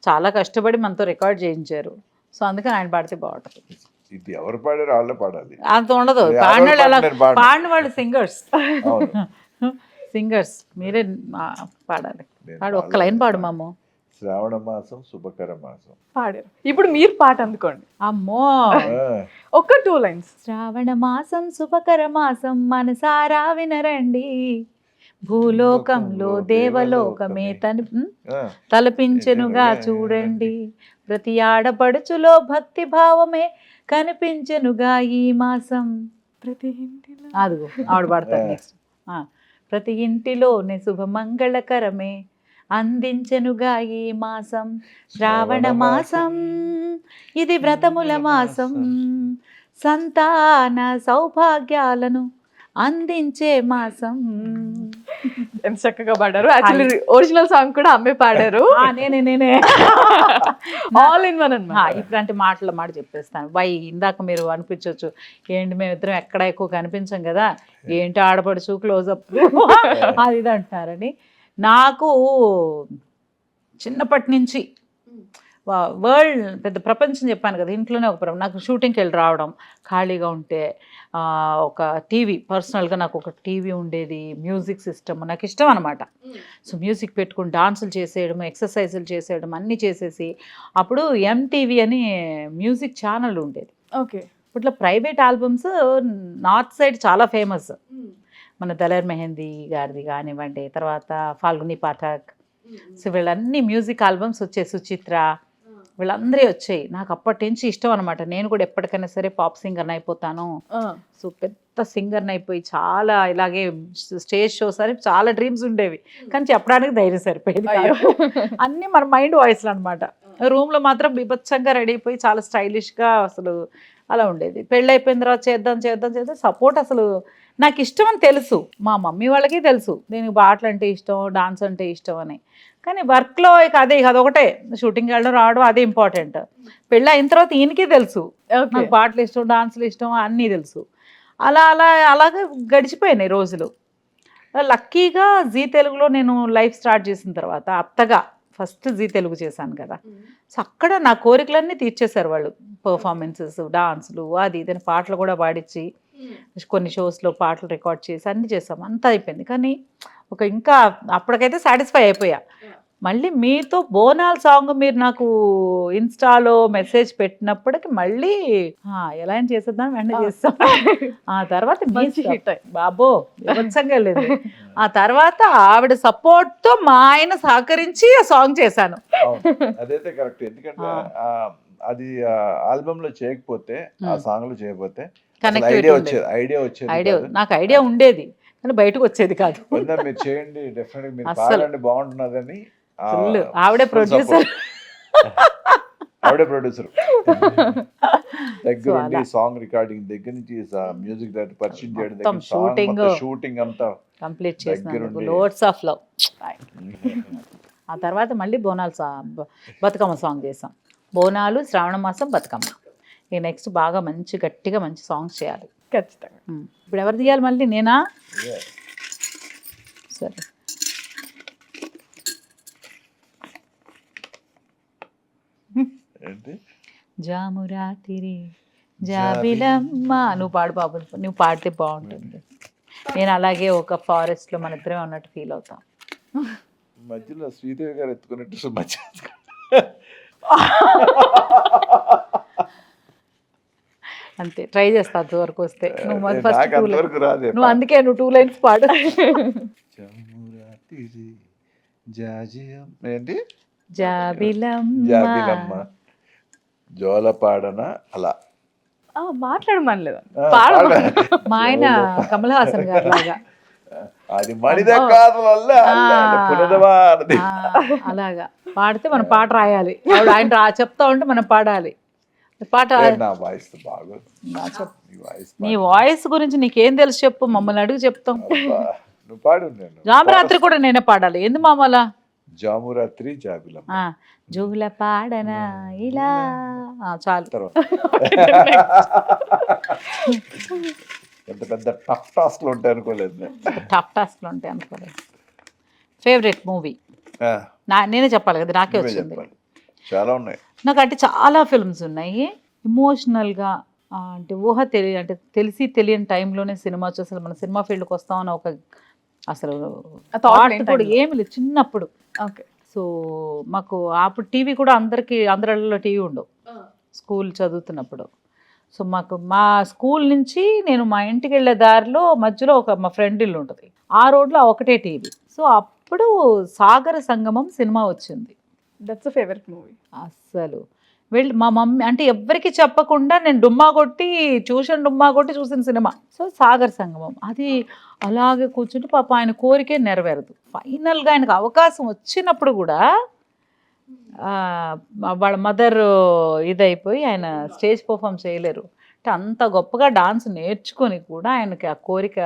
చాలా కష్టపడి మనతో రికార్డ్ చేయించారు. సో అందుకని ఆయన పాడితే బాగుంటుంది. ఇది ఎవరు పాడారు వాళ్ళే పాడాలి, అంత ఉండదు. పాడిన వాళ్ళు ఎలా పాడిన వాళ్ళు సింగర్స్ మీరే పాడాలి. పాడు, ఒక్క లైన్ పాడు మాము. శ్రావణ మాసం శుభకర మాసం పాడారు. ఇప్పుడు మీరు పాట అందుకోండి. అమ్మో, ఒక్క 2 లైన్స్. శ్రావణ మాసం శుభకర మాసం మనసారా వినరండి, భూలోకంలో దేవలోకమే తలపించెనుగా చూడండి, ప్రతి ఆడపడుచులో భక్తి భావమే కనిపించెనుగా ఈ మాసం. ప్రతి ఇంటిలో అదిగో ఆవిడ పాడతారు నెక్స్ట్. ప్రతి ఇంటిలోనే శుభమంగళకరమే అందించెనుగా ఈ మాసం, శ్రావణ మాసం ఇది వ్రతముల మాసం, సంతాన సౌభాగ్యాలను అందించే మాసం. ఎంత చక్కగా పాడారు. యాక్చువల్లీ ఒరిజినల్ సాంగ్ కూడా అమ్మే పాడారు. నేనే ఆల్ ఇన్ వన్ అన్నమాట. ఇట్లాంటి మాట చెప్పేస్తాను. ఇందాక మీరు అనిపించవచ్చు, ఏంటి మేమిద్దరం ఎక్కడ ఎక్కువ కనిపించాం కదా, ఏంటి ఆడపడుచు క్లోజప్ అది ఇది అంటున్నారని. నాకు చిన్నప్పటి నుంచి వరల్డ్ పెద్ద ప్రపంచం చెప్పాను కదా, ఇంట్లోనే ఒక నాకు షూటింగ్కి వెళ్ళి రావడం, ఖాళీగా ఉంటే ఒక టీవీ, పర్సనల్గా నాకు ఒక టీవీ ఉండేది, మ్యూజిక్ సిస్టమ్ నాకు ఇష్టం అనమాట. సో మ్యూజిక్ పెట్టుకుని డాన్సులు చేసేయడం, ఎక్సర్సైజులు చేసేయడం అన్నీ చేసేసి, అప్పుడు MTV అని మ్యూజిక్ ఛానల్ ఉండేది. ఓకే. ఇట్లా ప్రైవేట్ ఆల్బమ్స్ నార్త్ సైడ్ చాలా ఫేమస్. మన దలేర్ మెహందీ గారిది కానివ్వండి, తర్వాత ఫాల్గుని పాఠక్, సో వీళ్ళన్నీ మ్యూజిక్ ఆల్బమ్స్ వచ్చాయి, సుచిత్ర, వీళ్ళందరూ వచ్చాయి. నాకు అప్పటి నుంచి ఇష్టం అనమాట. నేను కూడా ఎప్పటికైనా సరే పాప్ సింగర్ని అయిపోతాను, సో పెద్ద సింగర్ని అయిపోయి చాలా ఇలాగే స్టేజ్ షోస్ అని చాలా డ్రీమ్స్ ఉండేవి, కానీ చెప్పడానికి ధైర్యం సరిపోయేది. అన్నీ మన మైండ్ వాయిస్లు అనమాట. రూమ్లో మాత్రం బీభత్సంగా రెడీ అయిపోయి చాలా స్టైలిష్గా అసలు అలా ఉండేది. పెళ్ళి అయిపోయిన తర్వాత చేద్దాం సపోర్ట్ అసలు నాకు ఇష్టం అని తెలుసు, మా మమ్మీ వాళ్ళకి తెలుసు దీనికి పాటలు అంటే ఇష్టం, డాన్స్ అంటే ఇష్టం అని. కానీ వర్క్లో ఇక అదొకటే, షూటింగ్ వెళ్ళడం రావడం అదే ఇంపార్టెంట్. పెళ్ళి అయిన తర్వాత ఈయనకి తెలుసు నాకు పాటలు ఇష్టం, డాన్సులు ఇష్టం అన్నీ తెలుసు. అలాగే గడిచిపోయినాయి రోజులు. లక్కీగా జీ తెలుగులో నేను లైఫ్ స్టార్ట్ చేసిన తర్వాత, అత్తగా ఫస్ట్ జీ తెలుగు చేశాను కదా, సో అక్కడ నా కోరికలన్నీ తీర్చేశారు వాళ్ళు. పర్ఫార్మెన్సెస్, డాన్సులు, అది ఇదని పాటలు కూడా పాడించి కొన్ని షోస్లో పాటలు రికార్డ్ చేసి అన్నీ చేసాం, అంతా అయిపోయింది. కానీ ఇంకా అప్పటికైతే సాటిస్ఫై అయిపోయా. మళ్ళీ మీతో బోనాల్ సాంగ్ మీరు నాకు ఇన్స్టాలో మెసేజ్ పెట్టినప్పటికి మళ్ళీ ఎలా అయినా చేసేద్దాం, వెంటనే చేస్తాం. ఆ తర్వాత బాబో వివత్సంగా లేదు. ఆ తర్వాత ఆవిడ సపోర్ట్తో మా ఆయన సహకరించి ఆ సాంగ్ చేశాను. అదైతే కరెక్ట్. ఎందుకంటే అది ఆల్బమ్ లో చేయకపోతే, ఆ సాంగ్ లో చేయకపోతే ఐడియా నాకు ఐడియా ఉండేది కానీ బయటకు వచ్చేది కాదు. మీరు చేయండి, డెఫినెట్గా మీరు పాడండి బాగుంటున్నదని. ఆవిడే ప్రొడ్యూసర్ దగ్గర ఉండి సాంగ్ రికార్డింగ్ దగ్గర నుంచి మ్యూజిక్ డైరెక్టర్ పరిచయం చేయడం, షూటింగ్ అంతా కంప్లీట్ చేసినందుకు లోడ్స్ ఆఫ్ లవ్. ఆ తర్వాత మళ్ళీ బతుకమ్మ సాంగ్ చేసాం. బోనాలు, శ్రావణ మాసం, బతుకమ్మ. ఇక నెక్స్ట్ బాగా గట్టిగా మంచి సాంగ్స్ చేయాలి ఖచ్చితంగా. ఇప్పుడు ఎవరు తీయాలి మళ్ళీ, నేనా? సరే, జామురాతిరి జాబిలమ్మ. నువ్వు పాడు బాబు, నువ్వు పాడితే బాగుంటుంది. నేను అలాగే ఒక ఫారెస్ట్ లో మన ఇద్దరే ఉన్నట్టు ఫీల్ అవుతాం. మధ్యలో శ్రీదేవి గారు ఎత్తుకున్నట్టు మధ్య అంతే, ట్రై చేస్తా అంతవరకు వస్తే. నువ్వు ఫస్ట్ నాకు అంతవరకు రాదే. నువ్వు అందుకే నువ్వు 2 లైన్స్ పాడు. ఏంటి జాబిలమ్మ జోలపాడన అలా మాట్లాడమనలేదు. మా ఆయన కమల్ హాసన్ గారు లాగా అది మణిద కాదుల అలాగా పాడితే మనం పాట రాయాలి. ఆయన చెప్తా ఉంటే మనం పాడాలి పాట. నా వాయిస్ బాగా. నీ వాయిస్ గురించి నీకేం తెలుసు చెప్పు, మమ్మల్ని అడుగు చెప్తాం. నువ్వు పాడు. జామరాత్రి కూడా నేనే పాడాలి ఎందు మామూలా? జామురాత్రి జాబిలమ్మ జూల పాడనా ఇలా చాలు. ఎంత పెద్ద టఫ్ టాస్క్ లో ఉంటాయి అనుకోలేదు. టఫ్ టాస్క్ లో ఉంటాయి అనుకోలేదు. ఫేవరెట్ మూవీ నేనే చెప్పాలి కదా, నాకే వచ్చింది. చాలా ఉన్నాయి నాకు. అంటే చాలా ఫిల్మ్స్ ఉన్నాయి ఎమోషనల్గా, అంటే అంటే తెలియని టైంలోనే సినిమా చూసి అసలు మన సినిమా ఫీల్డ్కి వస్తామని ఒక అసలు కూడా ఏమి లేదు చిన్నప్పుడు. ఓకే. సో మాకు అప్పుడు టీవీ కూడా అందరిలో టీవీ ఉండవు స్కూల్ చదువుతున్నప్పుడు. సో మా స్కూల్ నుంచి నేను మా ఇంటికి వెళ్ళే దారిలో మధ్యలో మా ఫ్రెండ్ ఇల్లు ఉంటుంది, ఆ రోడ్లో ఒకటే టీవీ. సో అప్పుడు సాగర సంగమం సినిమా వచ్చింది. That's favourite movie. అస్సలు వెళ్ళి మా మమ్మీ అంటే ఎవ్వరికి చెప్పకుండా నేను డుమ్మా కొట్టి చూసిన సినిమా. సో సాగర్ సంగమం అది అలాగే కూర్చుంటే పాప ఆయన కోరికే నెరవేరదు. ఫైనల్గా ఆయనకు అవకాశం వచ్చినప్పుడు కూడా వాళ్ళ మదర్ ఇదైపోయి ఆయన స్టేజ్ పర్ఫామ్ చేయలేరు. అంటే అంత గొప్పగా డాన్స్ నేర్చుకొని కూడా ఆయనకి ఆ కోరిక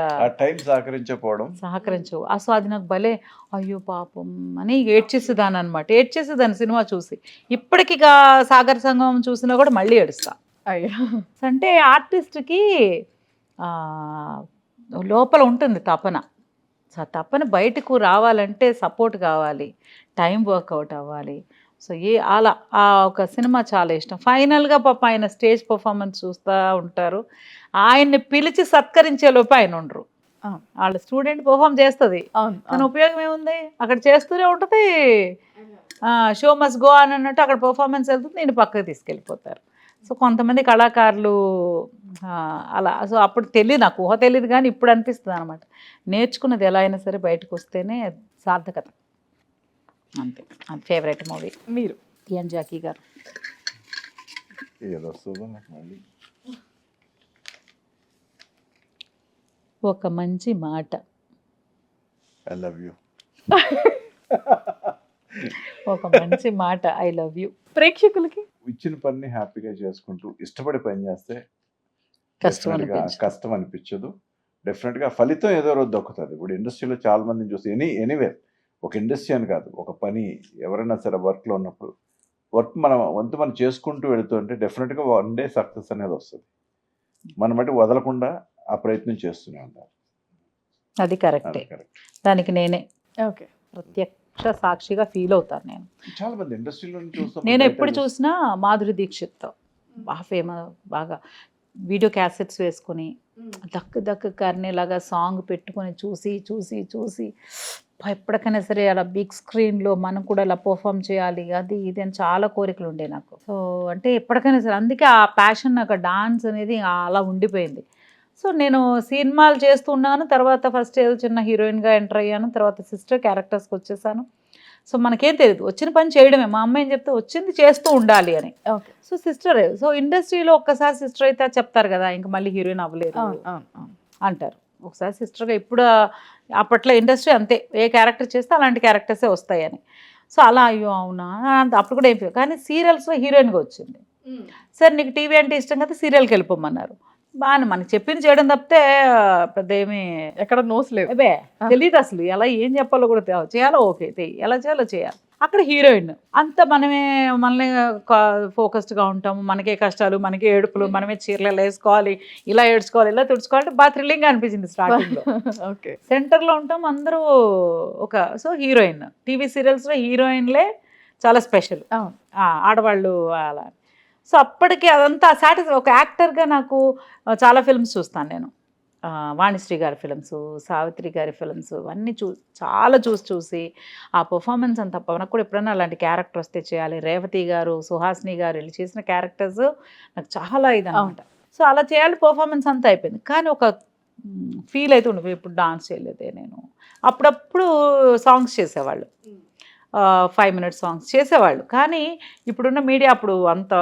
సహకరించవు. సో అది నాకు భలే అయ్యో పాపం అని ఏడ్చేసేదాన్ని అనమాట. ఏడ్చేసేదాన్ని సినిమా చూసి. ఇప్పటికి సాగర్ సంగమం చూసినా కూడా మళ్ళీ ఏడుస్తా. అయ్యో. అంటే ఆర్టిస్ట్కి లోపల ఉంటుంది తపన. సో తపన బయటకు రావాలంటే సపోర్ట్ కావాలి, టైం వర్కౌట్ అవ్వాలి. సో అలా ఆ ఒక సినిమా చాలా ఇష్టం. ఫైనల్గా పాప ఆయన స్టేజ్ పర్ఫార్మెన్స్ చూస్తూ ఉంటారు, ఆయన్ని పిలిచి సత్కరించే లోపు ఆయన ఉండరు. వాళ్ళ స్టూడెంట్ పర్ఫామ్ చేస్తుంది, దాని ఉపయోగం ఏముంది? అక్కడ చేస్తూనే ఉంటుంది, షో మస్ట్ గో అని అన్నట్టు అక్కడ పర్ఫార్మెన్స్ వెళ్తుంది, నేను పక్కకి తీసుకెళ్ళిపోతారు. సో కొంతమంది కళాకారులు అలా. సో అప్పుడు తెలియదు, నాకు ఊహ తెలియదు, కానీ ఇప్పుడు అనిపిస్తుంది అనమాట నేర్చుకున్నది ఎలా అయినా సరే బయటకు వస్తేనే సార్థకత. అంతే. అది ఫేవరెట్ మూవీ. మీరు ఎన్ జాకీ గారు. ఒక మంచి మాట. I love you. ఒక మంచి మాట ఐ లవ్ యూ. ప్రేక్షకులకి ఇచ్చిన పని హ్యాపీగా చేసుకుంటూ ఇష్టపడి పని చేస్తే కష్టం అనిపించదు. డెఫినెట్గా ఫలితం ఏదో రోజు దొక్కుతుంది. ఇప్పుడు ఇండస్ట్రీలో చాలా మందిని చూసి ఎనీవే ఒక ఇండస్ట్రీ అని కాదు, ఒక పని ఎవరైనా సరే వర్క్లో ఉన్నప్పుడు వర్క్ మనం చేసుకుంటూ వెళుతుంటే డెఫినెట్గా వన్ డే సక్సెస్ అనేది వస్తుంది. మనం బట్టి వదలకుండా ఆ ప్రయత్నం చేస్తూనే ఉంటారు. అది కరెక్టే. దానికి నేనే ప్రత్యక్ష సాక్షిగా ఫీల్ అవుతాను. నేను చాలా మంది ఇండస్ట్రీలో నేను ఎప్పుడు చూసినా మాధురి దీక్షిత్తో బాగా వీడియో క్యాసెట్స్ వేసుకొని దక్కు కర్నేలాగా సాంగ్ పెట్టుకొని చూసి ఎప్పటికైనా సరే అలా బిగ్ స్క్రీన్లో మనం కూడా అలా పర్ఫామ్ చేయాలి, అది ఇది అని చాలా కోరికలు ఉండే నాకు. సో అంటే ఎప్పటికైనా సరే అందుకే ఆ ప్యాషన్ నాకు డాన్స్ అనేది అలా ఉండిపోయింది. సో నేను సినిమాలు చేస్తున్నాను, తర్వాత ఫస్ట్ ఏదో చిన్న హీరోయిన్గా ఎంటర్ అయ్యాను, తర్వాత సిస్టర్ క్యారెక్టర్స్కి వచ్చేసాను. సో మనకేం తెలియదు, వచ్చిన పని చేయడమే. మా అమ్మ ఏం చెప్తే వచ్చింది చేస్తూ ఉండాలి అని. సో సిస్టర్, సో ఇండస్ట్రీలో ఒక్కసారి సిస్టర్ అయితే చెప్తారు కదా ఇంకా మళ్ళీ హీరోయిన్ అవ్వలేదు అంటారు. ఒకసారి సిస్టర్గా ఇప్పుడు అప్పట్లో ఇండస్ట్రీ అంతే, ఏ క్యారెక్టర్ చేస్తే అలాంటి క్యారెక్టర్సే వస్తాయని. సో అలా అయ్యో అవునా అప్పుడు కూడా ఏం ఫీల్. కానీ సీరియల్స్లో హీరోయిన్గా వచ్చింది. సరే నీకు టీవీ అంటే ఇష్టం కదా సీరియల్కి వెళ్ళిపోమన్నారు. బాగా మనకి చెప్పింది చేయడం తప్పితే పెద్ద ఏమి ఎక్కడ నోస్ లేదు, తెలియదు అసలు ఎలా ఏం చెప్పాలో కూడా చేయాలో ఓకే ఎలా చేయాలో చేయాలి. అక్కడ హీరోయిన్ అంత మనల్ని ఫోకస్డ్గా ఉంటాము, మనకే కష్టాలు, మనకే ఏడుపులు, మనమే చీరలు వేసుకోవాలి, ఇలా ఏడ్చుకోవాలి, ఇలా తుడుచుకోవాలి. బాగా థ్రిల్లింగ్గా అనిపించింది స్టార్టింగ్లో. ఓకే. సెంటర్లో ఉంటాం అందరూ సో హీరోయిన్ టీవీ సీరియల్స్లో హీరోయిన్లే చాలా స్పెషల్, ఆడవాళ్ళు అలా. సో అప్పటికి అదంతా సాటిస్ఫై. ఒక యాక్టర్గా నాకు చాలా ఫిల్మ్స్ చూస్తాను నేను, వాణిశ్రీ గారి ఫిల్మ్స్, సావిత్రి గారి ఫిల్మ్స్ అన్నీ చాలా చూసి ఆ పర్ఫార్మెన్స్ అంత మనకు కూడా ఎప్పుడైనా అలాంటి క్యారెక్టర్ వస్తే చేయాలి. రేవతి గారు, సుహాసిని గారు వీళ్ళు చేసిన క్యారెక్టర్స్ నాకు చాలా ఇదన్నమాట. సో అలా చేయాలి, పర్ఫార్మెన్స్ అంతా అయిపోయింది. కానీ ఒక ఫీల్ అయితే ఉండదు, ఇప్పుడు డాన్స్ చేయలేదే నేను. అప్పుడప్పుడు సాంగ్స్ చేసేవాళ్ళు, 5 minutes సాంగ్స్ చేసేవాళ్ళు. కానీ ఇప్పుడున్న మీడియా అప్పుడు అంత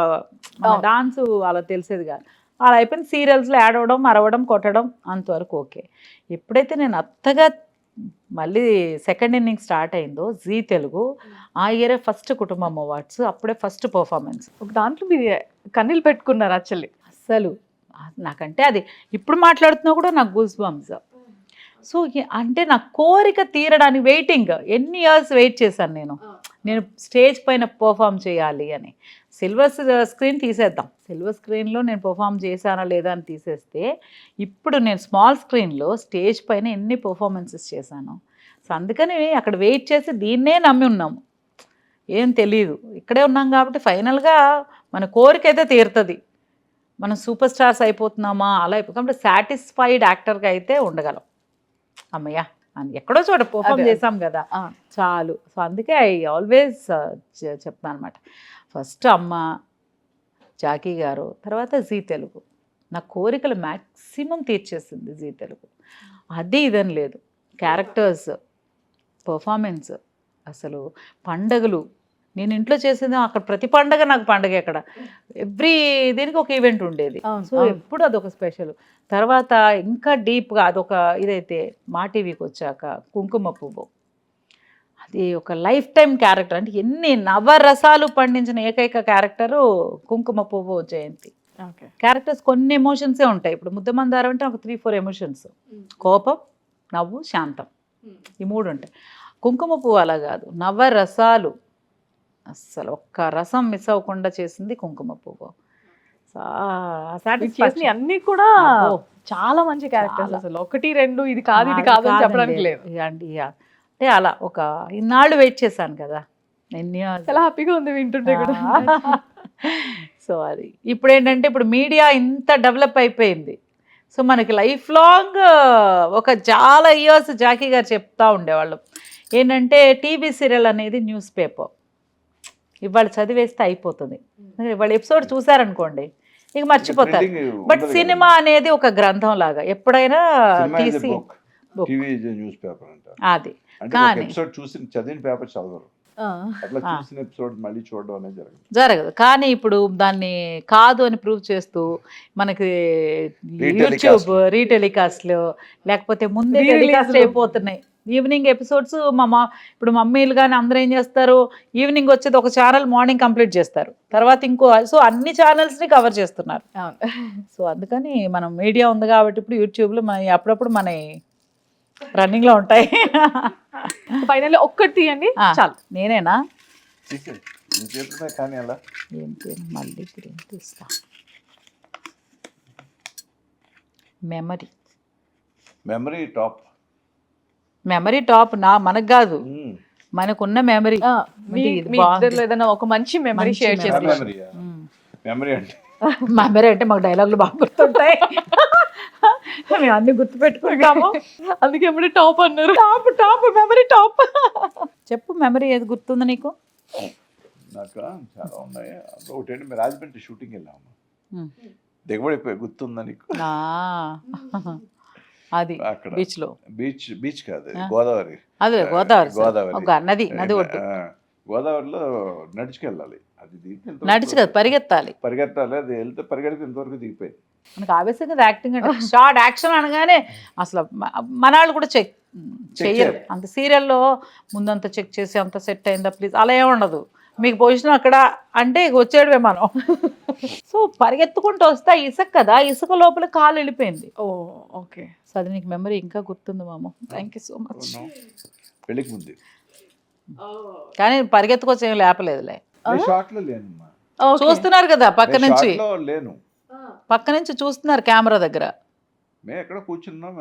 డాన్స్ అలా తెలిసేది కాదు. అలా అయిపోయింది. సీరియల్స్లో యాడ్ అవ్వడం, అరవడం, కొట్టడం అంతవరకు ఓకే. ఎప్పుడైతే నేను అత్తగా మళ్ళీ సెకండ్ ఇన్నింగ్ స్టార్ట్ అయిందో జీ తెలుగు, ఆ ఇయరే ఫస్ట్ కుటుంబం అవార్డ్స్, అప్పుడే ఫస్ట్ పర్ఫార్మెన్స్. ఒక దాంట్లో మీరు కన్నీళ్ళు పెట్టుకున్నారు యాక్చువల్లీ. అస్సలు నాకంటే అది ఇప్పుడు మాట్లాడుతున్నా కూడా నాకు గూస్ బంప్స్. సో అంటే నా కోరిక తీరడానికి వెయిటింగ్, ఎన్ని ఇయర్స్ వెయిట్ చేశాను నేను స్టేజ్ పైన పర్ఫామ్ చేయాలి అని. సిల్వర్ స్క్రీన్ తీసేద్దాం, సిల్వర్ స్క్రీన్లో నేను పర్ఫామ్ చేశానా లేదా అని తీసేస్తే, ఇప్పుడు నేను స్మాల్ స్క్రీన్లో స్టేజ్ పైన ఎన్ని పర్ఫార్మెన్సెస్ చేశాను. సో అందుకని అక్కడ వెయిట్ చేసి దీన్నే నమ్మి ఉన్నాము, ఏం తెలియదు. ఇక్కడే ఉన్నాం కాబట్టి ఫైనల్గా మన కోరిక అయితే తీరుతుంది. మనం సూపర్ స్టార్స్ అయిపోతున్నామా అలా కాబట్టి సాటిస్ఫైడ్ యాక్టర్గా అయితే ఉండగలం. అమ్మయ్య అని ఎక్కడో చోట పర్ఫామ్ చేసాం కదా చాలు. సో అందుకే ఐ ఆల్వేస్ చెప్తాను అనమాట, ఫస్ట్ అమ్మ, జాకీ గారు, తర్వాత జీ తెలుగు. నా కోరికలు మ్యాక్సిమం తీర్చేసింది జీ తెలుగు. అది ఇదని లేదు, క్యారెక్టర్స్, పర్ఫార్మెన్స్, అసలు పండగలు నేను ఇంట్లో చేసేది అక్కడ ప్రతి పండగ నాకు పండగ. అక్కడ ఎవ్రీ దీనికి ఒక ఈవెంట్ ఉండేది. సో ఎప్పుడు అదొక స్పెషల్. తర్వాత ఇంకా డీప్గా అదొక ఇదైతే మా టీవీకి వచ్చాక కుంకుమ పువ్వు, అది ఒక లైఫ్ టైం క్యారెక్టర్. అంటే ఎన్ని నవరసాలు పండించిన ఏకైక క్యారెక్టరు కుంకుమ పువ్వు జయంతి. క్యారెక్టర్స్ కొన్ని ఎమోషన్సే ఉంటాయి. ఇప్పుడు ముద్దమందారం అంటే ఒక 3-4 ఎమోషన్స్, కోపం, నవ్వు, శాంతం, ఈ 3 ఉంటాయి. కుంకుమ పువ్వు అలా కాదు, నవరసాలు. అస్సలు ఒక్క రసం మిస్ అవ్వకుండా చేసింది కుంకుమ పువ్వు. అన్ని కూడా చాలా మంచి క్యారెక్టర్స్, అసలు 1-2 ఇది కాదు ఇది కాదు అని చెప్పడానికి లేదు అండి. అంటే అలా ఒక ఇన్నాళ్ళు వెయిట్ చేశాను కదా, చాలా హ్యాపీగా ఉంది వింటుంటే కూడా. సో అది ఇప్పుడు ఏంటంటే, ఇప్పుడు మీడియా ఇంత డెవలప్ అయిపోయింది. సో మనకి లైఫ్ లాంగ్ ఒక చాలా ఇయర్స్ జాకీ గారు చెప్తా ఉండేవాళ్ళు ఏంటంటే, టీవీ సీరియల్ అనేది న్యూస్ పేపర్, ఇవాళ చదివేస్తే అయిపోతుంది. ఇవాళ ఎపిసోడ్ చూసారనుకోండి ఇక మర్చిపోతారు. బట్ సినిమా అనేది ఒక గ్రంథం లాగా, ఎప్పుడైనా తీసి అది కానీ జరగదు. కానీ ఇప్పుడు దాన్ని కాదు అని ప్రూవ్ చేస్తూ మనకి యూట్యూబ్ రీటెలికాస్ట్లు, లేకపోతే ముందే టెలికాస్ట్ అయిపోతున్నాయి ఈవినింగ్ ఎపిసోడ్స్. ఇప్పుడు మమ్మీలు కానీ అందరూ ఏం చేస్తారు, ఈవినింగ్ వచ్చేది ఒక ఛానల్, మార్నింగ్ కంప్లీట్ చేస్తారు, తర్వాత ఇంకో. సో అన్ని ఛానల్స్ని కవర్ చేస్తున్నారు. సో అందుకని మనం మీడియా ఉంది కాబట్టి ఇప్పుడు యూట్యూబ్లో మన అప్పుడప్పుడు మన రన్నింగ్లో ఉంటాయి. ఫైనల్లీ ఒక్కటి తీయండి చాలు. నేనేనా కానీ అలా మళ్ళీ తీస్తా. మెమరీ టాప్ మనకు కాదు, మనకున్న మెమరీ. ఏదైనా ఒక మంచి మెమరీ షేర్ చేస్తారు. మెమరీ అంటే మాకు డైలాగులు బాగా గుర్తుంటాయి, మేము అన్ని గుర్తుపెట్టుకుంటాము. అందుకే ఎప్పుడు టాప్ అన్నారు. Top memory top. చెప్పు, మెమరీ ఏది గుర్తుంది నీకు? నాకు చాలా ఉన్నాయి. ఒకటి రాజమండ్రి షూటింగ్ వెళ్ళాము, దిగబడిపోయి గుర్తుందా నీకు? అది అక్కడ బీచ్ లో, బీచ్ కాదు, గోదావరి. అదే గోదావరి ఒక నది ఒడ్డు. గోదావరిలో నడుచుకెళ్ళాలి, అది నడిచి కదా పరిగెత్తాలి. అది వెళ్తే పరిగెడితే ఇంతవరకు దిగిపోయింది. మనకు ఆవేశంగా యాక్టింగ్ అంటే షార్ట్ యాక్షన్ అనగానే అసలు మన వాళ్ళు కూడా చెక్ చెయ్యరు. అంత సీరియల్లో ముందంతా చెక్ చేసి అంత సెట్ అయిందా ప్లీజ్ అలా ఏమి ఉండదు. మీకు పొజిషన్ అక్కడ అంటే వచ్చేయడమే మనం. సో పరిగెత్తుకుంటూ వస్తే ఇసుక కదా, ఇసుక లోపల కాలు వెళ్ళిపోయింది. ఓకే. సో అది నీకు మెమరీ ఇంకా గుర్తుంది మామ. Thank you so much. పెళ్ళికి ముందు కానీ పరిగెత్తుకొచ్చి ఏం లేపలేదులే. చూస్తున్నారు కదా పక్క నుంచి, లేను పక్క నుంచి చూస్తున్నారు కెమెరా దగ్గర. మేము ఎక్కడ కూర్చున్నాం,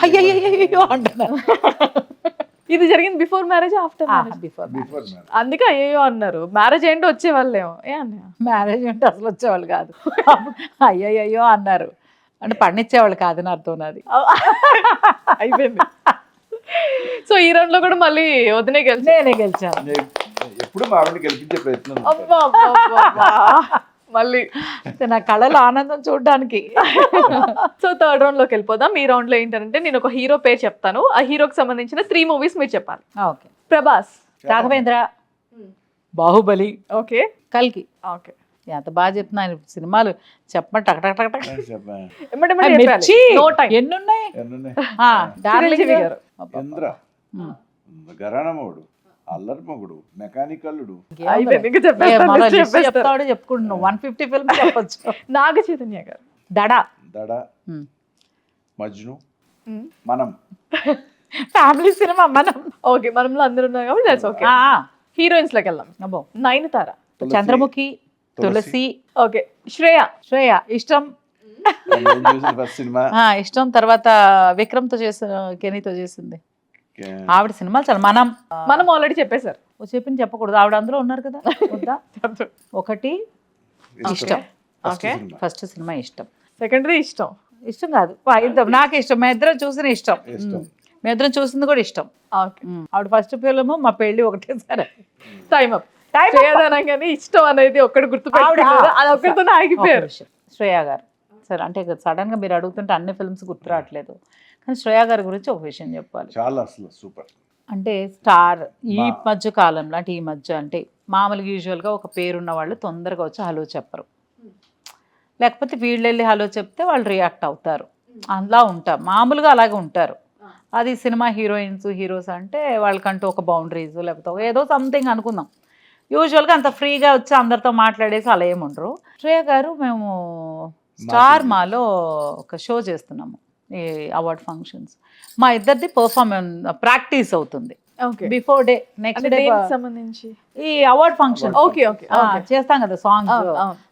అయ్యో అంటున్నారు. ఇది జరిగింది బిఫోర్ మ్యారేజ్ ఆఫ్టర్ బిఫోర్. అందుకే అయ్యో అన్నారు. మ్యారేజ్ ఏంటో వచ్చేవాళ్ళేమో. మ్యారేజ్ అంటే అసలు వచ్చేవాళ్ళు కాదు, అయ్యో అన్నారు. అంటే పండించేవాళ్ళు కాదని అర్థం నాది. అయిపోయింది. సో ఈ రౌండ్ లో కూడా మళ్ళీ వదినే గెలిచి నేనే గెలిచాను. ఎప్పుడు మా ఆవిడని గెలిపించే ప్రయత్నం ఉంటుంది. అబ్బా అబ్బా, అబ్బా, అబ్బా. మళ్ళీ అంటే నా కళలో ఆనందం చూడడానికి. సో థర్డ్ రౌండ్ లోకి వెళ్ళిపోదాం. ఈ రౌండ్ లో ఏంటంటే నేను ఒక హీరో పేరు చెప్తాను, ఆ హీరోకి సంబంధించిన 3 మూవీస్ మీరు చెప్పాలి. ఓకే. ప్రభాస్, రాఘవేంద్ర, బాహుబలి, ఓకే కల్కి. ఓకే, ఎంత బాగా చెప్తున్నాను సినిమాలు చెప్పండి. టక్ టక్ టక్ టక్. చెప్పండి. మిర్చి నో టైం. ఎన్ని ఉన్నాయి? ఎన్నున్నాయి? డార్లింగ్ చిరంజీవి గారు. ఇంద్ర, గరాణమోడు, అల్లరి మొగుడు, మెకానికల్లుడు, అయిపోయింది, ఇంకా చెప్పేస్తాను. చెప్తాడు చెప్పుకుంటున్నావు. 150 ఫిల్మ్ చెప్పొచ్చు. నాగ చైతన్య గారు, దడ, దడ, మజ్ను, మ్మ్. మనం. ఫ్యామిలీ సినిమా మనం. ఓకే, మనంలో అందరూ ఉన్నారు కాబట్టి దట్స్ ఓకే. హీరోయిన్స్ లోకి వెళ్దాం. అబ్బో. నయనతార, తులసి, చంద్రముఖి, తులసి, ఓకే. శ్రేయ, శ్రేయ ఇష్టం. నేను చూసిన ఫస్ట్ సినిమా. ఇష్టం. తర్వాత విక్రమ్ తో చేసిన, కెనీతో చేసింది ఆవిడ సినిమాలు చాలా. మనం ఆల్రెడీ చెప్పేశారు. చెప్పింది చెప్పకూడదు, ఆవిడ అందులో ఉన్నారు కదా. వద్దా? ఒకటి ఇష్టం. ఓకే. ఫస్ట్ సినిమా ఇష్టం. సెకండరీ ఇష్టం. ఇష్టం కాదు, నాకు ఇష్టం. మేము ఇద్దరం చూసిన ఇష్టం. మేము ఇద్దరం చూసింది కూడా ఇష్టం. ఓకే. ఆవిడ ఫస్ట్ ఫిల్మ్, మా పెళ్లి ఒకటేసారి. Time up. శ్రేయదానంగానే ఇష్టం అనేది ఒక్కటి గుర్తుపెట్టుకున్నారు, అది ఒక్కడితోనే ఆగిపోయారు. శ్రేయ గారు సరే, అంటే సడన్ గా మీరు అడుగుతుంటే అన్ని ఫిల్మ్స్ గుర్తు రావట్లేదు, కానీ శ్రేయ గారి గురించి ఒక విషయం చెప్పాలి. చాలా అసలు సూపర్. అంటే స్టార్ ఈ మధ్య కాలంలో, అంటే ఈ మధ్య అంటే మామూలుగా యూజువల్గా ఒక పేరున్న వాళ్ళు తొందరగా వచ్చి హలో చెప్పరు, లేకపోతే వీళ్ళు వెళ్ళి హలో చెప్తే వాళ్ళు రియాక్ట్ అవుతారు, అలా ఉంటారు. మామూలుగా అలాగే ఉంటారు. అది సినిమా హీరోయిన్స్ హీరోస్ అంటే వాళ్ళకంటూ ఒక బౌండరీస్ లేకపోతే ఏదో సంథింగ్ అనుకుందాం. యూజువల్గా అంత ఫ్రీగా వచ్చి అందరితో మాట్లాడేసి అలా ఏముండరు. శ్రేయ గారు, మేము స్టార్ మాలో ఒక షో చేస్తున్నాము, ఈ అవార్డ్ ఫంక్షన్స్. మా ఇద్దరిది ప్రాక్టీస్ అవుతుంది బిఫోర్ డే. నెక్స్ట్ డే సంబంధించి ఈ అవార్డ్ ఫంక్షన్ ఓకే ఓకే చేస్తాం కదా సాంగ్స్.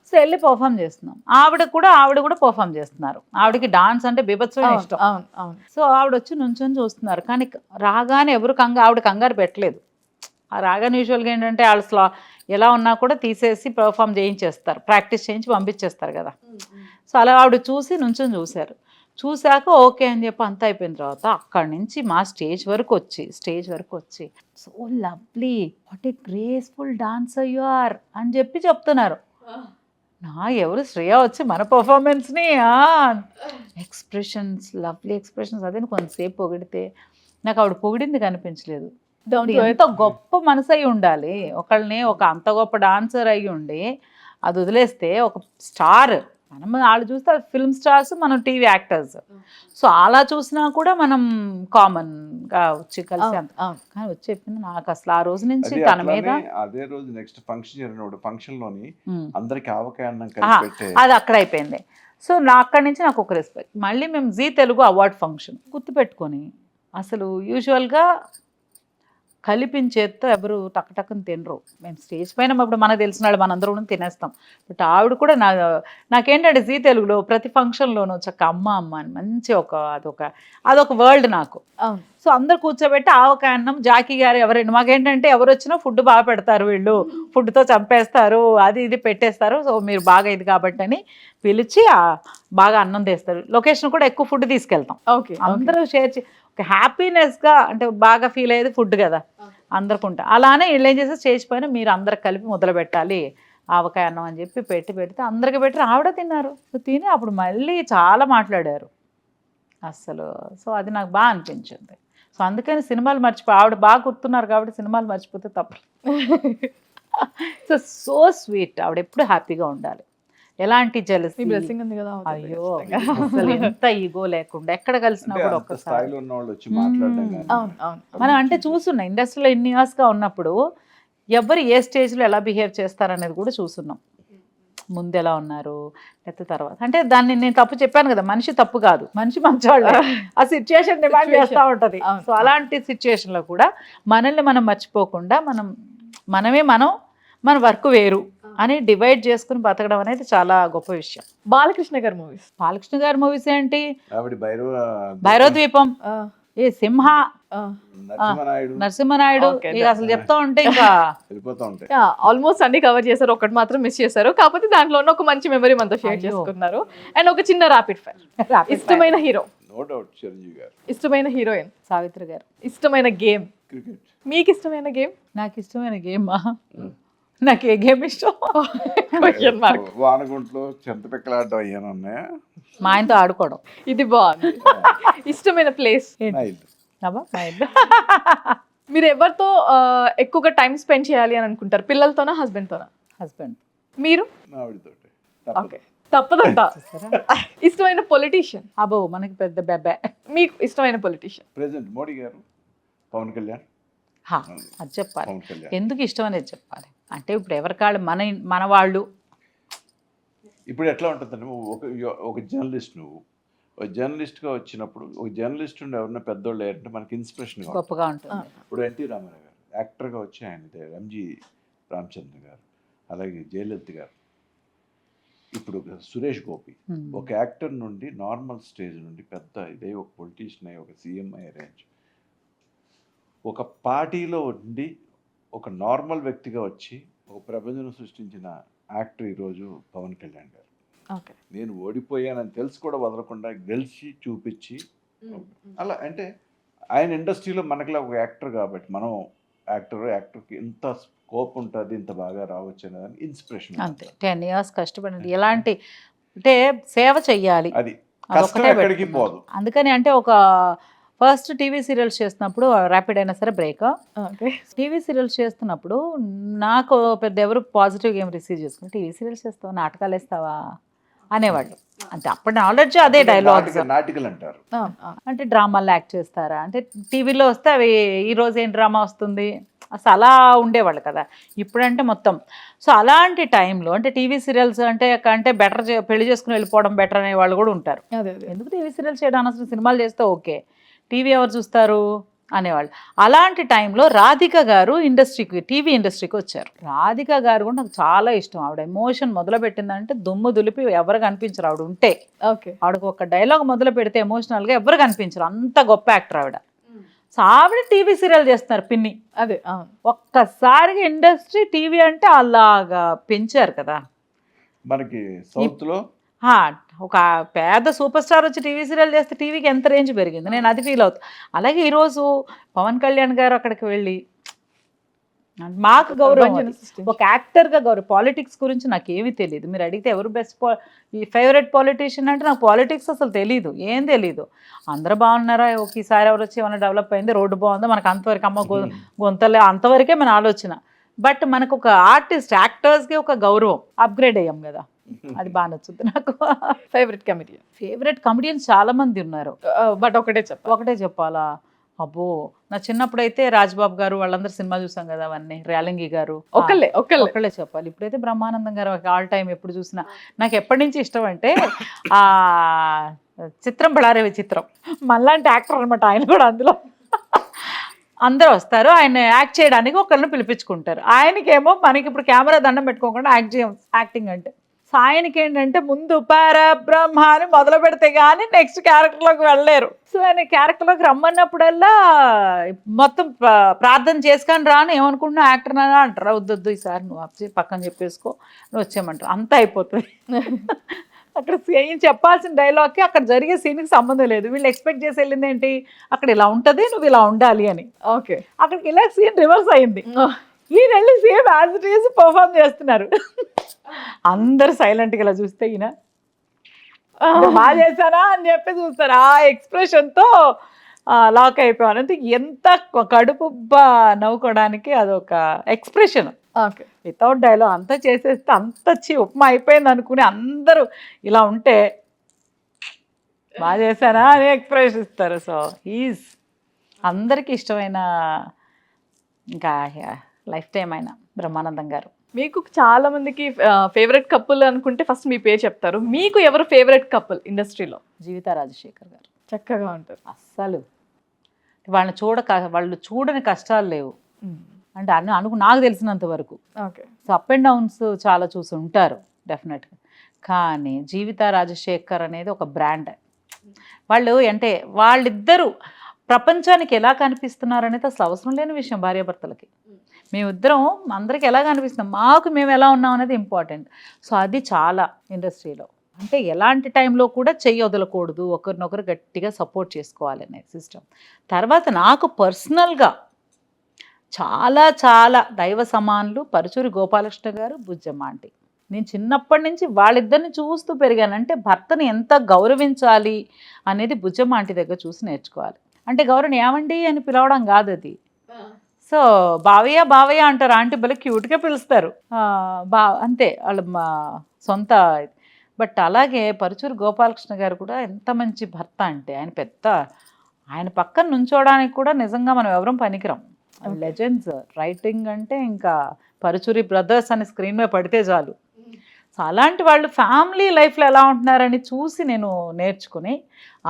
సో వెళ్ళి పర్ఫామ్ చేస్తున్నాం. ఆవిడ కూడా పర్ఫామ్ చేస్తున్నారు. ఆవిడకి డాన్స్ అంటే బీభత్సమైన ఇష్టం. సో ఆవిడ వచ్చి నుంచొని చూస్తున్నారు. కానీ రాగానే ఎవరు ఆవిడ కంగారు పెట్టలేదు. ఆ రాగానే యూజువల్గా ఏంటంటే వాళ్ళు ఎలా ఉన్నా కూడా తీసేసి పర్ఫామ్ చేయించేస్తారు, ప్రాక్టీస్ చేయించి పంపించేస్తారు కదా. సో అలా ఆవిడ చూసి నుంచొని చూశారు. చూశాక ఓకే అని చెప్పి అంతా అయిపోయిన తర్వాత అక్కడి నుంచి మా స్టేజ్ వరకు వచ్చి so lovely, what a graceful dancer you are అని చెప్పి చెప్తున్నారు. ఎవరు శ్రేయ వచ్చి మన పర్ఫార్మెన్స్ని ఎక్స్ప్రెషన్స్, లవ్లీ ఎక్స్ప్రెషన్స్, అదే కొంతసేపు పొగిడితే నాకు ఆవిడ పొగిడింది కనిపించలేదు. ఎంత గొప్ప మనసు అయి ఉండాలి ఒకళ్ళని, ఒక అంత గొప్ప డాన్సర్ అయ్యి ఉండి అది వదిలేస్తే ఒక స్టార్. మనం వాళ్ళు చూస్తే ఫిల్మ్ స్టార్స్, మనం టీవీ యాక్టర్స్. సో అలా చూసినా కూడా మనం కామన్గా వచ్చి కలిసి అంత. కానీ వచ్చి చెప్పింది నాకు అసలు ఆ రోజు నుంచి తన మీద. అదే రోజు నెక్స్ట్ ఫంక్షన్ జరిగినప్పుడు ఫంక్షన్ లోని అందరికి అది అక్కడ అయిపోయింది. సో అక్కడి నుంచి నాకు ఒక రెస్పెక్ట్. మళ్ళీ మేము జీ తెలుగు అవార్డ్ ఫంక్షన్ గుర్తుపెట్టుకొని, అసలు యూజువల్గా కలిపించేత్తో ఎవరు టక్కటక్కని తినరు. మేము స్టేజ్ పైన ఇప్పుడు మనకు తెలిసిన వాళ్ళు మనందరం తినేస్తాం. బట్ ఆవిడ కూడా నాకేంటంటే జీ తెలుగులో ప్రతి ఫంక్షన్లోనూ చక్క అమ్మ అని మంచి అదొక వరల్డ్ నాకు. సో అందరు కూర్చోబెట్టి ఆవకాయ అన్నం, జాకీ గారు ఎవరైనా మాకేంటంటే ఎవరు వచ్చినా ఫుడ్ బాగా పెడతారు, వీళ్ళు ఫుడ్తో చంపేస్తారు, అది ఇది పెట్టేస్తారు, సో మీరు బాగా ఇది కాబట్టి అని పిలిచి బాగా అన్నం తెస్తారు. లొకేషన్ కూడా ఎక్కువ ఫుడ్ తీసుకెళ్తాం. ఓకే, అందరూ షేర్ ఒక హ్యాపీనెస్గా, అంటే బాగా ఫీల్ అయ్యేది ఫుడ్ కదా అందరికి ఉంటా. అలానే వీళ్ళు ఏం చేస్తే స్టేజ్ పైన మీరు అందరు కలిపి మొదలు పెట్టాలి ఆవకాయ అన్నం అని చెప్పి పెడితే అందరికి పెట్టి ఆవిడ తిన్నారు. సో తిని అప్పుడు మళ్ళీ చాలా మాట్లాడారు అసలు. సో అది నాకు బాగా అనిపించింది. సో అందుకని సినిమాలు ఆవిడ బాగా గుర్తున్నారు కాబట్టి సినిమాలు మర్చిపోతే తప్పలేదు. So sweet. ఆవిడ ఎప్పుడు హ్యాపీగా ఉండాలి, ఎలాంటి జెలసీ, అయ్యో అసలు ఎంత ఈగో లేకుండా ఎక్కడ కలిసినా కూడా ఒక్కసారి మనం అంటే చూస్తున్నాం. ఇండస్ట్రీలో ఇన్ని ఇయర్స్గా ఉన్నప్పుడు ఎవరు ఏ స్టేజ్లో ఎలా బిహేవ్ చేస్తారనేది కూడా చూస్తున్నాం. ముందు ఎలా ఉన్నారు లేకపోతే తర్వాత. అంటే దాన్ని నేను తప్పు చెప్పాను కదా, మనిషి తప్పు కాదు, మనిషి మంచివాళ్ళు, ఆ సిచ్యుయేషన్ డిమాండ్ చేస్తూ ఉంటుంది. సో అలాంటి సిచ్యుయేషన్లో కూడా మనల్ని మనం మర్చిపోకుండా మన వర్క్ వేరు అని డివైడ్ చేసుకుని బతకడం అనేది చాలా గొప్ప విషయం. బాలకృష్ణ గారి మూవీస్ ఏంటి, భైరవ ద్వీపం, ఏ సింహ, నరసింహనాయుడు నరసింహనాయుడు Okay, ఇక అసలు చెప్తా ఉంటే ఇంకా వెళ్ళిపోతూ ఉంటాయి. ఆల్మోస్ట్ అన్ని కవర్ చేశారు, ఒకటి మాత్రం మిస్ చేశారు. కాకపోతే దాంట్లో ఉన్న ఒక మంచి మెమరీ మనతో షేర్ అయ్యో. చేసుకున్నారు. అండ్ ఒక చిన్న ర్యాపిడ్ ఫైర్. ఇష్టమైన హీరో, నో డౌట్ చిరంజీవి గారు. ఇష్టమైన హీరోయిన్, సావిత్రి గారు. ఇష్టమైన గేమ్, క్రికెట్. మీకు ఇష్టమైన గేమ్? నాకు ఇష్టమైన గేమ్ నాకు ఏ గేమ్ ఇష్టం? Question mark. వానగుంట్లో చింతపిక్కలాడడం అయ్యాను ఉన్నాయా? మా ఆయనతో ఆడుకోవడం. ఇది బాగుంది. ఇష్టమైన ప్లేస్? నైల్. అబ్బా, మా ఇల్లు. మీరు ఎవరితో ఎక్కువగా టైం స్పెండ్ చేయాలి అని అనుకుంటారు? పిల్లలతోనా, హస్బెండ్ తోనా? హస్బెండ్. మీరు? ఆవిడతోటి. ఓకే, తప్పదంట. ఇష్టమైన పొలిటీషియన్? అబ్బో, మనకి పెద్ద బెబ్బే. మీకు ఇష్టమైన పొలిటీషియన్? ప్రెసిడెంట్ మోడీ గారు, పవన్ కళ్యాణ్. అది చెప్పాలి. పవన్ కళ్యాణ్. ఎందుకు ఇష్టం అనేది చెప్పాలి. అంటే ఇప్పుడు ఎవరికాళ్ళు మన వాళ్ళు. ఇప్పుడు ఎట్లా ఉంటుందంటే ఒక జర్నలిస్ట్, నువ్వు ఒక జర్నలిస్ట్గా వచ్చినప్పుడు ఒక జర్నలిస్ట్ ఉండి ఎవరన్నా పెద్దోళ్ళు ఏంటంటే మనకి ఇన్స్పిరేషన్గా గొప్పగా ఉంటుంది. ఇప్పుడు ఎన్టీ రామారావు గారు యాక్టర్గా వచ్చి ఆయన ఎంజి రామచంద్ర గారు, అలాగే జయలలిత గారు, ఇప్పుడు సురేష్ గోపి ఒక యాక్టర్ నుండి నార్మల్ స్టేజ్ నుండి పెద్ద ఇదే ఒక పొలిటీషియన్ అయ్యి ఒక సీఎం అయ్యే రేంజ్, ఒక పార్టీలో ఉండి ఒక నార్మల్ వ్యక్తిగా వచ్చి ఒక ప్రపంచం సృష్టించిన యాక్టర్ ఈరోజు పవన్ కళ్యాణ్ గారు. ఓకే, నేను ఓడిపోయానని తెలిసి కూడా వదలకుండా గెలిచి చూపించి అలా, అంటే ఆయన ఇండస్ట్రీలో మనకిలా ఒక యాక్టర్ కాబట్టి మనం యాక్టర్కి ఎంత స్కోప్ ఉంటుంది, ఇంత బాగా రావచ్చు అనేదాన్ని ఇన్స్పిరేషన్. అంతే, 10 years కష్టపడండి. ఎలాంటి అంటే సేవ చెయ్యాలి, అది కష్టం ఎక్కడికి పోదు. అందుకని అంటే ఒక ఫస్ట్ టీవీ సీరియల్స్ చేస్తున్నప్పుడు ర్యాపిడ్ అయినా సరే బ్రేక్, టీవీ సీరియల్స్ చేస్తున్నప్పుడు నాకు పెద్ద ఎవరు పాజిటివ్ గేమ్ రిసీవ్ చేసుకుని టీవీ సీరియల్స్ చేస్తావా, నాటకాలు వేస్తావా అనేవాళ్ళు. అంటే అప్పటి నాలెడ్జ్ అదే డైలాగ్స్. నాటికలు అంటారు. అంటే డ్రామాలు యాక్ట్ చేస్తారా అంటే టీవీలో వస్తే అవి ఈరోజు ఏం డ్రామా వస్తుంది అసలు అలా ఉండేవాళ్ళు కదా. ఇప్పుడంటే మొత్తం. సో అలాంటి టైంలో అంటే టీవీ సీరియల్స్ అంటే బెటర్ పెళ్లి చేసుకుని వెళ్ళిపోవడం బెటర్ అనే వాళ్ళు కూడా ఉంటారు. ఎందుకు టీవీ సీరియల్స్ చేయడం, అనవసరం సినిమాలు చేస్తే ఓకే, టీవీ ఎవరు చూస్తారు అనేవాళ్ళు. అలాంటి టైంలో రాధిక గారు టీవీ ఇండస్ట్రీకి వచ్చారు. రాధిక గారు కూడా నాకు చాలా ఇష్టం. ఆవిడ ఎమోషన్ మొదలు పెట్టిందంటే దుమ్ము దులిపి ఎవరు కనిపించరు ఆవిడ ఉంటే. ఆవిడకు ఒక డైలాగ్ మొదలు పెడితే ఎమోషనల్గా ఎవరు కనిపించరు, అంత గొప్ప యాక్టర్ ఆవిడ. సో ఆవిడ టీవీ సీరియల్ చేస్తున్నారు పిన్ని. అదే ఒక్కసారిగా ఇండస్ట్రీ టీవీ అంటే అలాగా పెంచారు కదా మనకి సౌత్లో. ఒక పేద సూపర్ స్టార్ వచ్చి టీవీ సీరియల్ చేస్తే టీవీకి ఎంత రేంజ్ పెరిగింది, నేను అది ఫీల్ అవుతాను. అలాగే ఈరోజు పవన్ కళ్యాణ్ గారు అక్కడికి వెళ్ళి మాకు గౌరవం, ఒక యాక్టర్గా గౌరవం. పాలిటిక్స్ గురించి నాకు ఏమీ తెలియదు. మీరు అడిగితే ఎవరు బెస్ట్ ఈ ఫేవరెట్ పాలిటీషియన్ అంటే నాకు పాలిటిక్స్ అసలు తెలీదు, ఏం తెలీదు. అందరూ బాగున్నారా, ఒకసారి ఎవరు వచ్చి ఏమైనా డెవలప్ అయింది, రోడ్డు బాగుందా, మనకు అంతవరకు అమ్మ గొంతలే, అంతవరకే మన ఆలోచన. బట్ మనకు ఒక ఆర్టిస్ట్ యాక్టర్స్కి ఒక గౌరవం, అప్గ్రేడ్ అయ్యాం కదా, అది బాగా నచ్చుతుంది నాకు. ఫేవరెట్ కమెడియన్స్ చాలా మంది ఉన్నారు, బట్ ఒకటే చెప్పాలా. అబ్బో, నా చిన్నప్పుడు అయితే రాజ్బాబు గారు వాళ్ళందరూ సినిమా చూసాం కదా, అవన్నీ ర్యాలింగి గారు ఒకళ్ళే చెప్పాలి. ఇప్పుడైతే బ్రహ్మానందం గారు ఆల్ టైం ఎప్పుడు చూసినా. నాకు ఎప్పటి నుంచి ఇష్టం అంటే ఆ చిత్రం బళారే విచిత్రం, మళ్ళాంటి యాక్టర్ అనమాట ఆయన కూడా. అందులో అందరూ వస్తారు, ఆయన యాక్ట్ చేయడానికి ఒకళ్ళని పిలిపించుకుంటారు. ఆయనకేమో మనకి ఇప్పుడు కెమెరా దండం పెట్టుకోకుండా యాక్టింగ్ అంటే. సో ఆయనకి ఏంటంటే ముందు పరబ్రహ్మ అని మొదలు పెడితే కానీ నెక్స్ట్ క్యారెక్టర్లోకి వెళ్ళలేరు. సో ఆయన క్యారెక్టర్లోకి రమ్మన్నప్పుడల్లా మొత్తం ప్రార్థన చేసుకొని రాను, ఏమనుకుంటున్నా యాక్టర్ అని అంటారు. వద్దొద్దు ఈసారి నువ్వు పక్కన చెప్పేసుకో, నువ్వు వచ్చేయమంటారు, అంతా అయిపోతుంది. అక్కడ ఏం చెప్పాల్సిన డైలాగ్కి అక్కడ జరిగే సీన్కి సంబంధం లేదు. వీళ్ళు ఎక్స్పెక్ట్ చేసి వెళ్ళింది ఏంటి, అక్కడ ఇలా ఉంటుంది, నువ్వు ఇలా ఉండాలి అని. ఓకే, అక్కడికి ఇలా సీన్ రివర్స్ అయింది. ఈయన వెళ్ళి same as it is perform చేస్తున్నారు. అందరు సైలెంట్గా ఇలా చూస్తే ఈయన బాగా చేశానా అని చెప్పి చూస్తారు. ఆ ఎక్స్ప్రెషన్తో లాక్ అయిపోయాను. అంటే ఎంత కడుపు నవ్వుకోవడానికి అదొక ఎక్స్ప్రెషన్. వితౌట్ డైలాగ్ అంతా చేసేస్తే అంత ఉప్మా అయిపోయింది అనుకుని అందరూ ఇలా ఉంటే బాగా చేశానా అని ఎక్స్ప్రెషన్ ఇస్తారు. సో ఈజ్ అందరికీ ఇష్టమైన ఇంకా లైఫ్ టైం అయిన బ్రహ్మానందం గారు. మీకు చాలా మందికి ఫేవరెట్ కపుల్ అనుకుంటే ఫస్ట్ మీ పేరు చెప్తారు. మీకు ఎవరు ఫేవరెట్ కపుల్ ఇండస్ట్రీలో? జీవిత రాజశేఖర్ గారు. చక్కగా ఉంటారు అస్సలు. వాళ్ళు చూడని కష్టాలు లేవు అంటే నాకు తెలిసినంత వరకు. Okay, so up and downs చాలా చూసి ఉంటారు డెఫినెట్గా. కానీ జీవిత రాజశేఖర్ అనేది ఒక బ్రాండ్. వాళ్ళు అంటే వాళ్ళిద్దరూ ప్రపంచానికి ఎలా కనిపిస్తున్నారు అనేది అసలు అవసరం లేని విషయం భార్యాభర్తలకి. మేమిద్దరం అందరికి ఎలా కనిపిస్తున్నాం, మాకు మేము ఎలా ఉన్నాం అనేది ఇంపార్టెంట్. సో అది చాలా ఇండస్ట్రీలో అంటే ఎలాంటి టైంలో కూడా చెయ్యి వదలకూడదు, ఒకరినొకరు గట్టిగా సపోర్ట్ చేసుకోవాలనే సిస్టమ్. తర్వాత నాకు పర్సనల్గా చాలా చాలా దైవ సమానులు పరుచూరి గోపాలకృష్ణ గారు, బుజ్జమ్మ ఆంటీ. నేను చిన్నప్పటి నుంచి వాళ్ళిద్దరిని చూస్తూ పెరిగాను. అంటే భర్తని ఎంత గౌరవించాలి అనేది బుజ్జమ్మ ఆంటీ దగ్గర చూసి నేర్చుకోవాలి. అంటే గౌరవం ఏమండి అని పిలవడం కాదు అది. సో బావయ్య బావయ్య అంటారు, ఆంటీ భలే క్యూట్గా పిలుస్తారు, అంతే వాళ్ళు మా సొంత. బట్ అలాగే పరుచూరి గోపాలకృష్ణ గారు కూడా ఎంత మంచి భర్త అంటే ఆయన పక్కన నుంచోడానికి కూడా నిజంగా మనం ఎవరం పనికిరాం. లెజెండ్స్. రైటింగ్ అంటే ఇంకా పరుచూరి బ్రదర్స్ అని స్క్రీన్ మీద పడితే చాలు. సో అలాంటి వాళ్ళు ఫ్యామిలీ లైఫ్లో ఎలా ఉంటున్నారని చూసి నేను నేర్చుకుని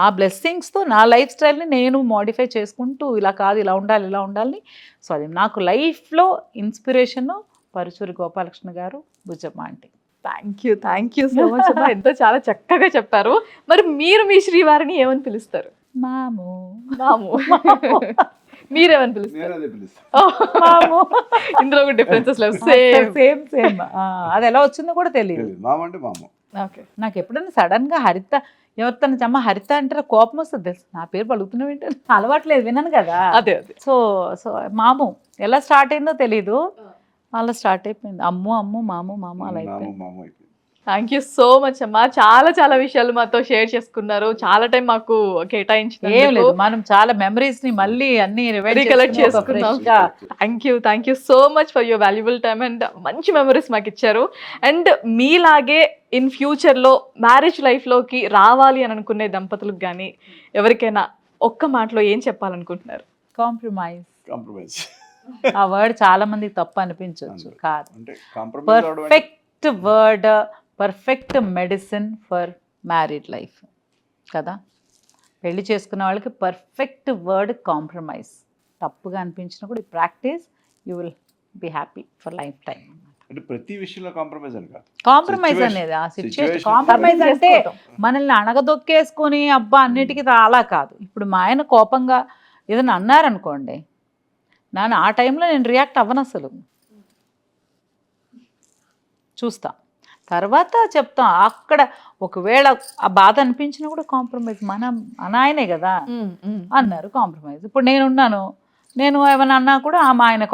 ఆ బ్లెస్సింగ్స్తో నా లైఫ్ స్టైల్ని నేను మోడిఫై చేసుకుంటూ ఇలా కాదు ఇలా ఉండాలి ఇలా ఉండాలని. సో అది నాకు లైఫ్లో ఇన్స్పిరేషన్ పరుచూరి గోపాలకృష్ణ గారు, Bujjamma aunty. Thank you so much అమ్మా, ఎంతో చాలా చక్కగా చెప్పారు. మరి మీరు మీ శ్రీవారిని ఏమని పిలుస్తారు? మాము. మీరేమని పిలుస్తారు? ఇందులో కూడా డిఫరెన్సెస్ లేవు. సేమ్. అది ఎలా వచ్చిందో కూడా తెలియదు. నాకు ఎప్పుడైనా సడన్ గా హరిత ఎవరితో అమ్మ హరిత అంటే కోపం వస్తుంది తెలుసు. నా పేరు పలుకుతున్నావు ఏంటంటే అలవాట్లేదు, విన్నాను కదా. అదే. సో మాము ఎలా స్టార్ట్ అయిందో తెలీదు, అలా స్టార్ట్ అయిపోయింది. అమ్ము మాము అలా అయిపోయింది. థ్యాంక్ యూ సో మచ్ అమ్మా, చాలా చాలా విషయాలు మాతో షేర్ చేసుకున్నారు. చాలా టైం మాకు కేటాయించిన ఏం లేదు, మనం చాలా మెమరీస్ ని మళ్ళీ అన్ని రీకలెక్ట్ చేసుకున్నాం. Thank you so much for your valuable time and మంచి మెమరీస్ మాకు ఇచ్చారు. అండ్ మీలాగే ఇన్ ఫ్యూచర్లో మ్యారేజ్ లైఫ్లోకి రావాలి అని అనుకునే దంపతులకు కానీ ఎవరికైనా ఒక్క మాటలో ఏం చెప్పాలనుకుంటున్నారు? కాంప్రమైజ్. ఆ వర్డ్ చాలా మందికి తప్పు అనిపించవచ్చు, కాదు. Perfect word, perfect medicine for married life కదా. పెళ్లి చేసుకున్న వాళ్ళకి పర్ఫెక్ట్ వర్డ్ కాంప్రమైజ్. తప్పుగా అనిపించినా కూడా practice, you will be happy for life time. అంటే ప్రతి విషయంలో కాంప్రమైజ్ అని కాదు. కాంప్రమైజ్ అనేది ఆ సిచ్యువేషన్. కాంప్రమైజ్ అంటే మనల్ని అణగదొక్కేసుకొని అబ్బా అన్నిటికీ అలా కాదు. ఇప్పుడు మా ఆయన కోపంగా ఏదైనా అన్నారనుకోండి, ఆ టైంలో నేను రియాక్ట్ అవ్వను, అసలు చూస్తా, తర్వాత చెప్తాం. అక్కడ ఒకవేళ ఆ బాధ అనిపించినా కూడా కాంప్రమైజ్. మన ఆయనే కదా అన్నారు, కాంప్రమైజ్. ఇప్పుడు నేను ఏమైనా అన్నా కూడా మా ఆయన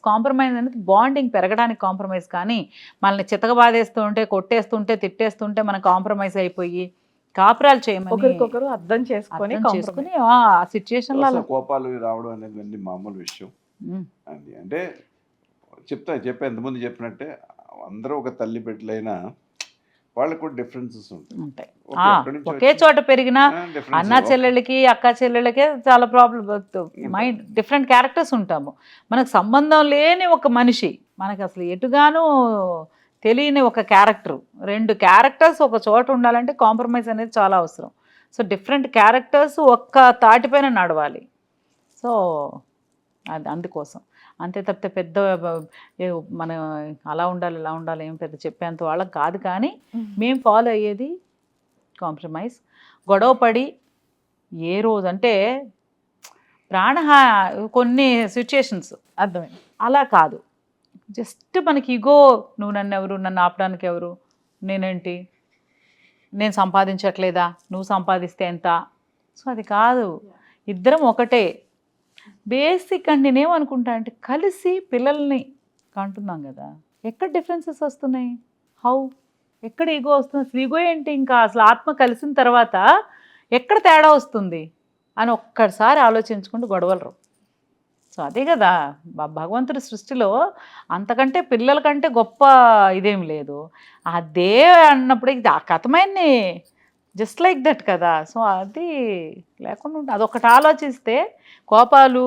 కాంప్రమైజ్ అనేది బాండింగ్ పెరగడానికి కాంప్రమైజ్. కానీ మనల్ని చితకబాదేస్తూ ఉంటే, కొట్టేస్తుంటే, తిట్టేస్తుంటే మనం కాంప్రమైజ్ అయిపోయి కాపురాలు చేయమని ఒకరికొకరు అర్థం చేసుకొని ఆ సిచ్యుయేషన్ లో కోపాలు రావడం అనేది మామూలు విషయం. అంటే చెప్పా ఎంతమంది చెప్పినట్టే, అందరూ ఒక తల్లి బిడ్డలైనా వాళ్ళకు కూడా డిఫరెన్సెస్ ఉంటాయి. ఒకే చోట పెరిగిన అన్న చెల్లెళ్ళకి అక్క చెల్లెళ్ళకే చాలా ప్రాబ్లం. మైండ్ డిఫరెంట్ క్యారెక్టర్స్ ఉంటాము. మనకు సంబంధం లేని ఒక మనిషి, మనకు అసలు ఎటుగాను తెలియని ఒక క్యారెక్టర్, 2 క్యారెక్టర్స్ ఒక చోట ఉండాలంటే కాంప్రమైజ్ అనేది చాలా అవసరం. సో డిఫరెంట్ క్యారెక్టర్స్ ఒక్క తాటిపైన నడవాలి. సో అది అందుకోసం. అంతే తప్పితే పెద్ద మన అలా ఉండాలి ఇలా ఉండాలి ఏం పెద్ద చెప్పేంత వాళ్ళకి కాదు. కానీ మేము ఫాలో అయ్యేది కాంప్రమైజ్. గొడవ పడి ఏ రోజు అంటే కొన్ని సిచ్యుయేషన్స్ అర్థమైంది, అలా కాదు. జస్ట్ మనకి ఇగో, నువ్వు నన్ను ఆపడానికి ఎవరు, నేనేంటి, నేను సంపాదించట్లేదా, నువ్వు సంపాదిస్తే ఎంత. సో అది కాదు, ఇద్దరం ఒకటే. బేసిక్ అండి. నేనేమనుకుంటా అంటే కలిసి పిల్లల్ని కంటున్నాం కదా, ఎక్కడ డిఫరెన్సెస్ వస్తున్నాయి, ఎక్కడ ఈగో వస్తుంది, అసలు ఈగో ఏంటి, ఇంకా అసలు ఆత్మ కలిసిన తర్వాత ఎక్కడ తేడా వస్తుంది అని ఒక్కసారి ఆలోచించుకుంటూ గొడవలు రావు. సో అదే కదా భగవంతుడి సృష్టిలో, అంతకంటే పిల్లల కంటే గొప్ప ఇదేం లేదు. అదే అన్నప్పుడు ఇది ఆ కథమైంది జస్ట్ లైక్ దట్ కదా. సో అది లేకుండా ఉంటుంది. అదొకటి ఆలోచిస్తే కోపాలు,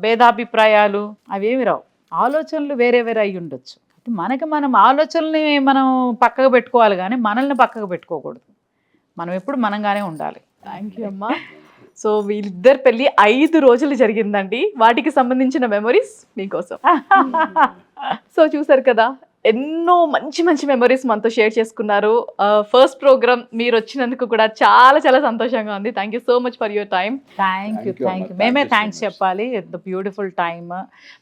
భేదాభిప్రాయాలు అవేమి రావు. ఆలోచనలు వేరే అయి ఉండొచ్చు. మనం ఆలోచనల్ని మనం పక్కకు పెట్టుకోవాలి, కానీ మనల్ని పక్కకు పెట్టుకోకూడదు. మనం ఎప్పుడు మనంగానే ఉండాలి. థ్యాంక్ యూ అమ్మా. సో వీళ్ళిద్దరు పెళ్ళి 5 రోజులు జరిగిందండి. వాటికి సంబంధించిన మెమరీస్ మీకోసం. సో చూసారు కదా, ఎన్నో మంచి మంచి మెమరీస్ మనతో షేర్ చేసుకున్నారు. ఫస్ట్ ప్రోగ్రామ్ మీరు వచ్చినందుకు కూడా చాలా చాలా సంతోషంగా ఉంది. Thank you so much for your time. Thank you Thank you, thank you. Amma. మేమే Thank you so thanks much. చెప్పాలి. The beautiful time.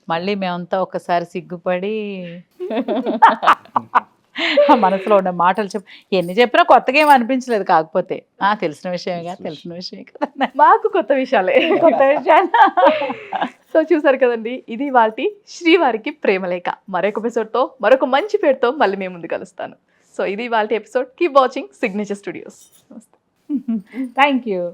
మళ్ళీ మేమంతా ఒకసారి సిగ్గుపడి మనసులో ఉన్న మాటలు ఎన్ని చెప్పినా కొత్తగా ఏం అనిపించలేదు. కాకపోతే తెలిసిన విషయమే కదా. మాకు కొత్త విషయాలే. కొత్త విషయాలు. సో చూసారు కదండి, ఇది వాటి శ్రీవారికి ప్రేమలేఖ. మరొక ఎపిసోడ్తో మరొక మంచి పేరుతో మళ్ళీ మేము ముందు కలుస్తాను. సో ఇది వాటి episode. Keep watching signature studios. నమస్తే. Thank you.